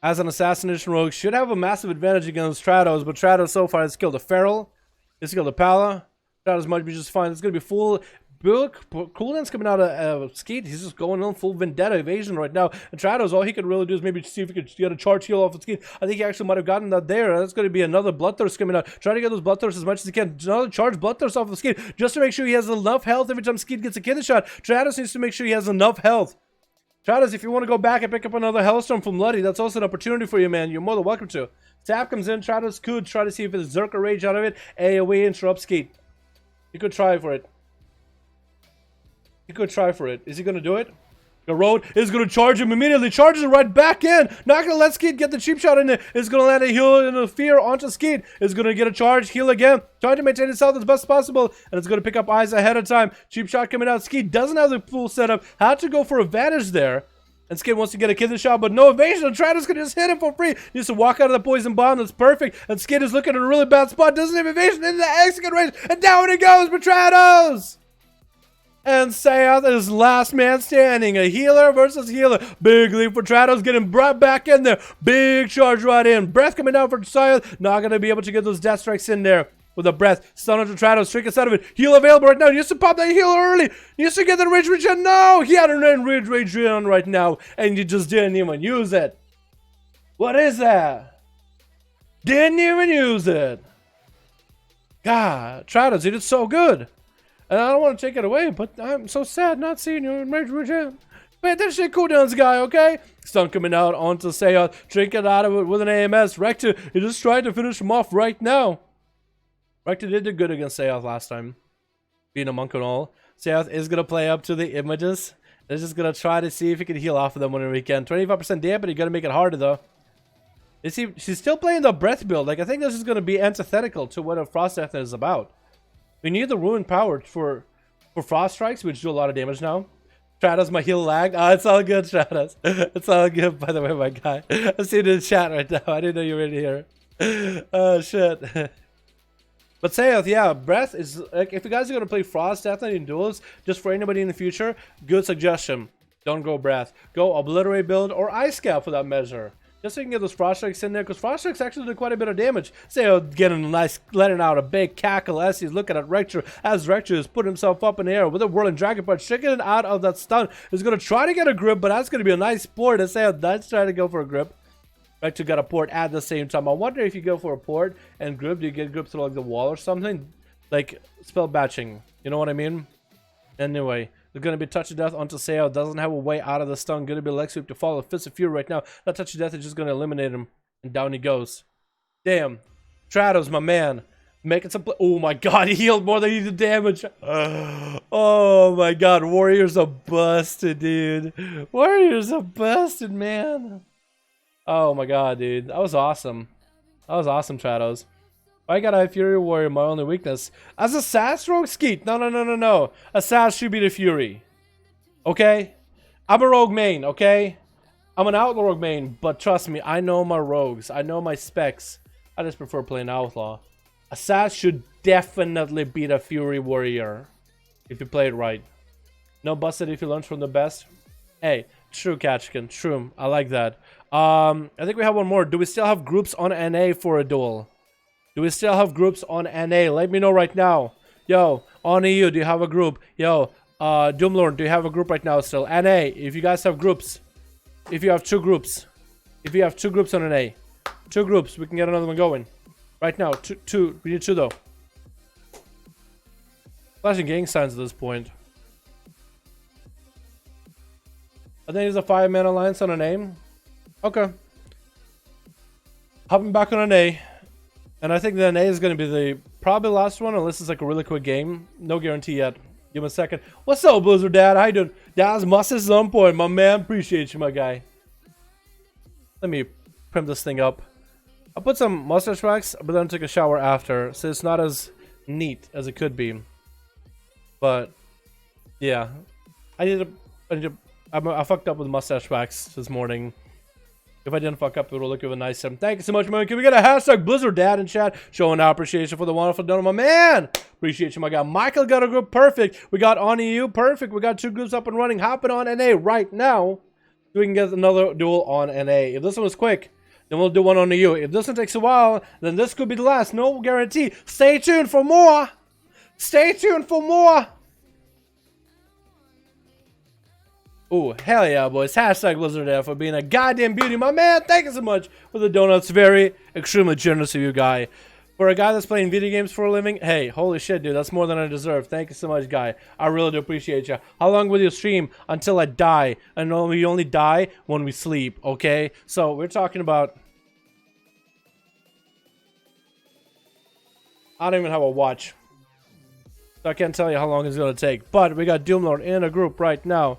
As an assassination rogue, should have a massive advantage against Trados, but Trados so far has killed a Feral. He's killed a Pala. Trados might be just fine. It's going to be full cooldown's coming out of Skeet. He's just going on full vendetta evasion right now. And Trados, all he could really do is maybe see if he could get a charge heal off of Skeet. I think he actually might have gotten that there. That's going to be another Bloodthirst coming out. Try to get those Bloodthirsts as much as he can. Another charge Bloodthirst off of Skeet, just to make sure he has enough health every time Skeet gets a kidney shot. Trados needs to make sure he has enough health. Trados, if you want to go back and pick up another Hellstorm from Luddy, that's also an opportunity for you, man. You're more than welcome to. Tap comes in. Trados could try to see if it's Zerker Rage out of it. AoE interrupt Skeet. He could try for it. He could try for it. Is he going to do it? The road is going to charge him immediately. Charges it right back in. Not going to let Skeet get the cheap shot in there. It's going to land a heal and a fear onto Skeet. It's going to get a charge, heal again. Trying to maintain his health as best as possible. And it's going to pick up eyes ahead of time. Cheap shot coming out. Skeet doesn't have the full setup. Had to go for advantage there. And Skeet wants to get a kidney shot, but no evasion. And Trados can just hit him for free. He needs to walk out of the poison bomb. That's perfect. And Skeet is looking at a really bad spot. Doesn't have evasion into the execute range. And down he goes for Trados. And Sayath is last man standing. A healer versus healer. Big leap for Trados. Getting brought back in there. Big charge right in. Breath coming down for Sayath. Not going to be able to get those death strikes in there. With a breath. Stun onto Trados. Trick us out of it. Heal available right now. He used to pop that heal early. He used to get the enrage regen. No! He had an enrage regen right now. And you just didn't even use it. What is that? Didn't even use it. God. Trados, he did so good. And I don't want to take it away, but I'm so sad not seeing you in Enrage Regen. Pay attention to cooldowns, guy, okay? Stun coming out onto Seoth. Drinking out of it with an AMS. Rector is just trying to finish him off right now. Rector did do good against Seoth last time. Being a monk and all. Seoth is going to play up to the images. They're just going to try to see if he can heal off of them whenever he can. 25% damage, you got to make it harder, though. You see, she's still playing the breath build. Like, I think this is going to be antithetical to what a Frost Death is about. We need the Ruin Power for Frost Strikes, which do a lot of damage now. Stratos, my heal lagged. Oh, it's all good, Stratos. It's all good, by the way, my guy. I'm seeing it in chat right now. I didn't know you were in here. Oh, shit. But Seoth, yeah, Breath is... like, if you guys are going to play Frost Death in duels, just for anybody in the future, good suggestion. Don't go Breath. Go Obliterate build or Ice Scalp for that measure. Just so you can get those Frost Strikes in there, because Frost Strikes actually do quite a bit of damage. Seoth getting a nice, letting out a big cackle as he's looking at Rector, as Rector is putting himself up in the air with a Whirling Dragon Punch, shaking it out of that stun. He's going to try to get a grip, but that's going to be a nice port as Seoth does try to go for a grip. Rector got a port at the same time. I wonder if you go for a port and grip, do you get grip through like the wall or something? Like spell batching, you know what I mean? Anyway. They're going to be Touch of Death onto Seoth. Doesn't have a way out of the stun. Going to be Leg Sweep to follow Fist of Fury right now. That Touch of Death is just going to eliminate him. And down he goes. Damn. Stratos, my man. Making some play. Oh my god, he healed more than he did damage. Oh my god, Warriors are busted, dude. Warriors are busted, man. Oh my god, dude. That was awesome. That was awesome, Stratos. I got a Fury Warrior, my only weakness. As a SAS rogue, Skeet. No. A SAS should be the Fury. Okay? I'm a rogue main, okay? I'm an outlaw rogue main, but trust me, I know my rogues. I know my specs. I just prefer playing outlaw. A SAS should definitely be the Fury Warrior. If you play it right. No busted if you learn from the best. Hey, true, Catchkin. True. I like that. I think we have one more. Do we still have groups on NA for a duel? Do we still have groups on NA? Let me know right now. Yo, on EU, do you have a group? Yo, Doomlord, do you have a group right now still? NA, if you guys have groups. If you have two groups. If you have two groups on NA. Two groups, we can get another one going. Right now, two. We need two though. Flashing gang signs at this point. I think it's a 5-man alliance on a name. Okay. Hopping back on an A. And I think the NA is going to be the probably last one, unless it's like a really quick game. No guarantee yet. Give him a second. What's up, Blizzard Dad? How you doing? Dad's mustache is on point, my man. Appreciate you, my guy. Let me pimp this thing up. I put some mustache wax, but then took a shower after, so it's not as neat as it could be. But yeah, I fucked up with mustache wax this morning. If I didn't fuck up, it'll look even nicer. Thank you so much, man. Can we get a hashtag Blizzard Dad in chat? Showing our appreciation for the wonderful donor, my man. Appreciate you, my guy. Michael got a group. Perfect. We got on EU. Perfect. We got two groups up and running. Hopping on NA right now. So we can get another duel on NA. If this one was quick, then we'll do one on EU. If this one takes a while, then this could be the last. No guarantee. Stay tuned for more. Stay tuned for more. Oh, hell yeah, boys. Hashtag Blizzard Dad for being a goddamn beauty. My man, thank you so much for the donuts. Very, extremely generous of you, guy. For a guy that's playing video games for a living, hey, holy shit, dude. That's more than I deserve. Thank you so much, guy. I really do appreciate you. How long will you stream? Until I die. And we only die when we sleep, okay? So, we're talking about... I don't even have a watch. So I can't tell you how long it's going to take. But we got Doomlord in a group right now.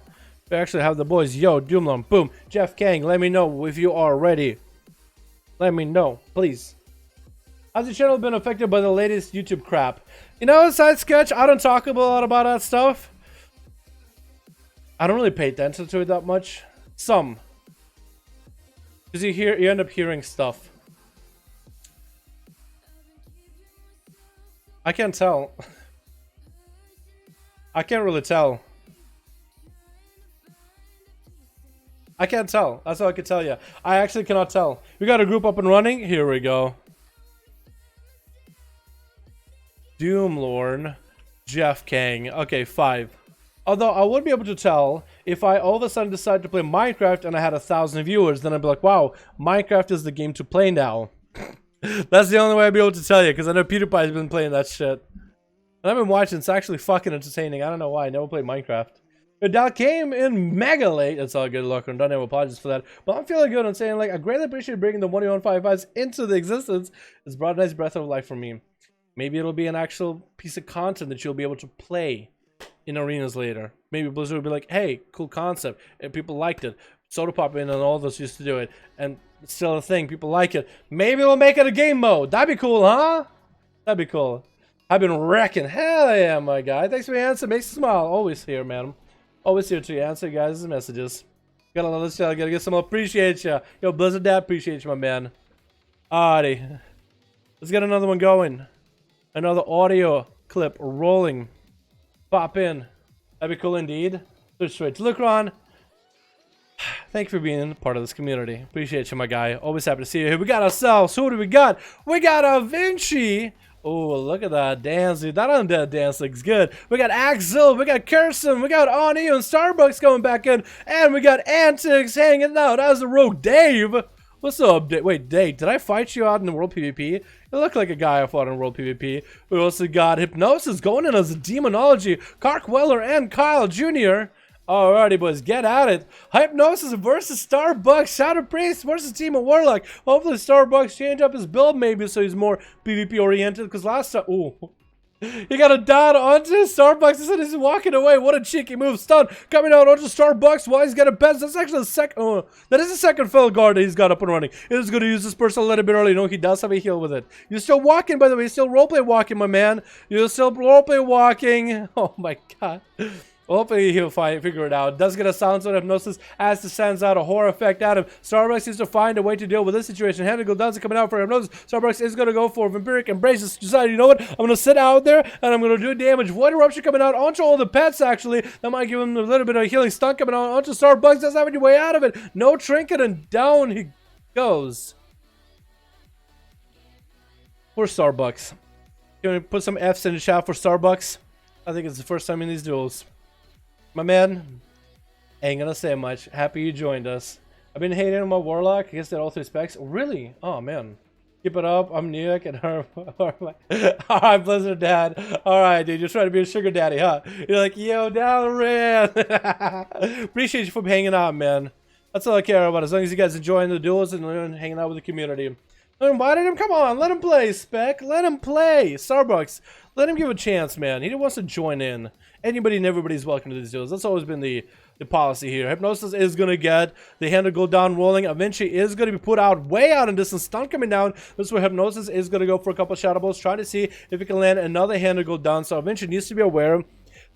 We actually have the boys. Yo, Doomlord, boom. Jeff Kang, let me know if you are ready. Let me know, please. Has the channel been affected by the latest YouTube crap? You know, side sketch, I don't talk a lot about that stuff. I don't really pay attention to it that much. Some. Because you end up hearing stuff. I can't tell. I can't really tell. I can't tell. That's all I can tell you. I actually cannot tell. We got a group up and running. Here we go. Doomlord, Jeff Kang. Okay, 5. Although I would be able to tell if I all of a sudden decide to play Minecraft and I had 1,000 viewers, then I'd be like, wow, Minecraft is the game to play now. That's the only way I'd be able to tell you, because I know PewDiePie's been playing that shit. And I've been watching. It's actually fucking entertaining. I don't know why. I never played Minecraft. That came in mega late. It's all good luck. I don't have apologies for that. But I'm feeling good on saying, like, I greatly appreciate bringing the 1v155s into the existence. It's brought a nice breath of life for me. Maybe it'll be an actual piece of content that you'll be able to play in arenas later. Maybe Blizzard will be like, hey, cool concept. And people liked it. Soda Pop in and all those used to do it. And it's still a thing. People like it. Maybe we'll make it a game mode. That'd be cool, huh? That'd be cool. I've been wrecking. Hell yeah, my guy. Thanks for your answer. Makes me smile. Always here, man. Always here to answer you guys' messages. Gotta love this channel. Gotta get some appreciate ya. Yo, Blizzard Dad, appreciate you, my man. Alrighty. Let's get another one going. Another audio clip rolling. Pop in. That'd be cool indeed. Switch straight to Lucron. Thank you for being part of this community. Appreciate you, my guy. Always happy to see you here. We got ourselves. Who do we got? We got a Vinci. Oh, look at that dance, dude. That undead dance looks good. We got Axel, we got Kirsten, we got Ani and Starbucks coming back in, and we got Antics hanging out. That was the Rogue Dave. What's up, wait, Dave, did I fight you out in the World PvP? You look like a guy I fought in World PvP. We also got Hypnosis going in as a Demonology, Kark Weller and Kyle Jr. Alrighty, boys, get at it. Hypnosis versus Starbucks. Shadow Priest versus Team of Warlock. Hopefully Starbucks change up his build maybe so he's more PvP oriented. Because last time, ooh, he got a dot onto Starbucks and said he's walking away. What a cheeky move. Stun coming out onto Starbucks while he's got a best. That's actually the second. Oh, that is the second fell guard that he's got up and running. He's going to use this person a little bit early. No, he does have a heal with it. You're still walking, by the way. You're still roleplay walking, my man. You're still roleplay walking. Oh my god. Hopefully he'll figure it out. Does get a silence on Hypnosis as it sends out a horror effect at him. Starbucks needs to find a way to deal with this situation. Handigal doesn't coming out for Hypnosis. Starbucks is going to go for Vampiric Embrace. Decided, you know what? I'm going to sit out there and I'm going to do damage. Void Eruption coming out onto all the pets, actually. That might give him a little bit of a healing stun coming out onto Starbucks. Doesn't have any way out of it. No trinket and down he goes. Poor Starbucks. Can we put some F's in the chat for Starbucks? I think it's the first time in these duels. My man, ain't gonna say much. Happy you joined us. I've been hating on my Warlock. I guess they're all 3 specs. Really? Oh, man. Keep it up. I'm Newek and her. Alright, Blizzard Dad. Alright, dude. You're trying to be a sugar daddy, huh? You're like, yo, Dalaran. Appreciate you for hanging out, man. That's all I care about. As long as you guys enjoying the duels and hanging out with the community. I invited him. Come on. Let him play, Spec. Let him play. Starbucks. Let him give a chance, man. He wants to join in. Anybody and everybody's welcome to these duels. That's always been the policy here. Hypnosis is going to get the hand to go down rolling. Eventually is going to be put out way out in distance. Stun coming down. This is where Hypnosis is going to go for a couple of Shadow Balls, trying to see if he can land another hand to go down. So eventually needs to be aware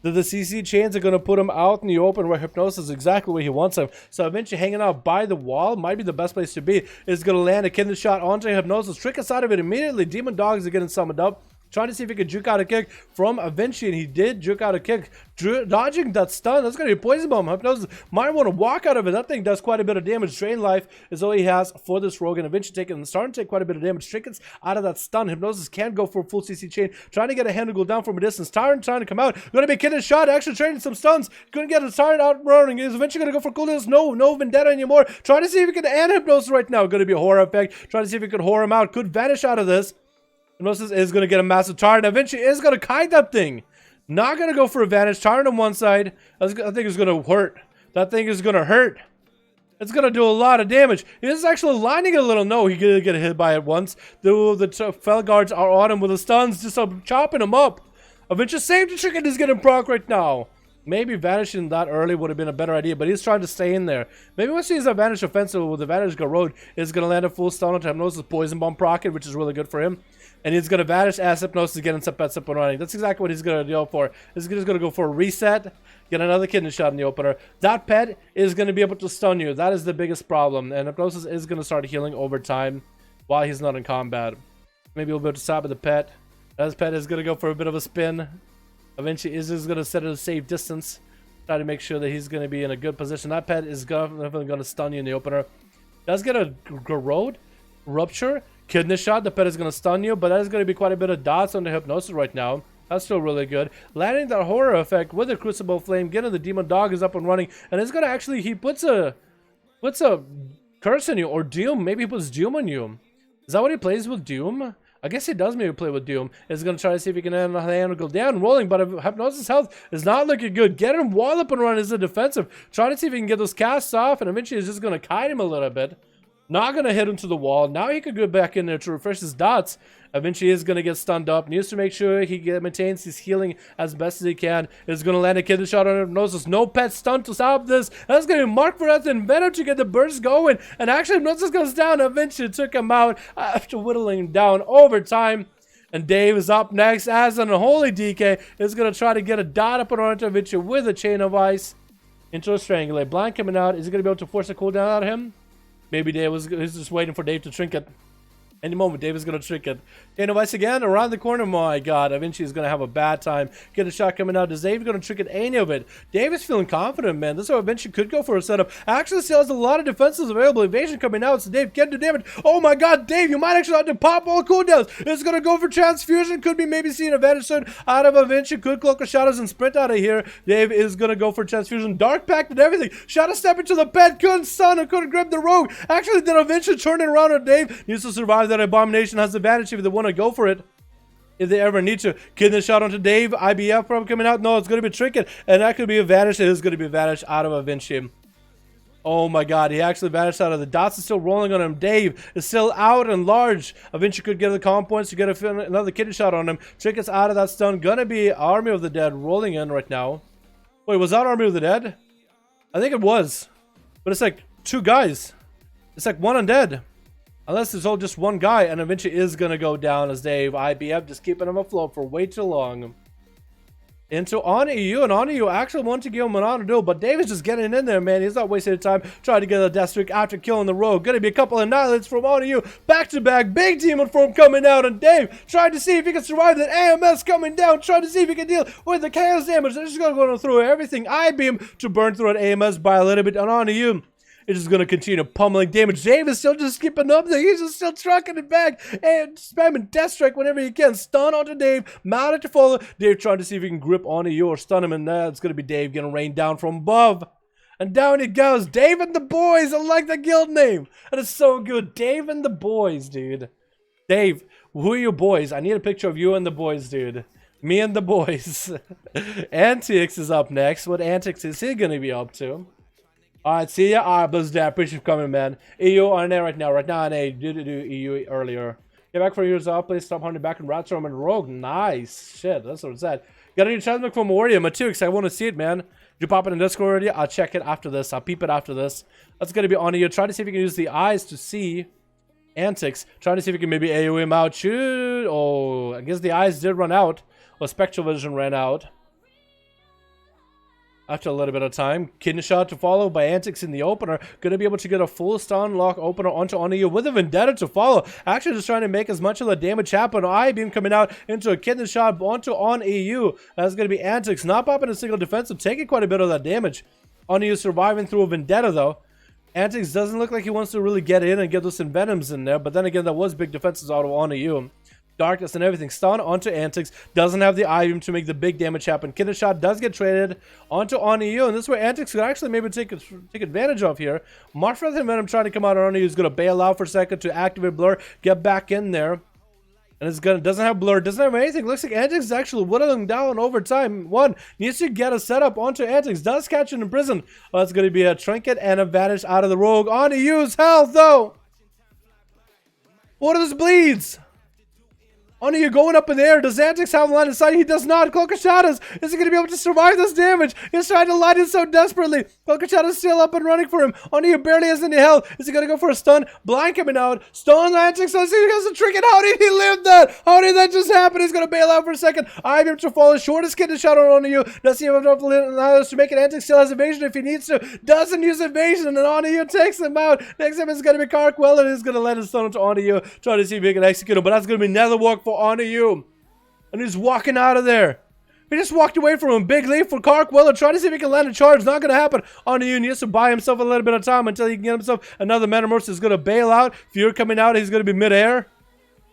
that the CC chains are going to put him out in the open where Hypnosis is exactly where he wants him. So eventually hanging out by the wall might be the best place to be. Is going to land a kindle shot onto Hypnosis. Trick us out of it immediately. Demon Dogs are getting summoned up. Trying to see if he could juke out a kick from Avinci, and he did juke out a kick. Dodging that stun. That's going to be a poison bomb. Hypnosis might want to walk out of it. That thing does quite a bit of damage. Drain life is all he has for this rogue, and Avinci starting to take quite a bit of damage. Trinkets out of that stun. Hypnosis can go for a full CC chain. Trying to get a hand to go down from a distance. Tyrant trying to come out. Going to be kidding shot. Actually trading some stuns. Couldn't get a Tyrant out running. He's eventually going to go for coolness. No Vendetta anymore. Trying to see if he can end Hypnosis right now. Going to be a horror effect. Trying to see if he could horror him out. Could vanish out of this. Hypnosis is going to get a massive Tyrant. Eventually is going to kite that thing. Not going to go for advantage. Tyrant on one side. I think it's going to hurt. That thing is going to hurt. It's going to do a lot of damage. He is actually lining it a little. No, he could get hit by it once. The Fel Guards are on him with the stuns. Just chopping him up. Eventually save the Trinket is getting proc right now. Maybe vanishing that early would have been a better idea, but he's trying to stay in there. Maybe once he's advantage offensive with advantage Garrod, is going to land a full stun onto Hypnosis Poison Bomb procced, which is really good for him. And he's going to vanish as Hypnosis getting some pets up and running. That's exactly what he's going to go for. He's just going to go for a reset, get another kidney shot in the opener. That pet is going to be able to stun you. That is the biggest problem. And Hypnosis is going to start healing over time while he's not in combat. Maybe we'll be able to stop at the pet. That pet is going to go for a bit of a spin. Eventually is just going to set it a safe distance. Try to make sure that he's going to be in a good position. That pet is definitely going to stun you in the opener. Does get a Garrod, Rupture, Kidney Shot. The pet is going to stun you, but that is going to be quite a bit of dots on the Hypnosis right now. That's still really good. Landing that horror effect with the Crucible Flame, getting the Demon Dog is up and running, and it's going to actually, he puts a curse on you, or Doom. Maybe he puts Doom on you. Is that what he plays with Doom? I guess he does maybe play with Doom. Is going to try to see if he can go down rolling, but Hypnosis health is not looking good. Get him while up and run is a defensive. Try to see if he can get those casts off, and eventually he's just going to kite him a little bit. Not going to hit him to the wall. Now he could go back in there to refresh his dots. Eventually he's going to get stunned up. Needs to make sure he maintains his healing as best as he can. Is going to land a kidney shot on Hypnosis. No pet stun to stop this. That's going to be Mark for us and Venom to get the burst going. And actually Hypnosis goes down. Eventually took him out after whittling him down over time. And Dave is up next as an Unholy DK is going to try to get a dot up on Eventually with a Chain of Ice into a Strangulate. Blind coming out. Is he going to be able to force a cooldown out of him? Maybe Dave was just waiting for Dave to trinket. Any moment, Dave is going to trick it. Chain of Ice again, around the corner. My God, eventually he's going to have a bad time. Get a shot coming out. Is Dave going to trick it any of it? Dave is feeling confident, man. This is how eventually could go for a setup. Actually, still has a lot of defenses available. Evasion coming out, so Dave can do damage. Oh my God, Dave, you might actually have to pop all cooldowns. It's going to go for Transfusion. Could be maybe seeing a advantage soon out of eventually. Could cloak of shadows and sprint out of here. Dave is going to go for Transfusion. Dark Pact and everything. Shadow step into the bed. Couldn't stun or couldn't grab the rogue. Actually, then eventually turn it around on Dave. Needs to survive that Abomination. Has the advantage if they want to go for it. If they ever need to. Kidney shot onto Dave. IBF probably coming out. No, it's going to be Trinket. And that could be a vanish. It is going to be a vanish out of a Vinci. Oh my God. He actually vanished out of the dots. Is still rolling on him. Dave is still out and large. Vinci could get the calm points to get another kidney shot on him. Trinket's out of that stun. Gonna be Army of the Dead rolling in right now. Wait, was that Army of the Dead? I think it was. But it's like two guys. It's like one undead. Unless it's all just one guy, and eventually is going to go down as Dave. IBF just keeping him afloat for way too long. Into on EU, and on EU actually want to give him an honor duel, but Dave is just getting in there, man. He's not wasting time trying to get a death streak after killing the rogue. Gonna be a couple of annihilates from on EU. Back to back, big demon form coming out, and Dave trying to see if he can survive that AMS coming down, trying to see if he can deal with the chaos damage. They're just going to go through everything. I-beam to burn through an AMS by a little bit, and on EU. It's just going to continue pummeling damage. Dave is still just skipping up there. He's just still trucking it back and spamming Death Strike whenever he can. Stun onto Dave. Mounted to follow. Dave trying to see if he can grip onto you or stun him. And it's going to be Dave getting rained down from above. And down he goes. Dave and the boys. I like the guild name. That is so good. Dave and the boys, dude. Dave, who are your boys? I need a picture of you and the boys, dude. Me and the boys. Antics is up next. What antics is he going to be up to? Alright, see ya. Alright, Blizzard, I appreciate you coming, man. EU on NA right now. Right now, NA. Did do EU earlier. Get back for years off. Please stop hunting back in Ratstorm and Rogue. Nice. Shit, that's what it said. Got a new transmit from Warrior. Matux, I want to see it, man. Did you pop it in Discord already? I'll check it after this. I'll peep it after this. That's going to be on EU. Try to see if you can use the eyes to see antics. Try to see if you can maybe AoE him out. Shoot. Oh, I guess the eyes did run out. Or Spectral Vision ran out. After a little bit of time, kidney shot to follow by Antics in the opener. Going to be able to get a full stun lock opener onto Oniyu with a Vendetta to follow. Actually just trying to make as much of the damage happen. I-beam coming out into a kidney shot onto Oniyu. That's going to be Antics. Not popping a single defensive, taking quite a bit of that damage. Oniyu surviving through a Vendetta though. Antics doesn't look like he wants to really get in and get those Envenoms in there. But then again, that was big defenses out of Oniyu. Darkness and everything. Stun onto Antics. Doesn't have the I-beam to make the big damage happen. Kidney shot does get traded onto Oniyu. And this is where Antics could actually maybe take advantage of here. Marfreth and Venom trying to come out on Oniyu. Is going to bail out for a second to activate Blur. Get back in there. And it's gonna doesn't have Blur. Doesn't have anything. Looks like Antics is actually whittling down over time. One needs to get a setup onto Antics. Does catch it in prison. Oh, that's going to be a Trinket and a Vanish out of the Rogue. Oniyu's health though. What are those bleeds? Oniyu going up in the air. Does Antics have line of sight? He does not. Cloak of Shadows. Is he going to be able to survive this damage? He's trying to light it so desperately. Cloak of Shadows still up and running for him. Oniyu barely has any health. Is he going to go for a stun? Blind coming out. Stun Antics. So he has a Trinket. How did he live that? How did that just happen? He's going to bail out for a second. I-beam to fall. Shortest kidney shot on Oniyu. Does he have enough to make it? Antics still has evasion if he needs to. Doesn't use evasion. And Oniyu takes him out. Next time is going to be Carkwell. And he's going to let his stun onto Oniyu. Trying to see if he can execute him. But that's going to be Netherwalk for Oniyu. And he's walking out of there. He just walked away from him. Big leap for Carkwell. Trying to see if he can land a charge. Not going to happen. Oniyu needs to buy himself a little bit of time until he can get himself another Metamorphosis. Is going to bail out. Fury coming out. He's going to be midair.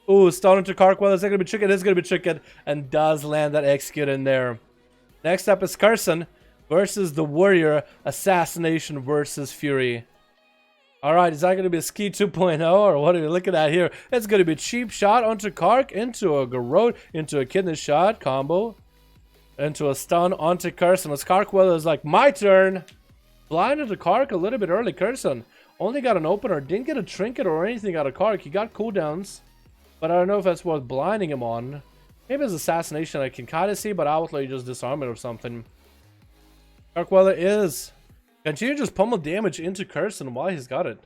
Ooh, stun into Carkwell. Is that going to be tricky? It is going to be tricky. And does land that execute in there. Next up is Carson versus the Warrior. Assassination versus Fury. All right, is that going to be a ski 2.0 or what are we looking at here? It's going to be cheap shot onto Kark, into a garrote, into a kidney shot combo, into a stun onto Curson. As Karkwell is like, my turn. Blinded to Kark a little bit early. Curson only got an opener, didn't get a trinket or anything out of Kark. He got cooldowns, but I don't know if that's worth blinding him on. Maybe it's assassination I can kind of see, but Outlaw you just disarm it or something. Karkwell is continue just pummel damage into Curson while he's got it.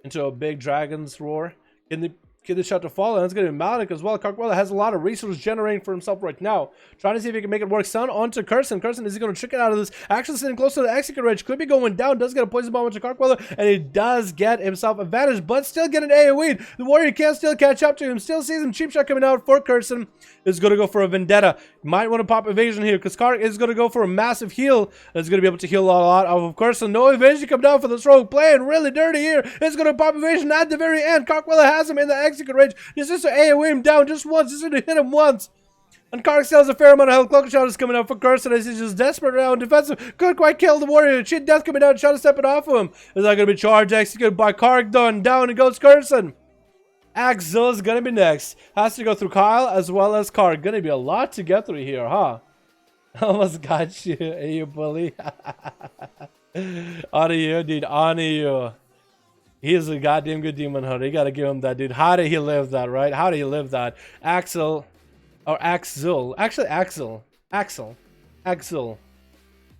Into a big dragon's roar. Get the shot to fall, and it's going to be Malik as well. Karkwell has a lot of resources generating for himself right now. Trying to see if he can make it work. Stun onto Curson. Curson, is he going to trick it out of this? Actually sitting close to the execute range. Could be going down. Does get a poison bomb into Karkwell, and he does get himself advantage, but still get an AoE. The Warrior can still catch up to him. Still sees him. Cheap shot coming out for Curson. Is going to go for a vendetta. Might want to pop evasion here, because Kark is going to go for a massive heal. Is going to be able to heal a lot of Curson. No evasion come down for this rogue. Playing really dirty here. It's going to pop evasion at the very end. Karkwell has him in the execute range. This is to AoE him down just once. Just to hit him once. And Kark still has a fair amount of health. Cloak shot is coming out for Curson as he's just desperate around defensive. Couldn't quite kill the Warrior. Cheat death coming down. Shot to step it off of him. Is that going to be charge executed by Kark? Done. Down and goes Curson. Axel is going to be next. Has to go through Kyle as well as Kark. Going to be a lot to get through here, huh? Almost got you, you bully. On you, dude. On you. He is a goddamn good demon hunter. You got to give him that, dude. How did he live that, right? How did he live that? Axel. Or Axel. Actually, Axel. Axel. Axel.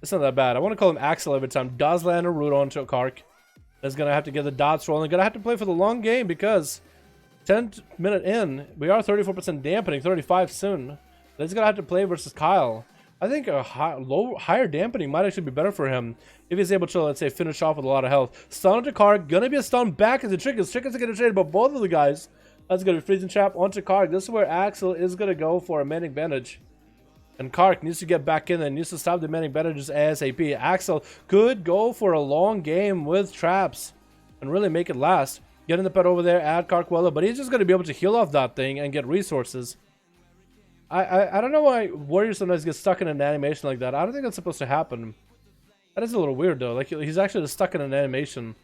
It's not that bad. I want to call him Axel every time. Does land a root onto a Kark. That's going to have to get the dots rolling. Going to have to play for the long game because 10th minute in, we are 34% dampening, 35 soon. He's going to have to play versus Kyle. I think a higher dampening might actually be better for him if he's able to, let's say, finish off with a lot of health. Stun onto Kark. Going to be a stun back into Trickers. Trickers are going to trade about both of the guys. That's going to be freezing trap onto Kark. This is where Axel is going to go for a man advantage. And Kark needs to get back in and needs to stop the man advantages ASAP. Axel could go for a long game with traps and really make it last. Getting the pet over there, add Karkwella, but he's just going to be able to heal off that thing and get resources. I don't know why Warriors sometimes get stuck in an animation like that. I don't think that's supposed to happen. That is a little weird though. Like he's actually just stuck in an animation.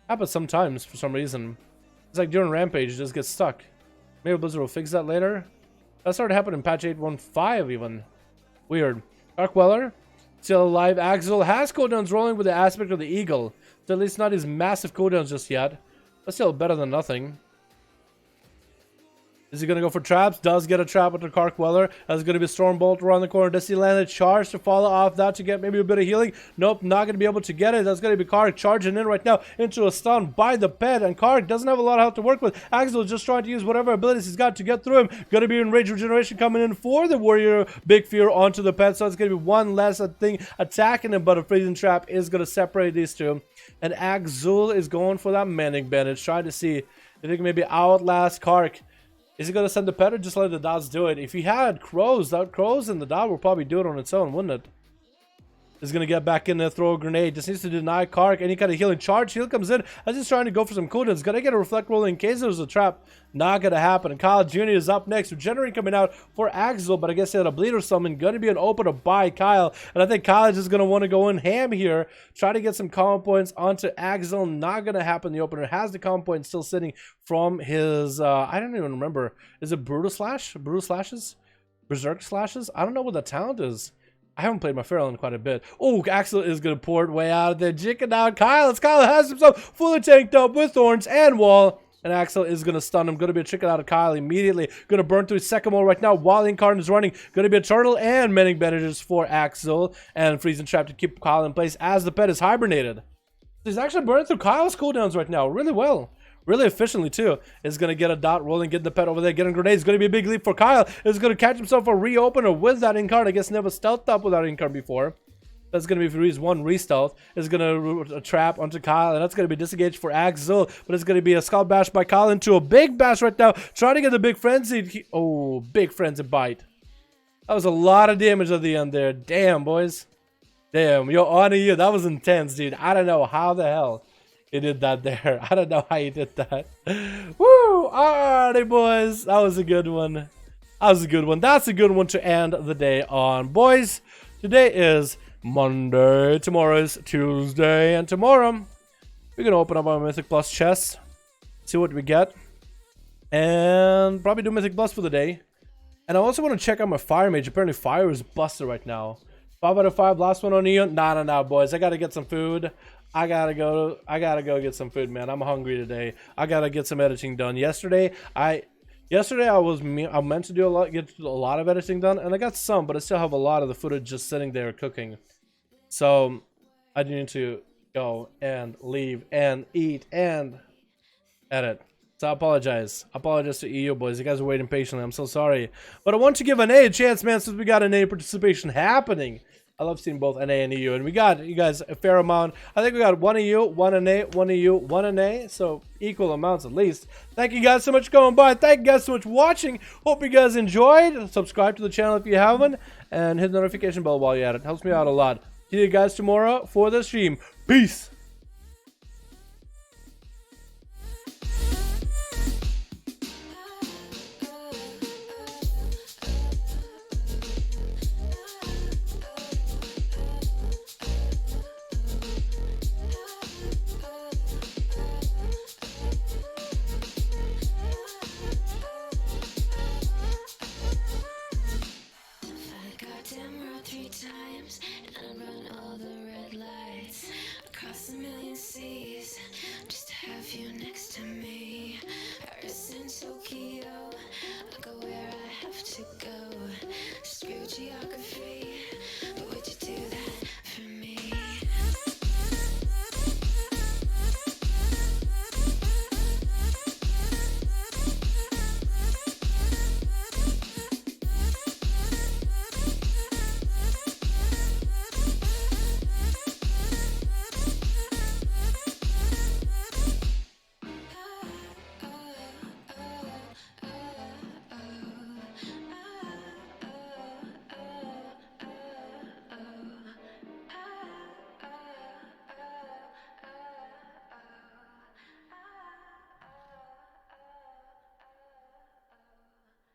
Happens sometimes for some reason. It's like during Rampage, he just gets stuck. Maybe Blizzard will fix that later. That started happening in patch 8.15 even. Weird. Karkweller, still alive. Axel has cooldowns rolling with the aspect of the Eagle. So at least not his massive cooldowns just yet. But still better than nothing. Is he going to go for traps? Does get a trap with the Karkweller. That's going to be Stormbolt around the corner. Does he land a charge to follow off that to get maybe a bit of healing? Nope, not going to be able to get it. That's going to be Kark charging in right now into a stun by the pet. And Kark doesn't have a lot of health to work with. Axel is just trying to use whatever abilities he's got to get through him. Going to be in Rage Regeneration coming in for the Warrior. Big Fear onto the pet. So it's going to be one less thing attacking him. But a freezing trap is going to separate these two. And Axel is going for that Manic Bandage. Trying to see if he can maybe outlast Kark. Is he going to send the pet or just let the dots do it? If he had crows, that crows and the dot will probably do it on its own, wouldn't it? He's going to get back in there, throw a grenade. Just needs to deny Kark any kind of healing charge. Heal comes in as he's trying to go for some cooldowns. Going to get a reflect roll in case there's a trap. Not going to happen. And Kyle Jr. is up next. Regenerating coming out for Axel, but I guess he had a bleed or something. Going to be an opener by Kyle. And I think Kyle is just going to want to go in ham here. Try to get some common points onto Axel. Not going to happen. The opener has the common point still sitting from his, I don't even remember. Is it Brutal Slash? Brutal Slashes? Berserk Slashes? I don't know what the talent is. I haven't played my Feral in quite a bit. Oh, Axel is going to pour it way out of there. Jicking out Kyle. Kyle has himself fully tanked up with Thorns and Wall. And Axel is going to stun him. Going to be a chicken out of Kyle immediately. Going to burn through his second wall right now while Incarnate is running. Going to be a turtle and many bandages for Axel. And freezing trap to keep Kyle in place as the pet is hibernated. He's actually burning through Kyle's cooldowns right now really well. Really efficiently too. Is going to get a dot rolling, get the pet over there, getting grenades. Going to be a big leap for Kyle. Is going to catch himself a reopener with that Incarnate. I guess never stealthed up with that Incarnate before. That's going to be for one re-stealth. Is going to trap onto Kyle. And that's going to be disengaged for Axel. But it's going to be a skull bash by Kyle into a big bash right now. Trying to get the big frenzy. Oh, big frenzy bite. That was a lot of damage at the end there. Damn, boys. Damn, yo, on you. That was intense, dude. I don't know how the hell he did that there. I don't know how he did that. Woo! Alrighty, boys. That was a good one. That was a good one. That's a good one to end the day on. Boys, today is Monday. Tomorrow is Tuesday. And tomorrow, we're gonna open up our Mythic Plus chest, see what we get, and probably do Mythic Plus for the day. And I also want to check out my Fire Mage. Apparently Fire is busted right now. 5 out of 5, last one on EU. Nah, boys. I gotta get some food. I gotta go get some food, man. I'm hungry today. I gotta get some editing done. Yesterday I meant to do get a lot of editing done, and I got some, but I still have a lot of the footage just sitting there cooking. So I need to go and leave and eat and edit. So I apologize. to EU boys. You guys are waiting patiently. I'm so sorry. But I want to give NA a chance, man, since we got NA participation happening. I love seeing both NA and EU. And we got, you guys, a fair amount. I think we got 1 EU, 1 NA, 1 EU, 1 NA. So equal amounts at least. Thank you guys so much for going by. Thank you guys so much for watching. Hope you guys enjoyed. Subscribe to the channel if you haven't. And hit the notification bell while you're at it. Helps me out a lot. See you guys tomorrow for the stream. Peace.